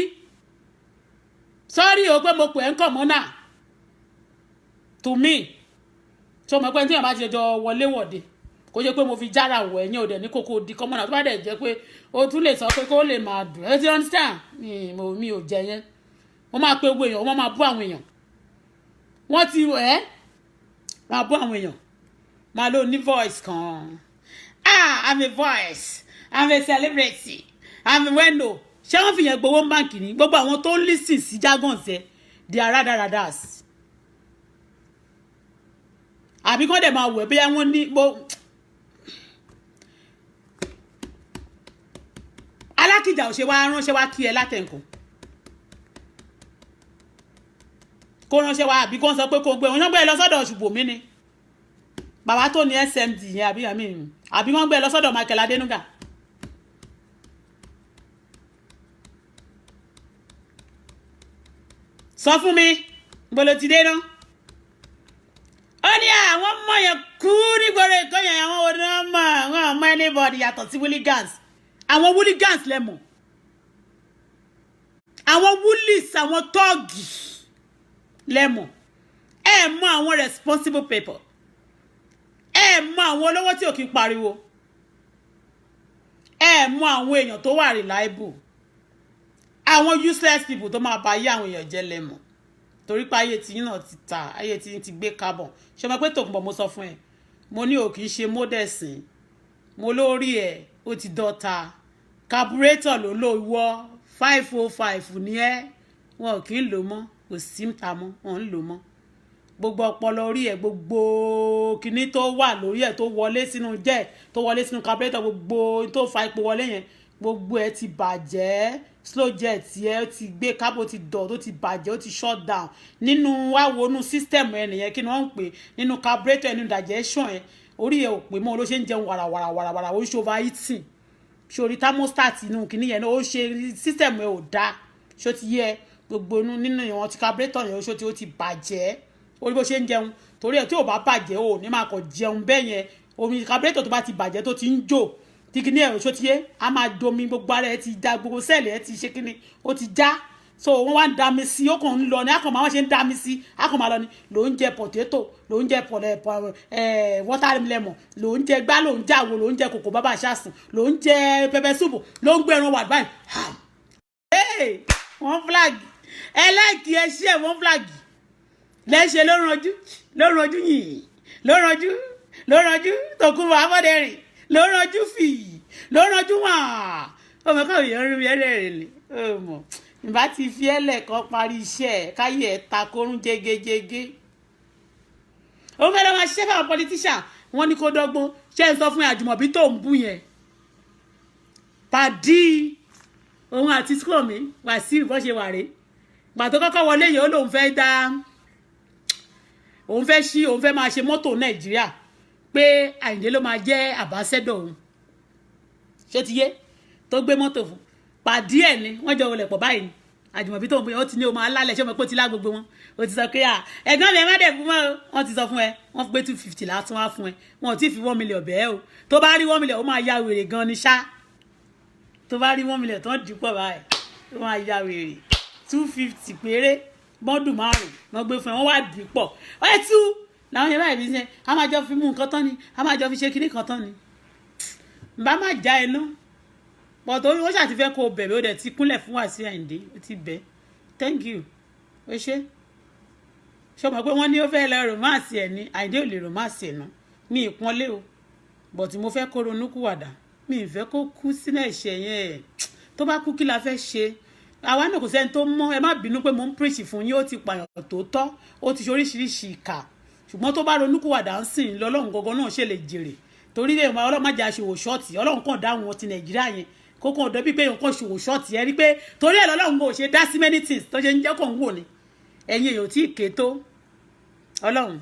sọ́rí o pé mo pè ẹ́ ń kọ̀ mọ́nà to me tó mọ̀ pé tí wọ́n bá ti jọ wọlé wọ̀de kò jẹ́ pé mo fi jára wọ̀ ẹ̀yìn òdẹ̀ ní kókó di kọ́mọ́nà tó bá dẹ̀ jẹ́ pé o tún lè sọ pé kó lè máa dùn ẹ́ ti understand mi ò jẹ yẹn wọ́n máa pe gbogbo èèyàn wọ́n máa bú àwọn èèyàn wọ́n ti máa bú àwọn èèyàn máa ló ní voice kan I'm a voice I'm a celebrity I'm a window ṣé wọ́n fi yẹn gbowó báǹkì ní gbogbo àwọn tó ń lísìn sí jargon ṣe di arádàradàs àbí kán dẹ̀ máa wẹ̀ bí wọ́n ní alákìjà ò ṣe wá ránṣẹ́ wá kí ẹ látẹ̀kùn kó ránṣẹ́ wá àbí kó ń sọ pé kó gbé wọn gbé lọ sọ́dọ̀ ṣùgbọ́n mi ni bàbá tó ní SMD yẹn àbí wọ́n gbé lọ sọ́dọ̀ Michael Adenuga sọ fún mi gbọ́dọ̀ ti dé náà ó ní àwọn ọmọ yẹn kú nígboro èkó yẹn àwọn onímọ̀ àwọn ọmọ anybody yàtọ̀ sí hooligans àwọn hooligans lẹ́mọ̀ àwọn woolies àwọn tọ́ọ̀gì lẹ́mọ̀ ẹ mọ àwọn responsible people ẹ mọ àwọn olówó tí ò kí ń pariwo ẹ mọ àwọn èèyàn tó wà reliable àwọn useless people tó máa bá ayé àwọn èèyàn jẹ́ lẹ́mọ̀ torí pé ayé tí náà ti ta ayé tí ti gbé carbon ṣe mọ̀ pé Tòkunbọ̀ mo sọ fún ẹ mo ní ò kì í ṣe mọ́dẹ̀sìn mo lórí ẹ̀ ó ti dọ́ta carburetor ló lò wọ́ 505 ní ẹ́ wọn ò kì í lò mọ́ kò sí ta mọ́ wọn ń lò mọ́ gbogbo ọpọlọ orí ẹ̀ gbogbo kinní tó wà lórí ẹ̀ tó wọlé sínú jet tó wọlé sínú carburetor gbogbo tó fa epo wọlé yẹn gbogbo ẹ̀ ti bàjẹ́ slow jet ẹ ti gbé kábò ti dọ̀ tó ti bàjẹ́ ó ti shut down nínú wáwonú system ẹ nìyẹn kí ni wọ́n ń pè nínú carburetor nínú digestion ẹ orí ẹ ò pé mọ́ ló ṣe ń jẹun wàràwàràwàrà ó ṣe overheating ṣorí thermostat inú kìíní yẹn ó ṣe system ẹ ò dáa ṣó ti yẹ gbogbo nínú ìwọ̀n ti carburetor yẹn ṣó ti ó ti bàjẹ́ orí bó ṣe ń jẹun torí ẹ tí ò bá bàjẹ́ ò ní máa kọ̀ jẹun bẹ́ẹ̀ yẹn omi carburetor tó bá ti bàjẹ́ tó ti ń jò kíní ẹ̀rọ ṣó ti yé a máa domi gbogbo ara ẹ ti já gbogbo sẹ́ẹ̀lì ẹ ti ṣe kíní ó ti já so wọ́n wá ń dami sí ó kàn ń lọ ní àkànmọ́ àwọn ṣe ń dami sí àkànmọ́ lọ ni ló ń jẹ potato ló ń jẹ watermelon ló ń jẹ gbá ló ń jẹ àwo ló ń jẹ kòkó bàbá àṣàsùn ló ń jẹ pẹpẹ súpù ló ń gbé ẹran wà báyìí wọ́n flag ẹlẹ́ẹ̀kì ẹṣẹ́ wọ́n flag lẹ́ṣẹ̀ ló ranjú yìí ló ranjú Tòkunbọ̀ Abọ́dẹrìn ló ranjú fì ló ranjú wà ọmọ káwọn èèyàn rí ẹlẹ́rìí ni ọmọ ìbá ti fi ẹlẹ́ẹ̀kan parí iṣẹ́ ẹ̀ káyé ẹ̀ ta kórún jégéjégé ó fẹ́ lọ́ máa ṣiṣẹ́ fáwọn politician wọ́n ní kó dọ́gbọ́n ṣé ń sọ fún Àjùmọ̀bí tó ń bú yẹn pàdí òun àti Sùkànmí Wàsíù bó ṣe wà rè gbàtó kọ́kọ́ wọlé yìí ó lóun fẹ́ dá òun fẹ́ máa ṣe mọ́tò Nàìjíríà pé Àyìndé ló máa jẹ́ àbáṣẹ́dọ̀ òun ṣé ti yé tó gbé mọ́tò fún pàdí ẹ̀ ni wọ́n jọ wọlé pọ̀ báyìí ni Àjùmọ̀bí tó ń bóyá ó ti ní o máa lálẹ́ ṣé o mọ̀ pé ó ti lá gbogbo wọn ó ti sọ pé ẹ̀gbọ́n mi ẹ má dẹ̀ fún mọ́ o wọ́n ti sọ fún ẹ wọ́n gbé 250 látún wá fún ẹ wọn ò tí ì fi 1 million bẹ́ẹ̀ o tó bá rí 1 million ó máa ya wèrè gan ni ṣá tó bá rí 1 million tó ń dìpọ̀ báyìí ó máa ya wèrè 250 péré bọ́ndù márùn-ún wọ́n gbé fún ẹ wọ́n wá dìpọ̀ ẹ tú làwọn yẹn báyìí bí ṣe a máa jọ fi mú nǹkan tán ni a máa jọ fi ṣe kinní kan tán ni bá má já ẹnu pọ̀ tó ó ṣàtìfẹ́ kó o bẹ̀rẹ̀ ó dẹ̀ ti kúnlẹ̀ fún Wàsíù Àyìndé ó ti bẹ̀ thank you ó ṣe mọ̀ pé wọ́n ní ó fẹ́ lọ romance ẹ̀ ní Àyìndé ò lè romance ẹ̀ náà ní ìpọ́nlé o but mo fẹ́ kó ronúkúwàdà mi ì fẹ́ kó kú sínú ẹ̀ṣẹ̀ yẹn tó bá kú kí la fẹ́ ṣe àwa náà kò sẹ́ni tó mọ̀ ẹ má bínú pé mo ń preach fún yín ó ti pààyàn tó tọ́ ó ti ṣe oríṣiríṣi ìkà ṣùgbọ́n tó bá ronúkúwàdà ń sìn lọ́lọ́run gangan náà ṣe lè jèrè torí lè mọ ọlọ́run má jẹ́ aṣòwò ṣọ́ọ̀tì ọlọ́run kàn dá wọn ti nàìjíríà yẹn kókó ọ̀dọ́ bíi pé èèyàn kàn ṣòwò ṣọ́ọ̀tì ẹ rí pé torí ẹ̀ lọ́lọ́run kò ṣe dá sí many things tó ṣe ń jẹ́ kàn ń wò ni ẹ̀yin èèyàn tí ì ké tó ọlọ́run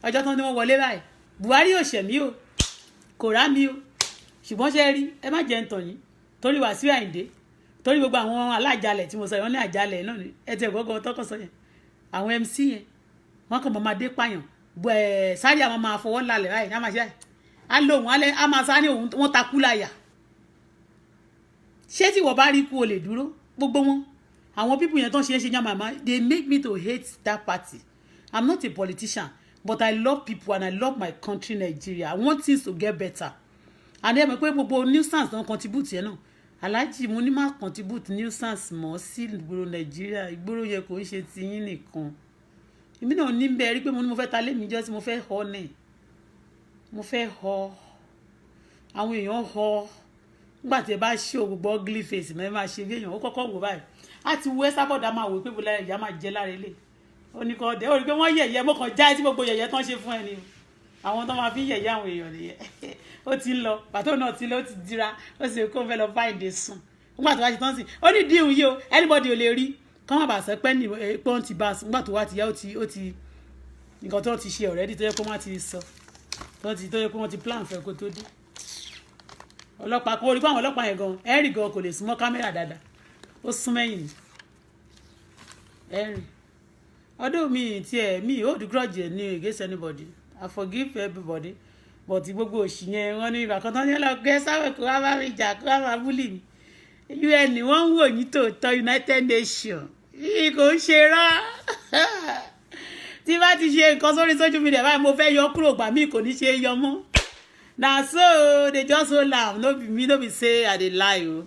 ọjọ́ tó ń wọ́n wọlé báyìí Buhari ò ṣẹ̀mí o kò rá mi o ṣùgbọ́n ṣe rí ẹ má jẹ́ ń tàn yín torí Wàsíù Àyìndé torí gbogbo àwọn alájàlẹ̀ tí mo sọ yẹn wọ́n ní àjàlẹ̀ náà ni ẹ tẹ̀ gbọ́gbọ́ tọkọ sọ yẹn àwọn MC yẹn wọ́n kàn máa dé pààyàn sáré àwọn máa fọwọ́ lálẹ́ báyìí á máa ṣe á lò wọ́n á máa sáré wọ́n takú láyà ṣé tí wọ́n bá rí kú o lè dúró gbogbo wọn àwọn pípù yẹn tó ń ṣe é ṣe yàn màmá they make me to hate that party I'm not a politician but I love people and I love my country Nigeria I want things to get better and ẹ mọ̀ pé gbogbo nuisance don contribute yẹn náà Alhaji mo ní má contribute nuisance mọ́ sí ìgboro Nàìjíríà ìgboro yẹn kò ń ṣe tiyín nìkan èmi náà ní bẹ́ẹ̀ rí pé mo ní mo fẹ́ ta lémi jọ́ sí mo fẹ́ họ ní mo fẹ́ họ àwọn èèyàn họ nígbà tí ẹ bá ṣe gbogbo ugly face mẹ́rin máa ṣe bí èèyàn ó kọ́kọ́ wò báyìí á ti wé sábọ̀dá máa wò pé bọ́lá ìyá máa jẹ́ lára ilé ó ní kọ́ ọ̀dẹ́ ó rí pé wọ́n yẹ̀yẹ́ mo kàn já sí gbogbo yẹ̀yẹ́ tán ṣe fún ẹni àwọn tó máa fi yẹ̀yẹ́ àwọn èèyàn nìyẹn ó ti ń lọ pàtó náà ti lọ ó ti dira ó sì kó fẹ́ lọ fáìndé sùn nígbà tó wá ti tán sí ó ní díhùn yìí o anybody ò lè rí kọ́ má bàa sọ pé ní pé wọ́n ti bá a nígbà tó wá ti yá ó ti nǹkan tó ti ṣe already tó yẹ kó má ti sọ tó yẹ kó wọ́n ti plan fẹ́ kó tó dé ọlọ́pàá kó rí pé àwọn ọlọ́pàá yẹn gan ẹ̀rì gan kò lè súnmọ́ kámẹ́rà dáadáa ó sún mẹ́yìn ni ẹ̀rì ọdún mi hold grudge ní against anybody I forgive everybody but gbogbo òṣì yẹn wọ́n ní ìgbà kan tán ní ọlọ́gbẹ́ sáwẹ̀ kó wá bá mi jà kó wá máa búlì mi UN wọ́n ń wò yín tòótọ́ United Nations yìí kò ń ṣe rán tí bá ti ṣe nǹkan sórí social media báyìí mo fẹ́ yọ kúrò gbà mí kò ní ṣe yọ mọ́ na so they just hold am no be me no be say I dey lie o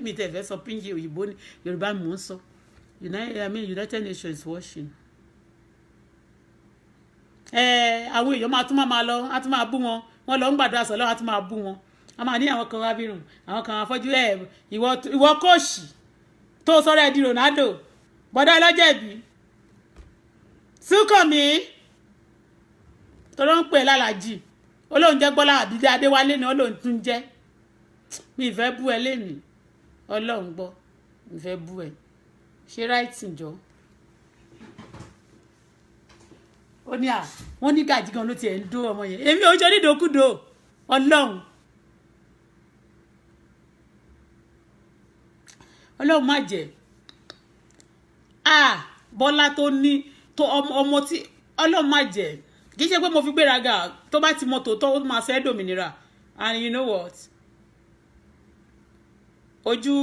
mi tẹ̀ fẹ́ sọ píńjì òyìnbó ní Yorùbá mò ń sọ United Nations is watching àwọn èèyàn máa tún máa lọ á tún máa bú wọn lọ ń gbàdúrà sọ lọ́wọ́ á tún máa bú wọn a máa ní àwọn kan rábìrùn àwọn kan afọ́jú ìwọ kóòṣì tó sọ̀rọ̀ ẹ̀ di Ronaldo bọ́dá ẹlọ́jẹ̀bí Súnkànmí tó ló ń pè lálàjì olóhùn jẹ́ Gbọ́lá Àbídé Adéwálé ni olóhùn tún jẹ́ mi ìfẹ́ bú ẹ lénìí Ọlọ́run gbọ́ ìfẹ́ bú ẹ ṣe ráìtì jọ ó ní wọ́n ní gàjí gan ló tiẹ̀ ń dó ọmọ yẹn èmi ò ń ṣe onídòókúdò Ọlọ́run má jẹ́ Bọ́lá tó ní tó ọmọ tí Ọlọ́run má jẹ́ kì í ṣe pé mo fi gbéraga tó bá ti mọ tòótọ́ ó máa fẹ́ dòmìnira and you know what ojú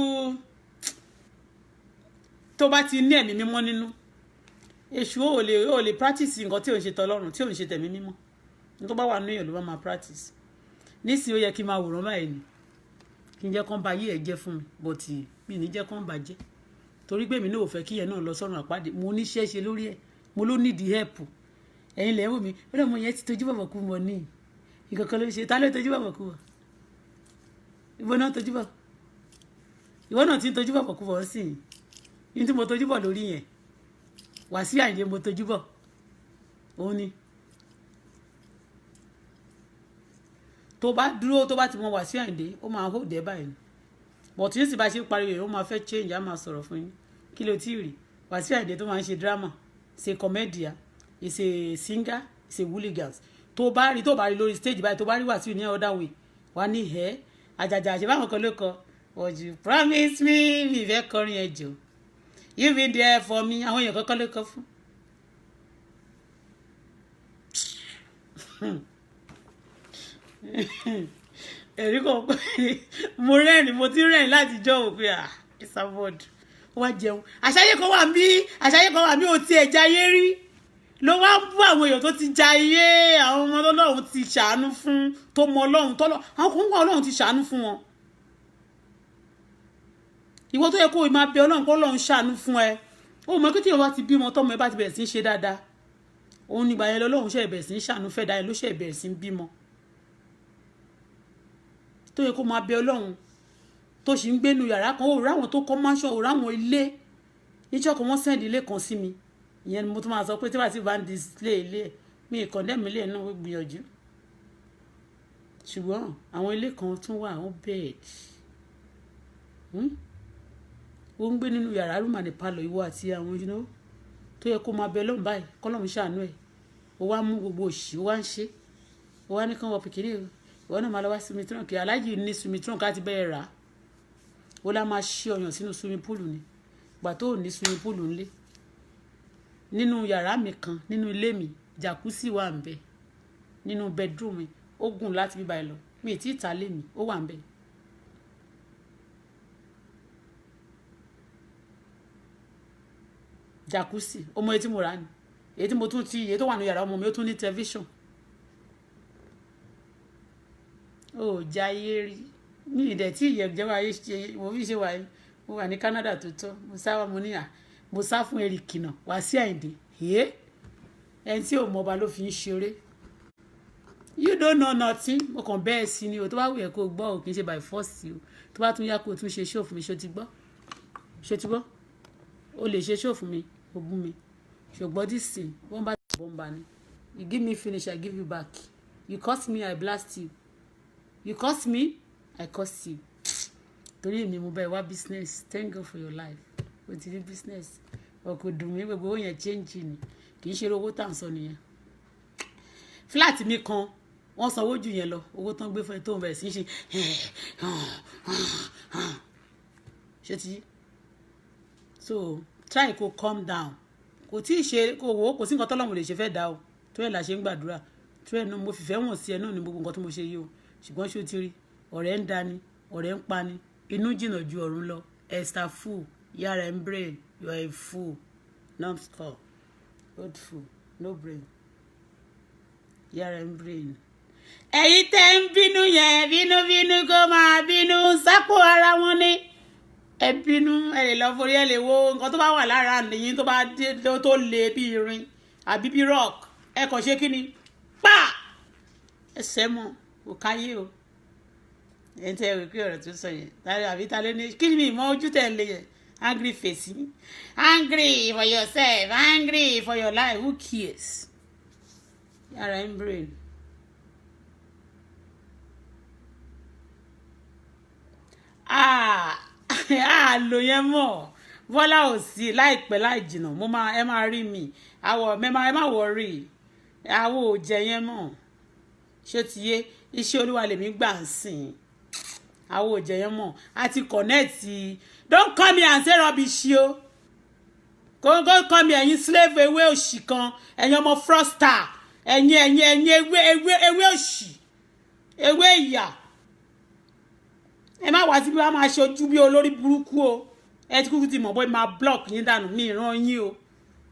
tó bá ti ní ẹ̀mí mímọ́ nínú èṣù ò lè practice nǹkan tí ò ń ṣe tọlọ́run tí ò ń ṣe tẹ̀mí mímọ́ ní tó bá wà níyàn ló bá máa practice nísìnyí ó yẹ kí n máa wòrán báyìí ni kí n jẹ́ kán ba ayé ẹ̀ jẹ́ fún mi but mi ní jẹ́ kán bàjẹ́ torí pé mi náà ò fẹ́ kí ẹ̀ náà lọ sọ́run àpáàdé mo níṣẹ́ ṣe lórí ẹ̀ mo ló nídìí help ẹ̀yin lẹ́wọ̀n mi ó dẹ̀ mo yẹn ti tojú bàbà kú mọ́ ní ìkankan ló ṣe ta ló tojú bàbà kú mọ́ ìbò náà tojú bàbà ìwọ náà ti ń tojú bàbà kú mọ́ sí i ní tí mo tojú bọ̀ lórí yẹn Wàsíù Àyìndé mo tojú bọ̀ òun ni tó bá dúró tó bá ti mọ Wàsíù Àyìndé ó máa hó dé báyìí but tí sì bá ṣe pariwo yẹn ó máa fẹ́ change á máa sọ̀rọ̀ fún yín kí ló tí ì rí Wàsíù Àyìndé tó máa ń ṣe drama ṣe comedian is a singer is a hooligan tó bá rí lórí stage báyìí tó bá rí Wàsíù ní other way wà ní ẹ̀ àjàjà àṣẹ báwọn kan ló kọ but you promise me mi ìfẹ́ kọrin ẹ̀jọ̀ you been there for me àwọn èèyàn kankan ló kọ fún. ẹ̀rí kan mo rẹ́rìn mo ti rẹ́rìn láti jọ òpin ìsàbọ̀d wá jẹun àṣàyè kan wà mí ò tiẹ̀ jayé rí ló wá ń bú àwọn èèyàn tó ti jayé àwọn ọmọ Ọlọ́run ti ṣàánú fún tó mọ Ọlọ́run tọ́lọ́ àwọn kan wà Ọlọ́run ti ṣàánú fún wọn ìwọ tó yẹ kó o máa bẹ Ọlọ́run kó Ọlọ́run ṣàánú fún ẹ ó mọ pé tí ìwọ ti bímọ tọmọ ẹ bá ti bẹ̀rẹ̀ sí í ṣe dáadáa òun nígbà yẹn lọ́lọ́run ṣe bẹ̀rẹ̀ sí í ṣàánú fẹ́ dáa ló ṣe bẹ̀rẹ̀ sí í bímọ tó yẹ kó máa bẹ Ọlọ́run tó sì ń gbénu yàrá kan ó ráwọn tó kọ́ máṣọ ó ráwọn ilé níjọ́ kan wọ́n sẹ́ndì ilé kan sí mi ìyẹn ni mo tún máa sọ pé tí wàá ti bá ń display ilé ẹ̀ mi ìkọ̀ndẹ́mì ilé náà gbìyànjú ṣùgbọ́n àwọn ilé kan tún wà ó bed ó ń gbé nínú yàrá rúmà ní palọ̀ ìwọ àti àwọn tó yẹ kó máa bẹ lọ́hùn báyìí kọ́lọ́hún ṣàánú ẹ̀ ó wá mú gbogbo òṣì ó wá ń ṣe ó wá ní kán wọ pìkìrì ìwọ náà máa lọ wá swimming trunk kí aláàjì ní swimming trunk láti bẹ́ẹ̀ rà á ó lá máa ṣí ọyàn sínú swimming pool ni gbà tó ò ní swimming pool ńlé nínú yàrá mi kan nínú ilé mi jacuzzi wà ń bẹ nínú bedroom mi ó gùn láti bíbá ẹ lọ mi ì tí ì ta lé mi ó wà ń bẹ. jacuzzi ọmọ etí mo rà ni èyí tí mo tún ti èyí tó wà ní yàrá ọmọ mi ó tún ní television ó jayé rí ní ìdẹ̀ tí ìyẹ̀jẹ̀ wa yé ṣe mo fi ṣe wà yìí mo wà ní Canada tó tọ́ mo sáwà mo níyà mo sá fún Eric náà wá sí Àyìndé ẹni tí ò mọba ló fi ń ṣeré you don't know nothing mo kàn bẹ́ẹ̀ sí ni o tó bá wù ẹ́ kó gbọ́ ò kì í ṣe by force o tó bá tún yá kó tún ṣe ṣó fún mi ṣó ti gbọ́ o lè ṣe ṣó fún mi o bú mi ṣùgbọ́n this thing wọ́n bá bọ́m̀bà ni you give me finish I give you back you curse me I blast you you curse me I curse you torí èmi mo bẹ́ẹ̀ wá business thank God for your life o ti ní business ọkọ̀ dùn mí gbogbo owó yẹn change ni kì í ṣe owó tá à ń sọ nìyẹn flat mi kan wọ́n sanwó jù yẹn lọ owó tán gbé fún ẹ tó ń bẹ̀rẹ̀ sí ṣe ṣe ti so try kó calm down kò tí ì ṣe kò wò ó kò sí nǹkan tọ́lọ́mù lè ṣe fẹ́ dá o tó ẹ̀ là ṣe ń gbàdúrà tó ẹ̀ náà mo fìfẹ́ wọ̀n sí ẹ náà ní gbogbo nǹkan tó mo ṣe yìí o ṣùgbọ́n ṣó ti rí ọ̀rẹ́ ń dání ọ̀rẹ́ ń pani inú jìnnà ju ọ̀run lọ Esther fool yàrá ń brain you are a fool numbskull old fool no brain yàrá ń brain. ẹ̀yin tẹ́ ń bínú yẹn bínú kó máa bínú sápò ara wọn ní ẹ bínú ẹ lè lọ forí ẹ lè wo nǹkan tó bá wà lára nìyí tó bá dé tó le bí irin àbí bí rock ẹ kàn ṣe kí ni pa ẹsẹ̀ mọ́ kò káyé o ẹ ń tẹ́ ẹ wí pé ọ̀rọ̀ tó sọ yẹn àbí ta ló ní kí ni mi mọ ojú tẹ̀ lé yẹn angry face angry for yourself angry for your life who cares yàrá ń brain. Lò yẹn mọ̀ Bọ́lá ò sí láìpẹ́ láì jìnnà ẹ máa rí mi àwọ̀ ẹ má wọrí àwọ̀ ò jẹ yẹn mọ̀ ṣé ti yé iṣẹ́ olúwa lèmi gbà ń sìn àwọ̀ ò jẹ yẹn mọ̀ àti kọ̀nẹ́ẹ̀tì don't come here and say rubbish o go come here ẹ̀yin slave ewé òṣì kan ẹ̀yin ọmọ froster ẹ̀yin ewé òṣì ewé ìyà ẹ má wá síbi wá máa ṣe ojú bí olórí burúkú o ẹ ti kúkú ti mọ̀ bóyá máa block yín dànù mí ìran yín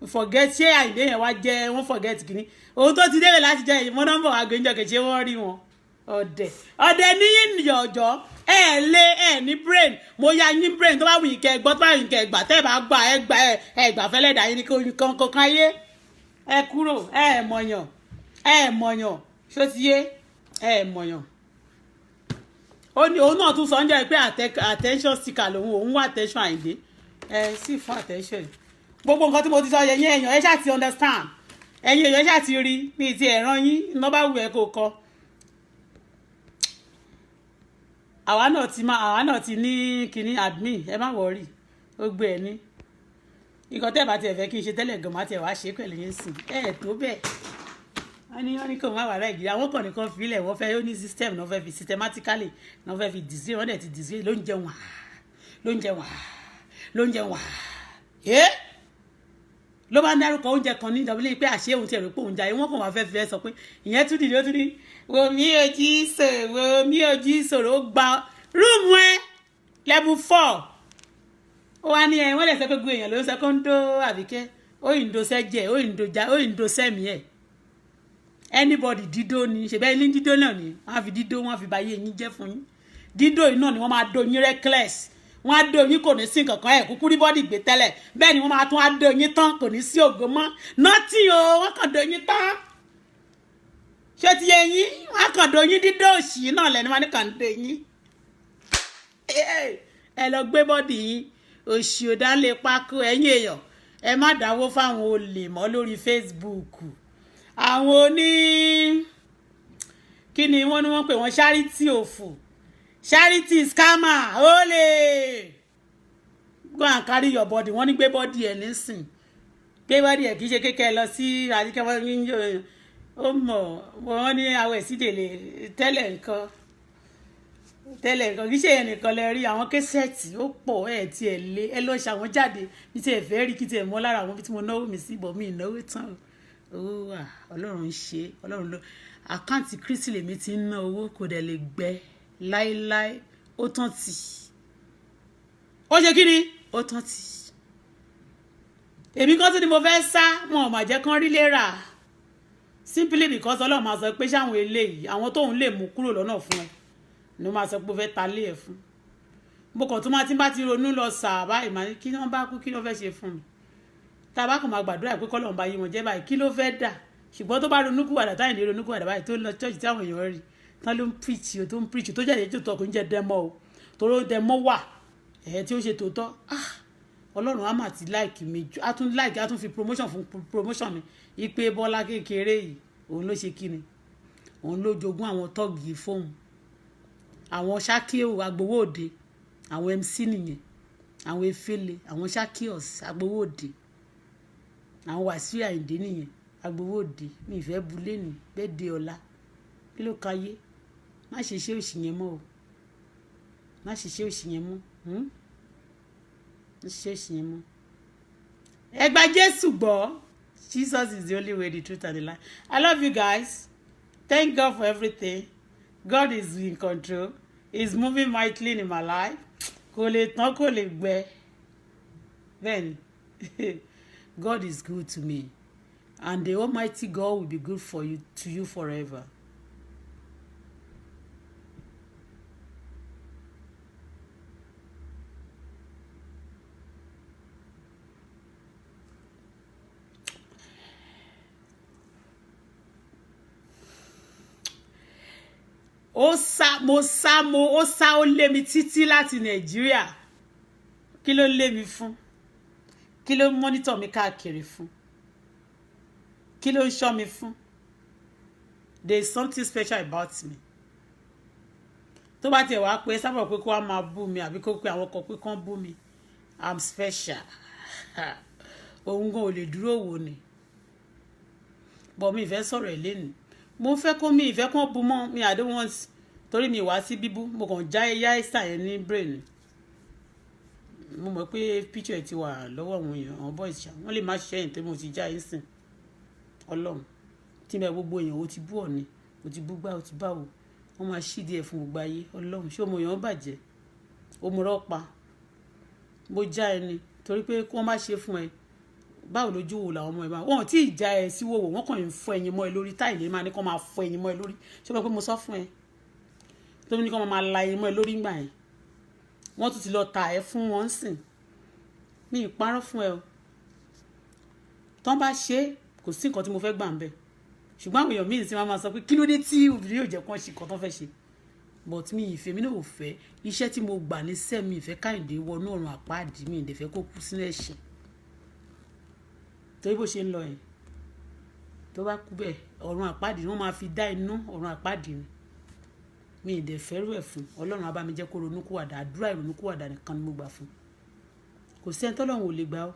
o forget ṣé Àyìndé yẹn wá jẹ́ wọ́n forget kìíní òun tó ti débẹ̀ láti jẹ́ ìmọ̀ nọ́mbà àgbẹ̀njọ kẹ̀ṣẹ́ wọ́n rí wọn ọ̀dẹ̀ níyìn ọ̀jọ́ ẹ ní brain mo ya yín brain tó bá wù yín kẹ́ gbọ́ tó bá wù yín kẹ́ gbà tẹ́ bá gbà ẹ gbà fẹ́lẹ́ dà yín ní kankan ayé ẹ kúrò ẹ mọ̀yàn ṣó ti yé ẹ mọ̀yàn ó ní òun náà tún sọ ń jẹ́ pé attention seeker lòun òun wá attention Àyìndé ẹ sì fún attention gbogbo nǹkan tí mo ti sọ yẹn èèyàn ẹ ṣáà ti understand ẹ̀yin èèyàn ṣáà ti rí ní ti ẹ̀ràn yín iná bá wù ẹ́ kó kọ àwa náà ti ní kinní admin ẹ má wọrí ó gbé ẹ ní nǹkan tẹ́ bá tiẹ̀ fẹ́ kí n ṣe tẹ́lẹ̀ gan má tiẹ̀ wá ṣe pẹ̀lú yín sìn tó bẹ́ẹ̀ wọ́n ní kò má wà láì gidi àwọn kan nìkan fílẹ̀ wọ́n fẹ́ ó ní system náà fẹ́ fi systematically náà fẹ́ fi display wọ́n dẹ̀ ti display ló ń jẹun ló bá ń dárúkọ oúnjẹ kan ní ìdàbílẹ̀ pé àṣé òun ti ẹ̀rọ pé òun jayé wọ́n kàn wá fẹ́ fi ẹ sọ pé ìyẹn tún dìde ó tún ní wo mi ò jí sòrò ó gba rúùmù ẹ level 4 ó wá ní ẹ wọ́n lè sọ pé gbogbo èèyàn ló ń sọ kó ń dó Àbíkẹ́ ó ìǹdo sẹ́jẹ̀ ó ìǹdo sẹ́mi ẹ̀ anybody dídó ni ṣèbẹ́ ilé dídó náà ni wọ́n á fi dídó wọ́n á fi báyé yín jẹ́ fún yín dídó yìí náà ni wọ́n máa do yín reckless wọ́n á do yín kò ní sí kankan ẹ̀ kúkú rí bọ́dì gbé tẹ́lẹ̀ bẹ́ẹ̀ ni wọ́n máa tún á do yín tán kò ní sí ògo mọ́ nọ́tì o wọ́n kàn do yín tán ṣé ti yẹ yín wọ́n kàn do yín dídó òṣì náà lẹ́nu wọn kàn do yín ẹ lọ gbé bọ́dì yín òṣì ò dá lè pákó ẹ̀yin èèyàn ẹ má dáwó fáwọn olè mọ́ lórí Facebook àwọn kí ni wọ́n pè wọ́n charity òfò charity scammer olè go and carry your body wọ́n ní gbé body ẹ̀ nísìn gbé body ẹ̀ kì í ṣe kékeré lọ sí àdìkẹ́ wọ́n ní ó mọ̀ wọ́n ní àwọ̀ ìsídèlè tẹ́lẹ̀ nǹkan kì í ṣe ẹnìkan lẹ rí àwọn kẹsẹ̀tì ó pọ̀ ẹ̀ tí ẹ̀ lé ẹ lọ́ọ́ ṣàwọn jáde ní tí ẹ fẹ́ rí kí tí ẹ mọ́ lára àwọn bí tí mo náwó mi sí bọ̀ mí ìnáwó tán owó wà ọlọ́run ń ṣe ọlọ́run ló àkáǹtì Kristi lèmi ti ń ná owó kò dẹ̀ lè gbẹ láéláé ó tán tì ó ṣe kí ni ó tán tì èmi kan tó ni mo fẹ́ sá wọn ò mà jẹ́ kán rí lérà simply because ọlọ́run máa sọ pé ṣáwọn eléyìí àwọn tóun lè mú kúrò lọ́nà fún ẹ ni wọ́n máa sọ pé ó fẹ́ ta lé ẹ̀ fún mo kàn tó máa ti bá ti ronú lọ sàbá ìmọ̀ kí wọ́n bá kú kí ló fẹ́ ṣe fún mi tàbá kò máa gbàdúrà pé kọ́lọ́run bá yí wọn jẹ́ báyìí kí ló fẹ́ dà ṣùgbọ́n tó bá ronúkúwàdà táyìn ní ronúkúwàdà báyìí tó lọ church táwọn èèyàn rí tán ló ń preach o tó ń preach tó jáde tó tọkùn jẹ́ dẹ́mọ́ o toró dẹ́mọ́ wà tí ó ṣe tòótọ́ ọlọ́run á mà ti like mi á tún fi promotion fún promotion mi ipe Bọ́lá kékeré yìí òun ló ṣe kíni òun ló jogún àwọn tọ́ọ̀gì fóun àwọn ṣákíò agbowó òde àwọn MC nìyẹn àwọn efele àwọn ṣákíọs agbowó òde àwọn Wàsíù Àyìndé nìyẹn agbowó òde mi ìfẹ́ bulé ní bẹ́ẹ̀ de ọ̀la kí ló kayé má ṣe ṣe òṣì yẹn mọ́ o má ṣe ṣe òṣì yẹn mọ́ má ṣe ṣe òṣì yẹn mọ́ ẹ gba Jésù gbọ́. Jesus is the only way, the truth, and the life. I love you guys. Thank God for everything. God is in control. He's moving mightily in my life. Kò lè tán kò lè gbẹ. Then, God is good to me. And the Almighty God will be good for you, to you forever. ó lé mi títí láti Nàìjíríà kí ló lé mi fún kí ló mọ́nítọ̀ mi káàkiri fún kí ló ń ṣọ́ mi fún there is something special about me tó bá tiẹ̀ wá pé sábà pé kó wá máa bú mi àbí kó pé àwọn kan pé kán bú mi I'm special òun gan ò lè dúró wò ni bọ̀ mi ìfẹ́ sọ̀rọ̀ ẹ̀ lẹ́nu mo fẹ́ kó mi ìfẹ́ kán bú mọ́ mi I don't want torí mi wá sí bíbú mo kàn já ẹyá ẹ̀sà yẹn ní brain mo mọ̀ pé picture ti wà lọ́wọ́ àwọn èèyàn àwọn boys ṣá wọ́n lè má ṣiṣẹ́ yìí tó mo ti já ẹ̀sìn ọlọ́run tí mi gbogbo èèyàn ó ti bú ọ̀ni ó ti bú gbá ó ti báwo wọ́n máa ṣídìí ẹ̀ fún gbogbo ayé ọlọ́run ṣé ọmọ èèyàn bàjẹ́ òmùrọ̀ pa mo já ẹni torí pé kí wọ́n má ṣe fún ẹ báwo lójú wo làwọn ọmọ ẹ máa wọn tí ì já ẹ sí wòwò wọn kàn ń fọ ẹyin mọ́ ẹ lórí táìlì máa ní kó máa fọ ẹyin mọ́ ẹ lórí ṣé mo pé mo sọ fún ẹ tó ní kó máa la ẹyin mọ́ ẹ lórí ńgbà yẹn wọ́n tún ti lọ ta ẹ fún wọn sìn ní ìparọ́ fún ẹ o tán bá ṣe kò sí nǹkan tí mo fẹ́ gbà ń bẹ̀ ṣùgbọ́n àwọn èèyàn míì sì máa sọ pé kí ló dé tí obìnrin yóò jẹ́ kán ṣe nǹkan tó fẹ́ ṣe but mi ìfẹ́ mi náà ò fẹ́ iṣẹ́ tí mo gbà ní sẹ́mi ìfẹ́ Káyìndé wọnú ọ̀run àpáàdì mi ìdẹ̀fẹ́ kó kú sínú ẹ̀ṣẹ̀ torí bó ṣe ń lọ yẹn tó bá kú bẹ́ẹ̀ ọ̀run àpáàdì wọ́n máa fi dá iná ọ̀run àpáàdì ni mi ìdẹ̀fẹ́ rẹ̀ fún ọlọ́run á bá mi jẹ́ kó ronúkúwàdà àdúrà ìrònúkúwàdà nìkan ni mo gbà fún kò sí ẹni tọ́lọ́run ò lè gbà ọ́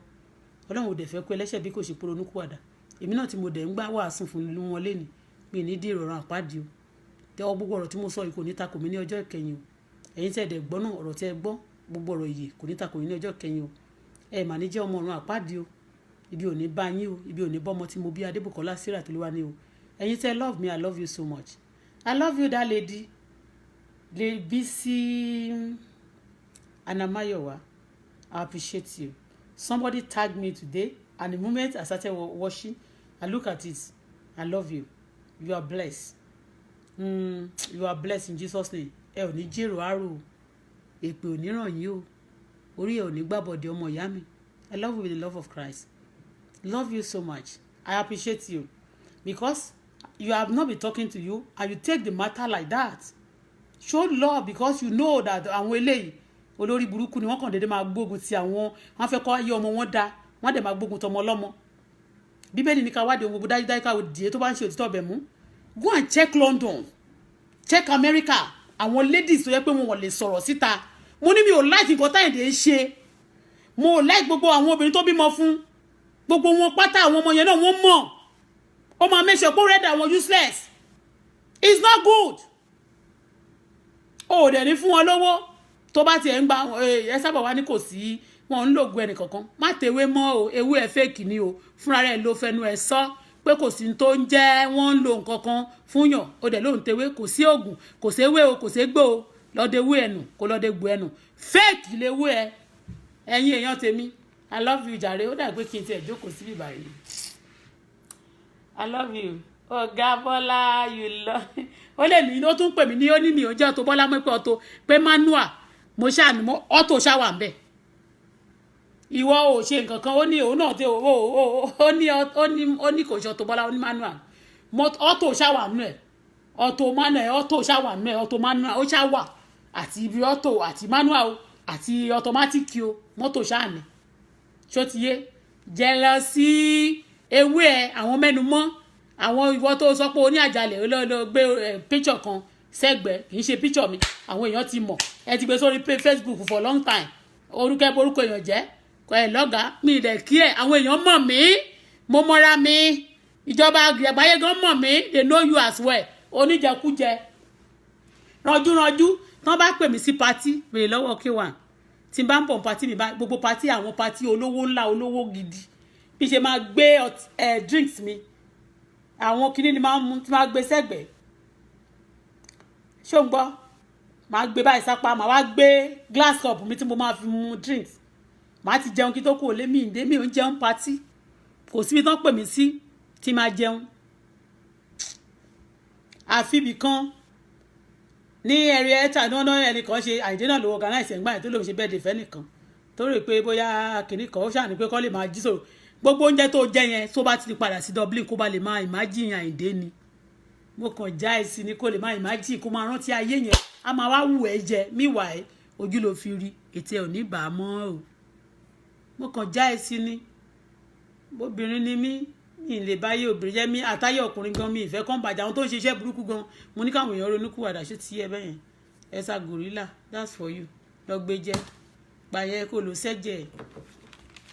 ọlọ́run ò dẹ̀ fẹ́ kó ẹlẹ́ṣẹ̀ bí kò ṣe pé ronúkúwàdà èmi náà tí mo dẹ̀ ń gbà wàásù fún wọn lẹ́ni mi ní dé ìrọ̀rùn àpáàdì o tẹ́wọ́ gbogbo ọ̀rọ̀ tí mo sọ yìí kò ní takò mí ní ọjọ́ ìkẹyìn o ẹ̀yin tẹ́ ẹ̀dẹ̀ gbọ́ náà ọ̀rọ̀ tẹ́ ẹ gbọ́ gbogbo ọ̀rọ̀ yìí kò ní takò yín ní ọjọ́ ìkẹyìn o ẹ mà ní jẹ́ ọmọ ọ̀run àpáàdì o ibi ò ní bá yín o ibi ò ní bọ́mọ tí mo bí Adébùkọ́lá Sarah tó lé wá ní o ẹ̀yin tẹ́ love me I love you so much I love you that lady Bisi Anamayowa I appreciate you somebody tagged me today and the moment I started watching I look at it I love you you are blessed you are blessed in Jesus name ẹ ò ní jèrò àrò èpè ò ní ràn yín o orí ẹ ò ní gbàbọ̀dé ọmọ ìyá mi I love you with the love of Christ love you so much I appreciate you because you have not been talking to you and you take the matter like that show love because you know that àwọn eléyìí olórí burúkú ni wọ́n kàn déédéé máa gbógun ti àwọn wọ́n fẹ́ kọ́ ayé ọmọ wọn dá wọ́n dẹ̀ máa gbógun tọmọ ọlọ́mọ bíbélì ní ká wádìí ohun gbogbo dájúdájú ká dìé tó bá ń ṣe òtítọ́ ọbẹ̀ mú go and check London check America àwọn ladies tó yẹ pé wọn lè sọ̀rọ̀ síta mo ní mi ò like nǹkan táyìndé ń ṣe mo ò like gbogbo àwọn obìnrin tó bímọ fún gbogbo wọn pátá àwọn ọmọ yẹn náà wọ́n mọ̀ ó máa make sure pé ó rẹ́dà àwọn useless it's not good ó dẹ̀ ní fún wọn lówó tó bá tiẹ̀ ń gba ẹ sábà wá ní kò sí wọn ń lògùn ẹnì kankan má tewé mọ́ o ewé ẹ̀ fake ni o fúnra rẹ̀ ló fẹnu ẹ̀ sọ pé kò sí tó ń jẹ́ wọ́n ń lo nǹkan kan fún yàn ó dẹ̀ lóhùn tewé kò sí oògùn kò sí ewé o kò sí gbò o lọ́dẹ ewé ẹnu kò lọ́dẹ gbò ẹnu fake léwé ẹ ẹ̀yin èèyàn tèmi I love you jàre ó dà pé kí n tiẹ̀ jókòó síbí báyìí I love you ọ̀gá Bọ́lá you love ó lè ní ó tún pè mí ní ó ní mi ò jẹ́ Auto Bọ́lá mọ́ pé Auto pé manual mo ṣáà ní mo Auto ṣáwà ń bẹ̀ ìwọ ò ṣe nǹkan kan ó ní òun náà tí ó ní kò ṣe Auto Bọ́lá ó ní manual Auto ṣáwà nù ẹ̀ Auto manual Auto ṣáwà nù ẹ̀ Auto manual ó ṣáwà àti ibi Auto àti manual o àti automatic o mọ́tò ṣáà ní ṣó ti yé jealousy ewé ẹ àwọn mẹ́nu mọ́ àwọn ìwọ tó sọ pé o ní àjálẹ̀ olóòlò gbé picture kan sẹ́gbẹ̀ẹ́ kì í ṣe picture mi àwọn èèyàn ti mọ̀ ẹ ti gbé sórí Facebook for long time orúkọ èèyàn jẹ́ ẹ lọ́gàá mi ìdẹ̀ kí ẹ àwọn èèyàn mọ̀ mí mo mọ́ra mi ìjọba àgbáyé gan mọ̀ mí they know you as well oníjẹkújẹ ranjúranjú tán bá pè mí sí party bèrè lọ́wọ́ K1 tí n bá ń pọ̀ party mi bá gbogbo party àwọn party olówó ńlá olówó gidi bí ṣe máa gbé drinks mi àwọn kinní ni máa ń mú tí máa gbé sẹ́gbẹ̀ẹ́ ṣó ń gbọ́ máa gbé báyìí sápá máa wá gbé glass cup mi tí mo máa fi mu drinks máa ti jẹun kí tó kù lé mi ìdé mi ò ń jẹun party kò síbi tán pè mí sí tí máa jẹun àfi ibì kan ní ẹ̀rí ẹ̀ta náà ẹnìkan ṣe àìdé náà ló organize ẹ̀ngbà yẹn tó lòun ṣe bẹ́ẹ̀ dè fẹ́ nìkan tó rò pé bóyá kìnnì kan ó ṣàní pé kọ́ lè máa jí sòrò gbogbo oúnjẹ tó jẹ yẹn tó bá ti padà sí Dublin kó bá lè máa imagine àìdé ni mo kàn já ẹsìn ni kó lè máa imagine kó máa rántí ayé yẹn a máa wá wù ẹ́ jẹ míwà ẹ́ ojú ló fi rí ètè ò ní bà á mọ́ o mo kàn já ẹsìn ni obìnrin ni mí mi lè báyé obìnrin jẹ́ mi àtàyè ọkùnrin gan mi ìfẹ́ kàn bàjẹ́ àwọn tó ń ṣiṣẹ́ burúkú gan mo ní káwọn èèyàn ronú kúwàdà ṣó ti ẹ bẹ́yẹn ẹ̀sà gorilla that's for you lọ gbé jẹ́ gbàyẹ kó lọ sẹ́jẹ̀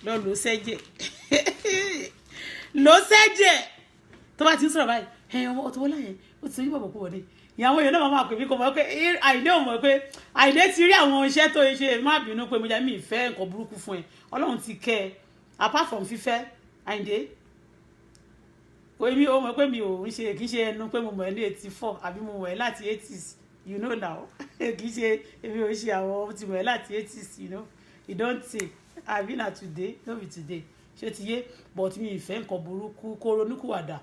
lọ lọ sẹ́jẹ̀ lọ sẹ́jẹ̀ tó bá ti ń sọ̀rọ̀ báyìí ẹ̀yàn Auto Bọ́lá yẹn ó ti rí bọ̀bọ̀ kú wọlé ìyàwó èèyàn náà máa pè mí kó mọ̀ pé àìdé ò mọ̀ pé àìdé ti rí àwọn iṣẹ́ tó ṣe má bínú pé mo jẹ́ mi ìfẹ́ nǹkan burúkú fún ẹ Ọlọ́run ti kẹ́ ẹ apart from fífẹ́ àìdé èmi ò mọ̀ pé mi ò ń ṣe kì í ṣe ẹnu pé mo mọ̀ ẹ́ ní 84 àbí mo mọ̀ ẹ́ láti 80s you know now kì í ṣe èmi ò ṣe àwọn tí mọ̀ ẹ́ láti 80s you know you don't say àbí na today no be today ṣé ti yé but mi ìfẹ́ nǹkan burúkú kó ronúkúwàdà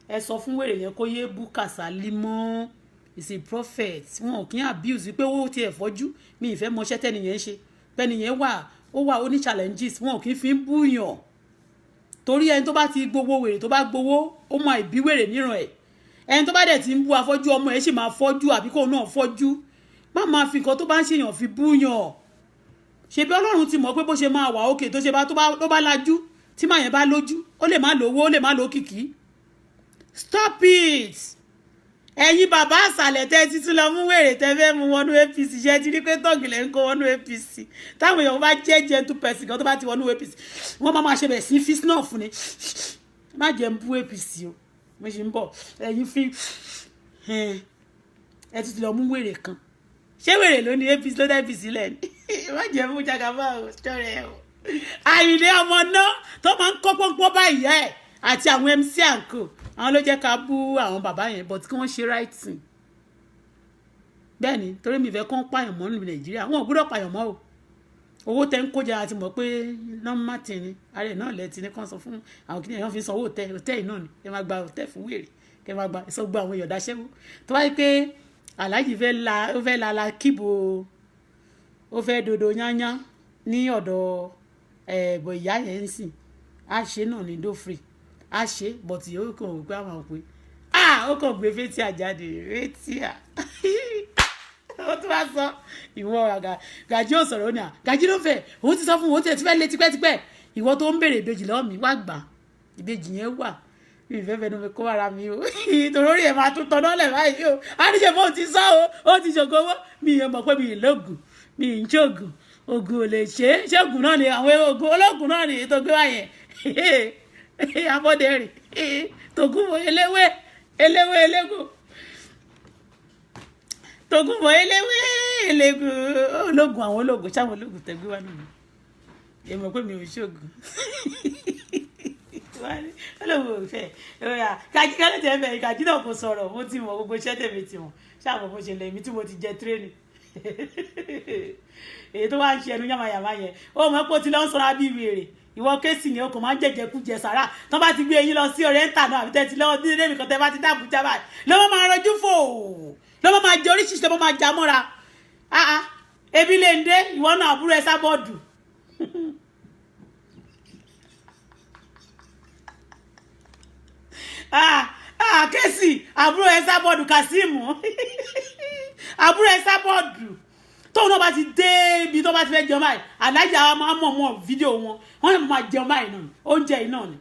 ẹ sọ fún wèrè yẹn kó yé bú Kàsálí mọ́ is a prophet wọn kì í abuse pé ó ti ẹ̀ fọ́jú mi ìfẹ́ mọṣẹ́ tẹ́niyẹn ṣe pẹ́niyẹn ó ní challenges wọn kì í fi ń búyàn torí ẹni tó bá ti gbowó wèrè tó bá gbowó ó mọ ìbí wèrè níran ẹ̀ ẹni tó bá dẹ̀ ti ń bú afọ́jú ọmọ ẹ̀ sì máa fọ́jú àbí kò náà fọ́jú má máa fi nǹkan tó bá ń ṣèyàn fi búyàn ṣebí Ọlọ́run ti mọ̀ pé bó ṣe máa wà òkè tó ṣe bá tó bá lajú tí màá yẹn bá lójú ó lè má lówó ó lè má lókìkí stop it ẹ̀yin bàbá àsàlẹ̀ tẹ́ títí lọ mú wèrè tẹ́ fẹ́ mú wọnú APC ṣe ti rí pé tọ́gìlẹ̀ ń kó wọnú APC táwọn èèyàn bá jẹ́ gentle person kan tó bá ti wọnú APC wọ́n máa ṣe bẹ̀ sí fi snuff ni má jẹ́ ń bú APC o mo ṣe ń bọ̀ ẹ̀yin fi ẹ títí lọ mú wèrè kan ṣé wèrè ló ní APC ló dá APC lẹ̀ ni má jẹ́ mú Jagaba o ṣọ́rẹ́ o Àyìndé ọmọ náà tó máa ń kọ́ pọ́npọ́n báyìí ẹ̀ àti àwọn MC àǹkó àwọn ló jẹ́ ká bú àwọn bàbá yẹn but kí wọ́n ṣe right thing bẹ́ẹ̀ ni torí mi fẹ́ kán pààyàn mọ́ ní Nàìjíríà wọn ò gbọ́dọ̀ pààyàn mọ́ o owó tẹ́ ń kó jẹ àti mọ̀ pé nọ́mbà tì ní ààrẹ náà lẹ́tì ní kàn sọ fún àwọn kìnìún èèyàn fi sanwó hòtẹ́ẹ̀lì náà ni kẹ́ máa gba hòtẹ́ẹ̀lì fún wèrè kẹ́ máa gba ìsọgbó àwọn èèyàn dáṣẹ́wó tó wáyé pé aláàjì fẹ́ la kíbo ó fẹ́ dodo yányá ní ọ̀dọ̀ ẹ̀bọ̀ ìyá yẹn ń sìn á ṣe náà ní dófrì á ṣe bọ̀tì ó kàn wípé àwọn òpè ó kàn gbé fétí àjáde fétí à ó tún wá sọ ìwọ Gàjí ò sọ̀rọ̀ ní à Gàjí ló fẹ́ òun ti sọ fún òun ti fẹ́ lé tipẹ́tipẹ́ ìwọ tó ń béèrè ìbejì lọ́wọ́ mi wá gbà ìbejì yẹn wà ìfẹ́ fẹnu mi kó ara mi o torí ẹ̀ máa tún tọ́nà lẹ̀ báyìí o àníṣe bó ti sọ o ó ti ṣògo owó mi ì mọ̀ pé mi ì lóògùn mi ì ń ṣògùn ògùn ò lè ṣe é ṣògùn náà ni àwọn ògùn olóògùn náà ni tó gbé wáyẹn abọ́dẹ̀rìn tògùnbọ̀ eléwé elégùn tògùnbọ̀ eléwé elégùn ológun àwọn ológun sáwọn ológun tẹ̀gbé wá nínú èèmọ̀ pé mi ò ṣògùn ológun ò fẹ́ kàjí kálẹ̀ tẹ̀ bẹ̀ kàjí náà kò sọ̀rọ̀ mo ti mọ̀ gbogbo iṣẹ́ tèmi ti mọ̀ ṣáà mo ṣe lẹ́mí tí mo ti jẹ tírénì èyí tó wá ń ṣe ẹnu yàmàyàmá yẹn ó mọ̀ pé ó ti lọ́ sọ́ra bí wèrè ìwọ kéésì ni o kò máa ń jẹjẹ kú jẹ sàrà tó bá ti gbé eyín lọ sí Oriental náà àbí tẹ́tí lọ́wọ́ dídé nìkan tẹ́ bá ti dáàbò já báyìí lọ́wọ́ máa rọjú fò lọ́wọ́ máa jẹ oríṣiríṣi lọ́wọ́ máa já mọ́ra ebi lè ń dé ìwọ náà àbúrò ẹ sábọ́ọ̀dù kéésì àbúrò ẹ sábọ́ọ̀dù Kasimu àbúrò ẹ sábọ́ọ̀dù tóun náà bá ti dé ibi tó bá ti fẹ́ jẹun báyìí alájà máa mọ̀ fídíò wọ́n máa jẹun báyìí náà ni oúnjẹ yìí náà ni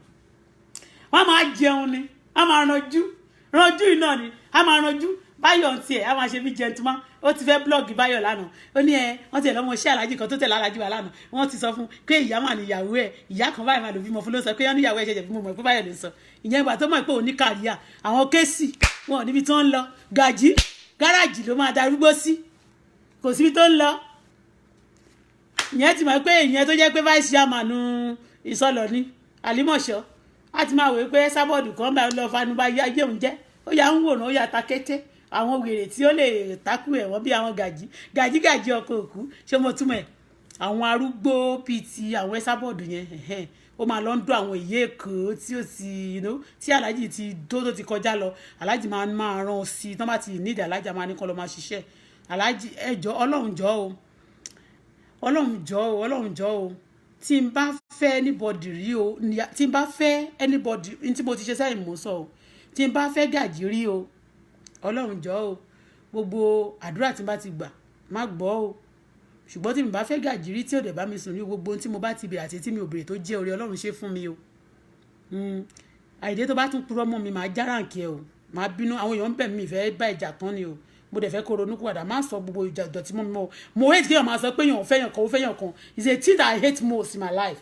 wọ́n máa jẹun ni wọ́n máa ranjú iná ni wọ́n máa ranjú báyọ̀ ń tiẹ̀ wọ́n máa ṣe bí gentleman ó ti fẹ́ blọ́ọ̀gì báyọ̀ lánàá ó ní wọ́n ti ẹ̀ lọ́mọ iṣẹ́ alájì kan tó tẹ̀lé alájì wa lánàá wọ́n ti sọ fún pé ìyá mà níyàwó ẹ̀ ìyá kan báyìí máa lò bímọ fún ló sọ pé wọ́n níyàwó ẹ̀ ṣẹ̀ṣẹ̀ bímọ mọ̀ pé báyọ̀ lè sọ ìyẹn ìgbà tó mọ̀ pé òun ní kàríyà àwọn kéésì wọn níbi tó ń lọ gàjí gáràjì ló máa darúgbó sí kò síbi tó ń lọ ìyẹn ti mọ̀ pé ìyẹn tó jẹ́ pé vice chairman ìsọlọ̀ ní àlímọ̀ṣọ́ á ti máa wò pé sábọ̀dù kan bá lọ fanu bá yá yé òun jẹ́ ó yà ń wòrán ó yà ta kété àwọn wèrè tí ó lè takú ẹ̀wọ̀n bí àwọn gàjí ọkọ̀ òkú ṣé mo túmọ̀ ẹ̀ àwọn arúgbó bíi ti àwọn sábọ̀dù yẹn ó máa lọ ń dún àwọn ìyé èkó tí ó ti tí aláàjì ti tó ti kọjá lọ aláàjì máa rán sí tí wọ́n bá ti nídìí aláàjì máa ní kọ́ lọ máa ṣiṣẹ́ aláàjì ẹjọ́ ọlọ́run jọ̀ọ́ o tí n bá fẹ́ anybody rí o tí n bá fẹ́ anybody tí mo ti ṣe sẹ́yìn mò ń sọ o tí n bá fẹ́ gàjí rí o ọlọ́run jọ̀ọ́ o gbogbo àdúrà tí n bá ti gbà má gbọ́ o ṣùgbọ́n tí n bá fẹ́ gàjí rí tí ò dẹ̀ bá mi sùn ní gbogbo tí mo bá ti bèrè àti tí mi ò bèrè tó jẹ́ orí ọlọ́run ṣe fún mi o àìdé tó bá tún purọ́ mọ́ mi máa járàǹkì ẹ o máa bínú àwọn èèyàn ń bẹ̀ mí ìfẹ́ bá ìjà tán ni o mo dẹ̀ fẹ́ kó ronú padà má sọ gbogbo ìjà ìdọ̀tí mọ́ mi mọ́ mo hate kéèyàn máa sọ pé èèyàn fẹ́yàn kan ó fẹ́yàn kan is a thing that I hate most in my life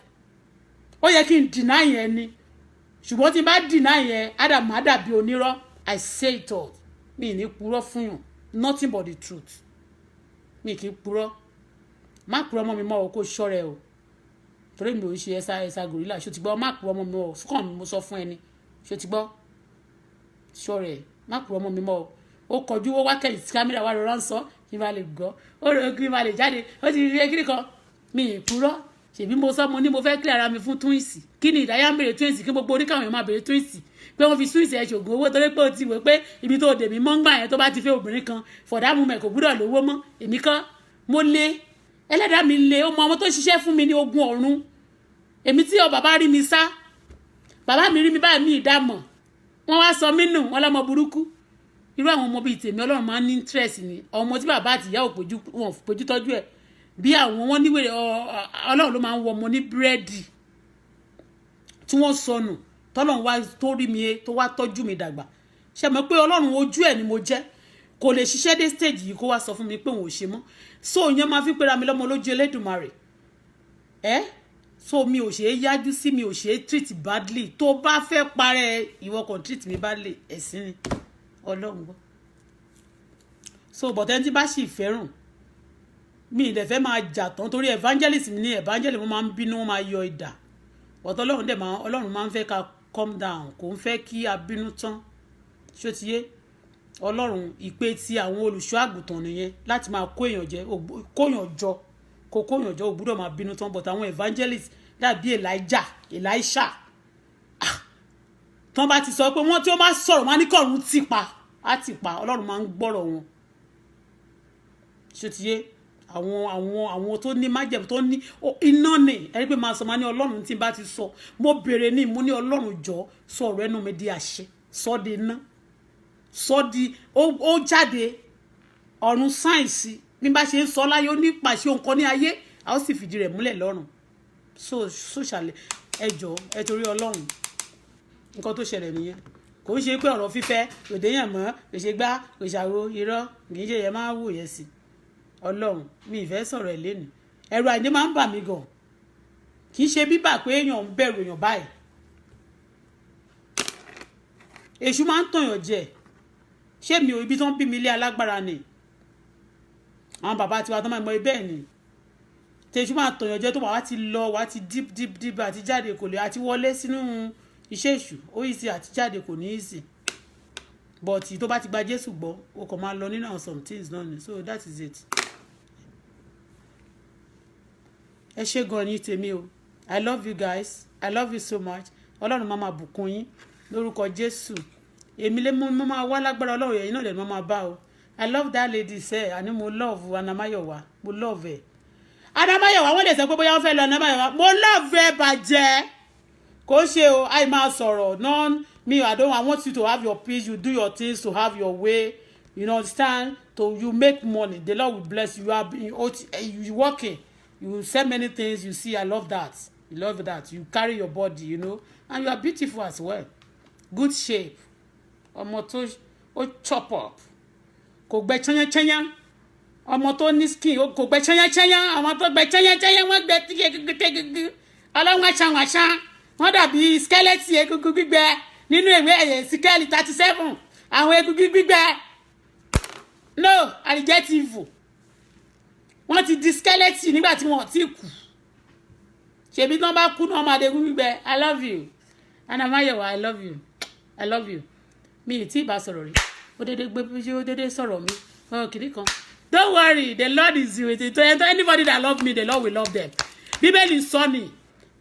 ó yẹ kí n deny yẹn ni ṣùgbọ́n tí n bá deny yẹn ádámù á dàbí onírọ́ I say it all mi ní purọ́ fún yàn nothing but the truth mi kì í purọ́ má purọ́ mọ́ mi mọ́ o kó ṣọ́rẹ́ o torí mi ò ń ṣe ẹ̀sà gorilla ṣó ti gbọ́ má purọ́ mọ́ mi mọ́ o fúkàn mi mo sọ fún ẹni ṣó ti gbọ́ ṣọ́rẹ́ má purọ́ mọ́ mi mọ́ o ó kọjú ó wá kẹ́yìn sí kámẹ́rà wa rọra ń sọ kí n bá lè gbọ́ ó rò kí n bá lè jáde ó ti rí ekiri kan mi ì purọ́ ṣèbí mo sọ mo ní mo fẹ́ clear ara mi fún twins kí ni ìdáyà ń béèrè twins kí gbogbo oníkàwọn èèyàn máa béèrè twins pé wọ́n fi twins ẹ̀ ṣògùn owó torí pé o ti wò pé ibi tó dèmí mọ́ ń gbà yẹn tó bá ti fẹ́ obìnrin kan for that moment kò gbúdọ̀ lówó mọ́ èmi kọ́ mo lé ẹlẹ́dàá mi lé ó mọ àwọn tó ṣiṣẹ́ fún mi ní ogun ọ̀run èmi tí ọ bàbá rí mi sá bàbá mi rí mi báyìí mi ìdámọ̀ wọ́n wá sọ mí nù wọ́n lọ́mọ burúkú irú àwọn ọmọ bíi tèmi ọlọ́run máa ń ní interest ni ọmọ tí bàbá àti ìyá ò péjú tọ́jú ẹ̀ bí àwọn wọn níwèrè ọlọ́run ló máa ń wọ ọmọ ní búrẹ́dì tí wọ́n sọnù tọ́lọ́run wá tó rí mi tó wá tọ́jú mi dàgbà ṣe mọ̀ pé ọlọ́run ojú ẹ̀ ni mo jẹ́ kò lè ṣiṣẹ́ dé stage yìí kó wá sọ fún mi pé òun ò ṣe mọ́ so ìyẹn máa fi pera mi lọ́mọ lójú Elédùmarè so mi ò ṣe é yájú sí mi ò ṣe é treat badly tó bá fẹ́ parẹ́ ìwọ kan treat mi badly ẹ̀sìn ni ọlọ́run gbọ́ so bọ̀tẹ́ tí bá sì fẹ́ràn mi ìdẹ̀ fẹ́ máa jà tán torí evangelist mi ní evangelist mo máa ń bínú wọn máa yọ ìdà bọ̀tẹ́ ọlọ́run máa ń fẹ́ ká calm down kò ń fẹ́ kí a bínú tán ṣó ti yé ọlọ́run ìpè tí àwọn olùṣọ́ àgùntàn nìyẹn láti máa kóyàn jọ ò gbúdọ̀ máa bínú tán bọ̀tẹ́ àwọn evangelist dàbí Elisha tán bá ti sọ pé wọ́n tí ó bá sọ̀rọ̀ máa ní kọ̀ọ̀run ti pa ọlọ́run máa ń gbọ́rọ̀ wọn ṣó ti yé àwọn tó ní májẹ̀mú tó ní iná ni ẹni pé máa sọ máa ní ọlọ́run tí bá ti sọ mo béèrè ní mo ní ọlọ́run jọ sọ ọ̀rọ̀ ẹnu mi di àṣẹ sọ di iná sọ di ó jáde ọ̀run sáyẹ̀nsì bí bá ṣe ń sọ láyé ó ní pàṣẹ nǹkan ní ayé a ó sì fìdí rẹ̀ múlẹ̀ lọ́run so ṣàlẹ̀ ẹ jọ̀ọ́ ẹ torí ọlọ́run nǹkan tó ṣẹlẹ̀ nìyẹn kò ń ṣe pé ọ̀rọ̀ fífẹ́ òde yàn mọ́ kò ṣe gbá kò ṣàwo irọ́ kì í ṣe yẹn máa ń wò yẹn sí ọlọ́run mi ìfẹ́ sọ̀rọ̀ ẹ̀ lẹ́nu ẹ̀rù àìní máa ń bà mí gan kì í ṣe bíbà pé èèyàn ń bẹ̀rù èèyàn báyìí èṣù máa ń tọ̀yàn jẹ ṣé mi ò ibi tó ń bí mi ilé alágbára ni àwọn bàbá tiwa tó máa mọ ibẹ̀ ni tèṣù máa tọ̀yàn jẹ tó wà wá ti lọ wá ti deep àti jáde kò lè àti wọlé sínú iṣẹ́ èṣù ó easy àti jáde kò ní easy but tó bá ti gba Jésù gbọ́ o kò máa lọ nínú àwọn some things náà ni so that is it. ẹ ṣé gan ni tèmi o I love you guys I love you so much ọlọ́run máa bùkún yín lórúkọ Jésù èmi lè mú máa wá lágbára ọlọ́run yẹn náà lè máa bá o I love that lady sẹ́ àní mo love Anamáyọ̀wá mo love ẹ̀ Anamáyọ̀wá wọ́n lè sọ pé bóyá wọ́n fẹ́ lọ Anamáyọ̀wá mo love ẹ̀ bàjẹ́ kò ṣe o àì máa sọ̀rọ̀ I want you to have your peace you do your things to have your way you understand you make money the Lord will bless you you working you say many things you see I love that you carry your body and you are beautiful as well good shape ọmọ tó ó chop up kò gbẹ chányányányá ọmọ tó ní skin kò gbẹ chányányányá ọmọ tó gbẹ chányányányá wọ́n gbẹ tíkẹ́gẹ́gẹ́gẹ́gẹ́ ọlọ́run àṣàwàṣà wọ́n dàbí skeleton egungun gbígbẹ nínú ìwé ẹ̀yẹ síkẹ́lì 37 àwọn egungun gbígbẹ no àríjẹ́tìfù wọ́n ti di skeleton nígbà tí wọ́n ti kú ṣebí tí wọ́n bá kú náà máa degun gbígbẹ I love you Anamáyọ̀wá I love you mi ì tí ì bá sọ̀rọ̀ rí ó dédé gbé bí ó dédé sọ̀rọ̀ mi kìnnì kan don't worry the Lord is with you to anybody that love me the Lord will love them bíbélì sọ ni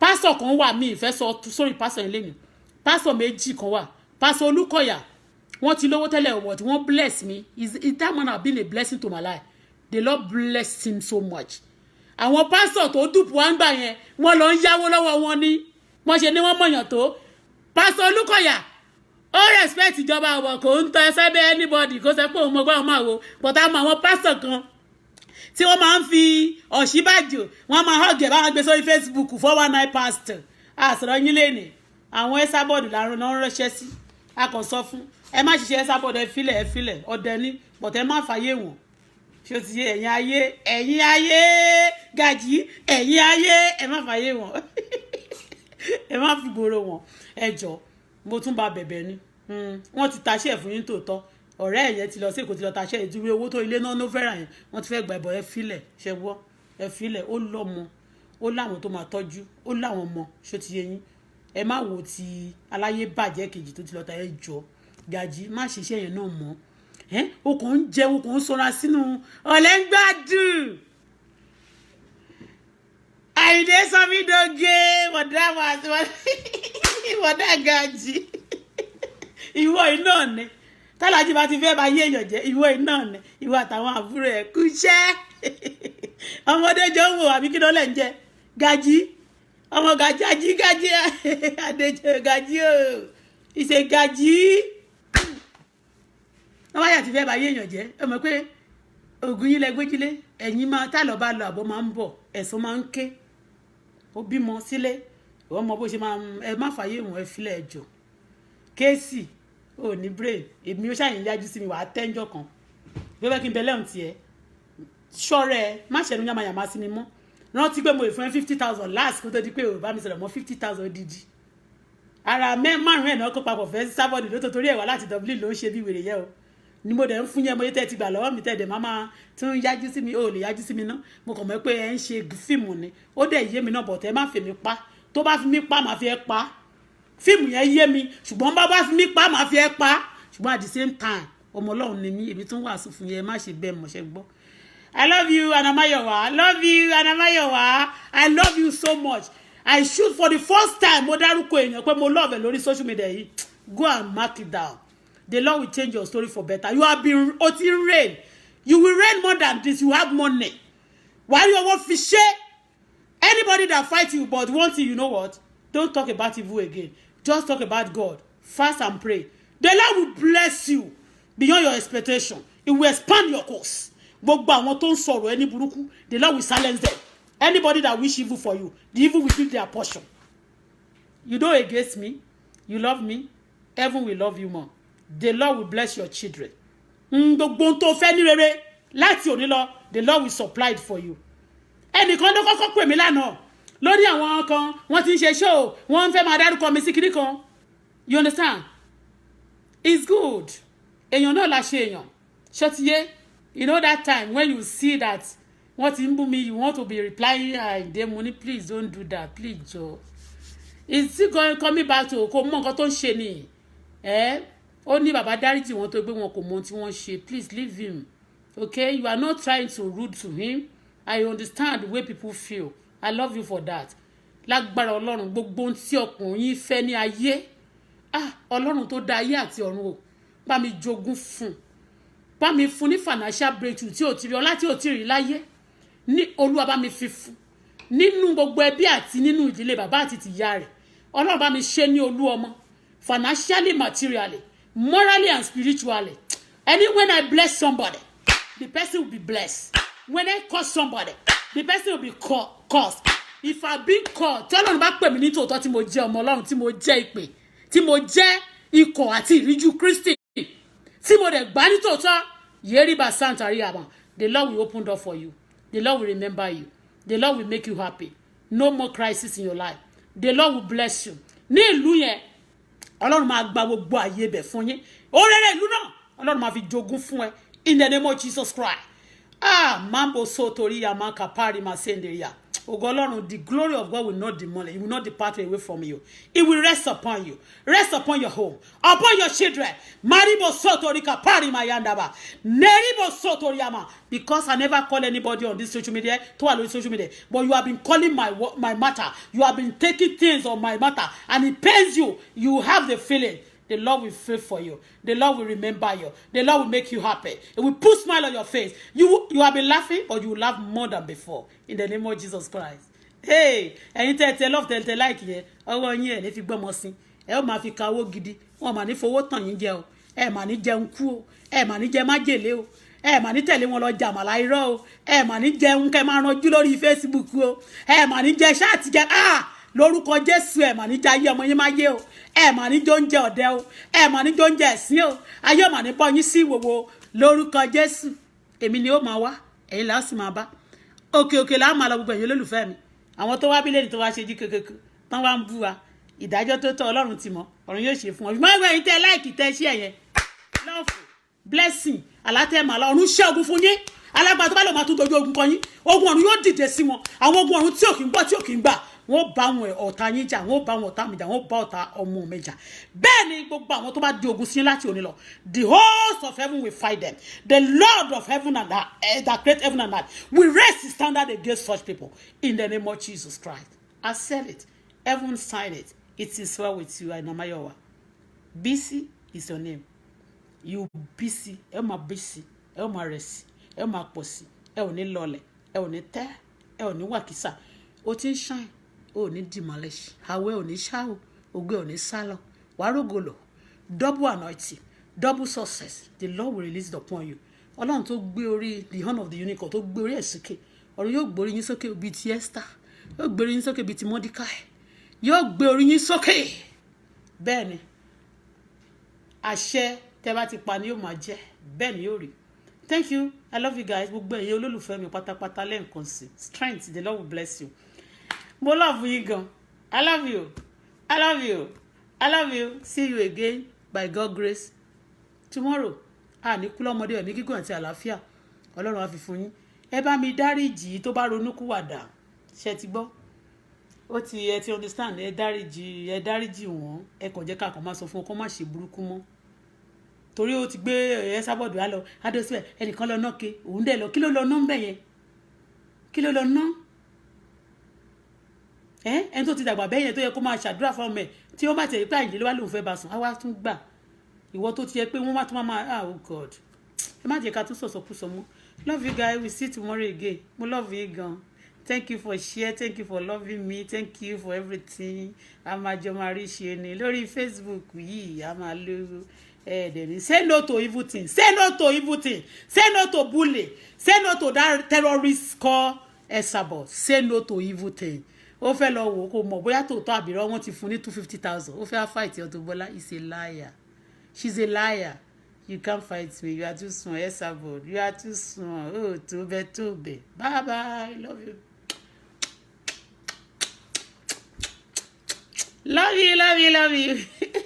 pásọ̀ kan wà mí ìfẹ́ sọ sórí pásọ̀ yẹn lẹ́nu pásọ̀ méjì kan wà pásọ̀ Olúkọ̀yà wọ́n ti lówó tẹ́lẹ̀ ọ̀wọ̀ tí wọ́n bless me is that man have been a blessing to my life the Lord bless him so much àwọn pásọ̀ tó dùpù wá ń gbà yẹn wọ́n lọ ń yáwó lọ́wọ́ wọn ní wọ́n ṣe ní wọ́n mọ̀yàn tó pásọ̀ Olúkọ̀yà ó respect ìjọba ọ̀wọ̀ kò ń tọ́ ẹsẹ́ bẹ́ anybody kó sẹ́ pé òun mọ̀ gbọ́ ọmọ àwo but àwọn pásọ̀ kan tí wọ́n máa ń fi Ọ̀ṣínbàjò wọ́n máa hàn gẹ̀ báwọn gbé sórí Facebook 419 pastor àsọ̀rọ̀ yín lẹ́nìí àwọn ẹ́sàbọ̀dù làrùn náà ń ránṣẹ́ sí a kàn sọ fún ẹ má ṣiṣẹ́ ẹ́sàbọ̀dù ẹ filẹ̀ ọ̀dẹ ní but ẹ má fàyè wọn ṣé o ti yé ẹ̀yin ayé Gàjí ẹ̀yin ayé ẹ má fàyè wọn ẹ má fi gbòòrò wọn ẹ jọ mo tún bá bẹ̀bẹ̀ ni wọ́n ti taṣẹ́ fún yín tòótọ́ ọ̀rẹ́ ẹ̀yẹ ti lọ sí Èkó ti lọ taṣẹ́ ìdúró owó tó ilé náà ló fẹ́ràn yẹn wọ́n ti fẹ́ gba ẹ̀bọ̀ ẹ filẹ̀ ṣe wọ́ ẹ filẹ̀ ó lọ́mọ ó láwọn tó máa tọ́jú ó láwọn ọmọ ṣó ti yé yín ẹ má wo ti aláyé bàjẹ́ kejì tó ti lọ ta ẹ jọ Gàjí má ṣiṣẹ́ yẹn náà mọ́ o kàn ń jẹ o kàn ń sọra sínú ọ̀lẹ́ ń gbádùn Àyìndé Sọmídógé wọ̀dà Gàjí ìwọ iná ni tálájì bá ti fẹ́ bá yé èèyàn jẹ́ ìwọ iná ni ìwọ àtàwọn àbúrò ẹ̀ kúṣẹ́ ọmọdé jọ ń wò àbí kí ló lẹ̀ ń jẹ Gàjí ọmọ Gàjí àdéjọ Gàjí o ìṣe Gàjí wọ́n wáyà ti fẹ́ bá yé èèyàn jẹ́ ẹ mọ̀ pé ògùn yín lẹ́gbẹ́jílé ẹ̀yìn máa tálọ̀ bá lọ àbọ̀ máa ń bọ̀ ẹ̀sùn máa ń ké ó bímọ sílé ìwọ́n mọ bó ṣe máa ẹ má fàyè wọn ẹ filẹ̀ ẹjọ́ kéèsì ò ní brain èmi ó ṣàyìn yájú sí mi wàá tẹ́ńjọ́ kan bí ó fẹ́ kí n bẹ lẹ́hùn tiẹ̀ ṣọ́rẹ́ má ṣẹ̀nu yàmàyàmá sí mi mọ́ rántí pé mo lè fún ẹ 50,000 last kó tó di pé ò bá mi sọ̀rọ̀ mọ́ 50,000 dídí ara márùn-ún ẹ̀ náà kó papọ̀ fẹ́ sábọ̀dì ló tó torí ẹ̀ wá láti Dublin ló ń ṣe bí wèrè yẹ o ni mo dẹ̀ ń fún yẹn mo yẹ tẹ́ ti gbà lọ́wọ́ mi tẹ́ dẹ̀ máa tún yájú sí mi ó lè yájú sí mi ná mo kàn mọ̀ pé ẹ ń ṣe fíìmù ni ó dẹ̀ yé mi náà bọ̀ tẹ́ má fi mi pa tó bá fi mi pa máa fi ẹ pa fíìmù yẹn yé mi ṣùgbọ́n bá fi mi pa máa fi ẹ pa ṣùgbọ́n at the same time ọmọ Ọlọ́run ni mí èmi tún wàásù fún yẹn má ṣe bẹ́ẹ̀ mọ̀ ṣe gbọ́. I love you Anamáyọ̀wá I love you so much I shoot for the first time mo dárúkọ èèyàn pé mo love ẹ lórí social media yìí go and mark it down. The Lord will change your story for better. You have been reign. You will reign more than this. You have money. Why you want to share? Anybody that fights you, but one thing, you know what? Don't talk about evil again. Just talk about God. Fast and pray. The Lord will bless you beyond your expectation. It will expand your course. Gbogbo àwọn tó ń sọ̀rọ̀ ẹni burúkú, the Lord will silence them. Anybody that wish evil for you, the evil will be their portion. You don't against me. You love me, heaven will love you more. The Lord will bless your children. Gbogbo ohun tó fẹ́ ní rere láti òní lọ, the Lord will supply it for you. Ẹnìkan ló kọ́kọ́ pè mí lánàá lórí àwọn kan wọ́n ti ń ṣe show wọ́n fẹ́ máa dárúkọ mi sí kiri kan. You understand? It's good. Èèyàn náà la ṣe èèyàn. Ṣọtiyé, you know that time when you see that wọ́n ti ń bú mi, you want to be replying dem money, please don't do that, please jọ̀ọ́. It's still coming back to kò mọ nǹkan tó ń ṣe ni. Ó ní bàbá dáríjì wọn tó gbé wọn kò mọ tí wọ́n ṣe. Please leave him. Okay? You are not trying to rude to him. I understand the way people feel. I love you for that. Lágbára Ọlọ́run gbogbo ohun tí ọkùnrin fẹ́ ní ayé. Ọlọ́run tó dá ayé àti ọ̀run o. Bá mi jogún fún. Bá mi fún ní financial breakthrough tí ò ti rí ọlá tí ò ti rí láyé. Ní Olúwa bá mi fi fún. Nínú gbogbo ẹbí àti nínú ìdílé bàbá àti tìyá rẹ̀. Ọlọ́run bá mi ṣe ní olú ọmọ. Financially, materially, morally and spiritually. And when I bless somebody, the person will be blessed. When I curse somebody, the person will be cursed. If I be called, tí Ọlọ́run bá pè mí ní tòótọ́ tí mo jẹ́ ọmọ Ọlọ́run, tí mo jẹ́ ìpè, tí mo jẹ́ ikọ̀ àti ìríjú Kristi, tí mo dẹ̀ gbà ní tòótọ́, Yeriba Santa Riama, the Lord will open door for you. The Lord will remember you. The Lord will make you happy. No more crisis in your life. The Lord will bless you. Ní ìlú yẹn, Ọlọ́run máa gba gbogbo àyè bẹ̀ fún yín. Orere ìlú náà, Ọlọ́run máa fi jogún fún ẹ. In the name of Jesus Christ. Mambo sotori yama kapari masenderia. Ogo Ọlọ́run, the glory of God will not demolish. It will not depart away from you. It will rest upon you. Rest upon your home. Upon your children. Maribo sotori kapari mayandaba. Neribo sotori yama. Because I never call anybody on this social media, social media. But you have been calling my matter. You have been taking things on my matter. And it pains you. You have the feeling. The Lord will fight for you. The Lord will remember you. The Lord will make you happy. It will put a smile on your face. You have been laughing, but you will laugh more than before. In the name of Jesus Christ. Hey, ẹ̀yin tẹ́ love tẹ́ like yẹn. Ọwọ́ yín ẹ̀ ní fi gbọ́mọ sí. Ẹ ó máa fi ka owó gidi. Wọ́n máa ní fowó tàn yín jẹ o. Ẹ máa ní jẹun kú o. Ẹ máa ní jẹ májèlé o. Ẹ máa ní tẹ̀lé wọn lọ jàmàlà irọ́ o. Ẹ máa ní jẹun kẹ́ máa ranjú lórí Facebook o. Ẹ máa ní jẹ ṣáàtì jẹ lórúkọ Jésù ẹ mà ní jẹ ayé ọmọ yín máa yé o. Ẹ mà ní jọ oúnjẹ ọ̀dẹ o. Ẹ mà ní jọ oúnjẹ ẹ̀sín o. Ayé mà ní bọ́ yín sí ìwòwò lórúkọ Jésù. Èmi ni ó máa wá, ẹ̀yin là ó sì máa bá. Òkè là á máa lọ gbogbo ẹ̀yin olólùfẹ́ mi. Àwọn tó wá bí lẹ́ni tó wá ṣe jí kékeré tán wá ń bú wa. Ìdájọ́ tó tọ́ Ọlọ́run ti mọ̀, ọ̀run yóò ṣe fún ọ. Ṣùgbọ́n ẹgbẹ́ yín tẹ́ láìkì tẹ́ ṣí ẹ̀yẹn. Love, blessing, alátẹ̀màlà, ọ̀run ṣẹ́ ogun fún yín. Alágbára tó bá lọ máa tún dojú ogun kan yín. Ogun ọ̀run yóò dìde sí wọn. Àwọn ogun ọ̀run tí ò kì í gbọ́ tí ò kì í gbà. Wọ́n bá wọn ọ̀tá yín jà, wọ́n bá wọn ọ̀tá mi jà, wọ́n bá ọ̀tá ọmọ mi jà. Bẹ́ẹ̀ ni gbogbo àwọn tó bá di ogun sí láti òní lọ. The host of heaven will fight them. The Lord of heaven and earth, that create heaven and earth, will raise his standard against such people. In the name of Jesus Christ. I said it. Heaven signed it. It is well with you, Anamayowa. BC is your name. You BC. Ẹ máa BC. Ẹ máa rẹ̀sì. Ẹ máa pọ̀ sí. Ẹ ò ní lọlẹ̀. Ẹ ò ní tẹ́. Ẹ ò ní wàkísà. Ó ti ń shine. Ó ní demolish. Àwẹ̀ ò ní ṣáò. Ògbé ò ní sálọ. Wàá rògòlò. Double anointing. Double success. The Lord will release it upon you. Ọlọ́run tó gbé orí the horn of the unicorn tó gbé orí ẹ̀ sókè. Ọ̀run yóò gbé orí yín sókè bíi ti Esther. Yóò gbé orí yín sókè bíi ti Mordecai. Yóò gbé orí yín sókè. Bẹ́ẹ̀ ni. Àṣẹ tẹ́ bá ti pa ni yóò máa jẹ́. Bẹ́ẹ̀ ni yóò rí. Thank you. I love you guys. Gbogbo ẹ̀yin olólùfẹ́ mi pátápátá lẹ́ẹ̀kan sí. Strength. The Lord will bless you. Mo love you gan. I love you. I love you. I love you. See you again by God's grace tomorrow. Ní kú lọ́mọdé ẹ̀mí gígùn àti àlàáfíà. Ọlọ́run á fi fún yín. Ẹ bá mi dáríjì tó bá ronúkúwàdà. Ṣé ti gbọ́? Ó ti ẹ ti understand. Ẹ dáríjì wọ́n. Ẹ kàn jẹ́ ká kàn máa sọ fún wọn kó má ṣe burúkú mọ́. Torí ó ti gbé ẹ sábọ̀dù á lọ adósíbẹ̀ ẹnìkan lọ náà ké òun dẹ̀ lọ kí ló lọ ná ń bẹ̀ yẹn? Kí ló lọ ná? Ẹni tó ti dàgbà bẹ́ẹ̀ yẹn tó yẹ kó máa ṣàdúrà fún ọmọ ẹ̀ tí ó bá tẹ̀lé pé àìlè ló wá lóun fẹ́ bá sùn á wá tún gbà ìwọ tó ti yẹ pé wọ́n wá tún máa oh God ẹ má jẹ́ ká tún sọ̀sọ̀kúsọ mọ́. Love you guys, we see tomorrow again. Mo love you gan. Thank you for share, thank you for loving me, thank you for everything. A máa jọ máa rí ṣe ni lórí Facebook yìí a máa lo ẹ̀ẹ́dẹ̀ni. Say no to evil thing, say no to evil thing, say no to bully, say no to that terrorist called Esabod. Say no to evil thing. ó fẹ́ lọ wò kó mọ̀ bóyá tòótọ́ àbírọ́ wọ́n ti fún ní 250,000 ó fẹ́ fight Auto Bola. He's a liar. She's a liar. You can't fight me. You are too small. Yes, Abod. You are too small. Oh, Tobe. Bye bye. Love you. Love you.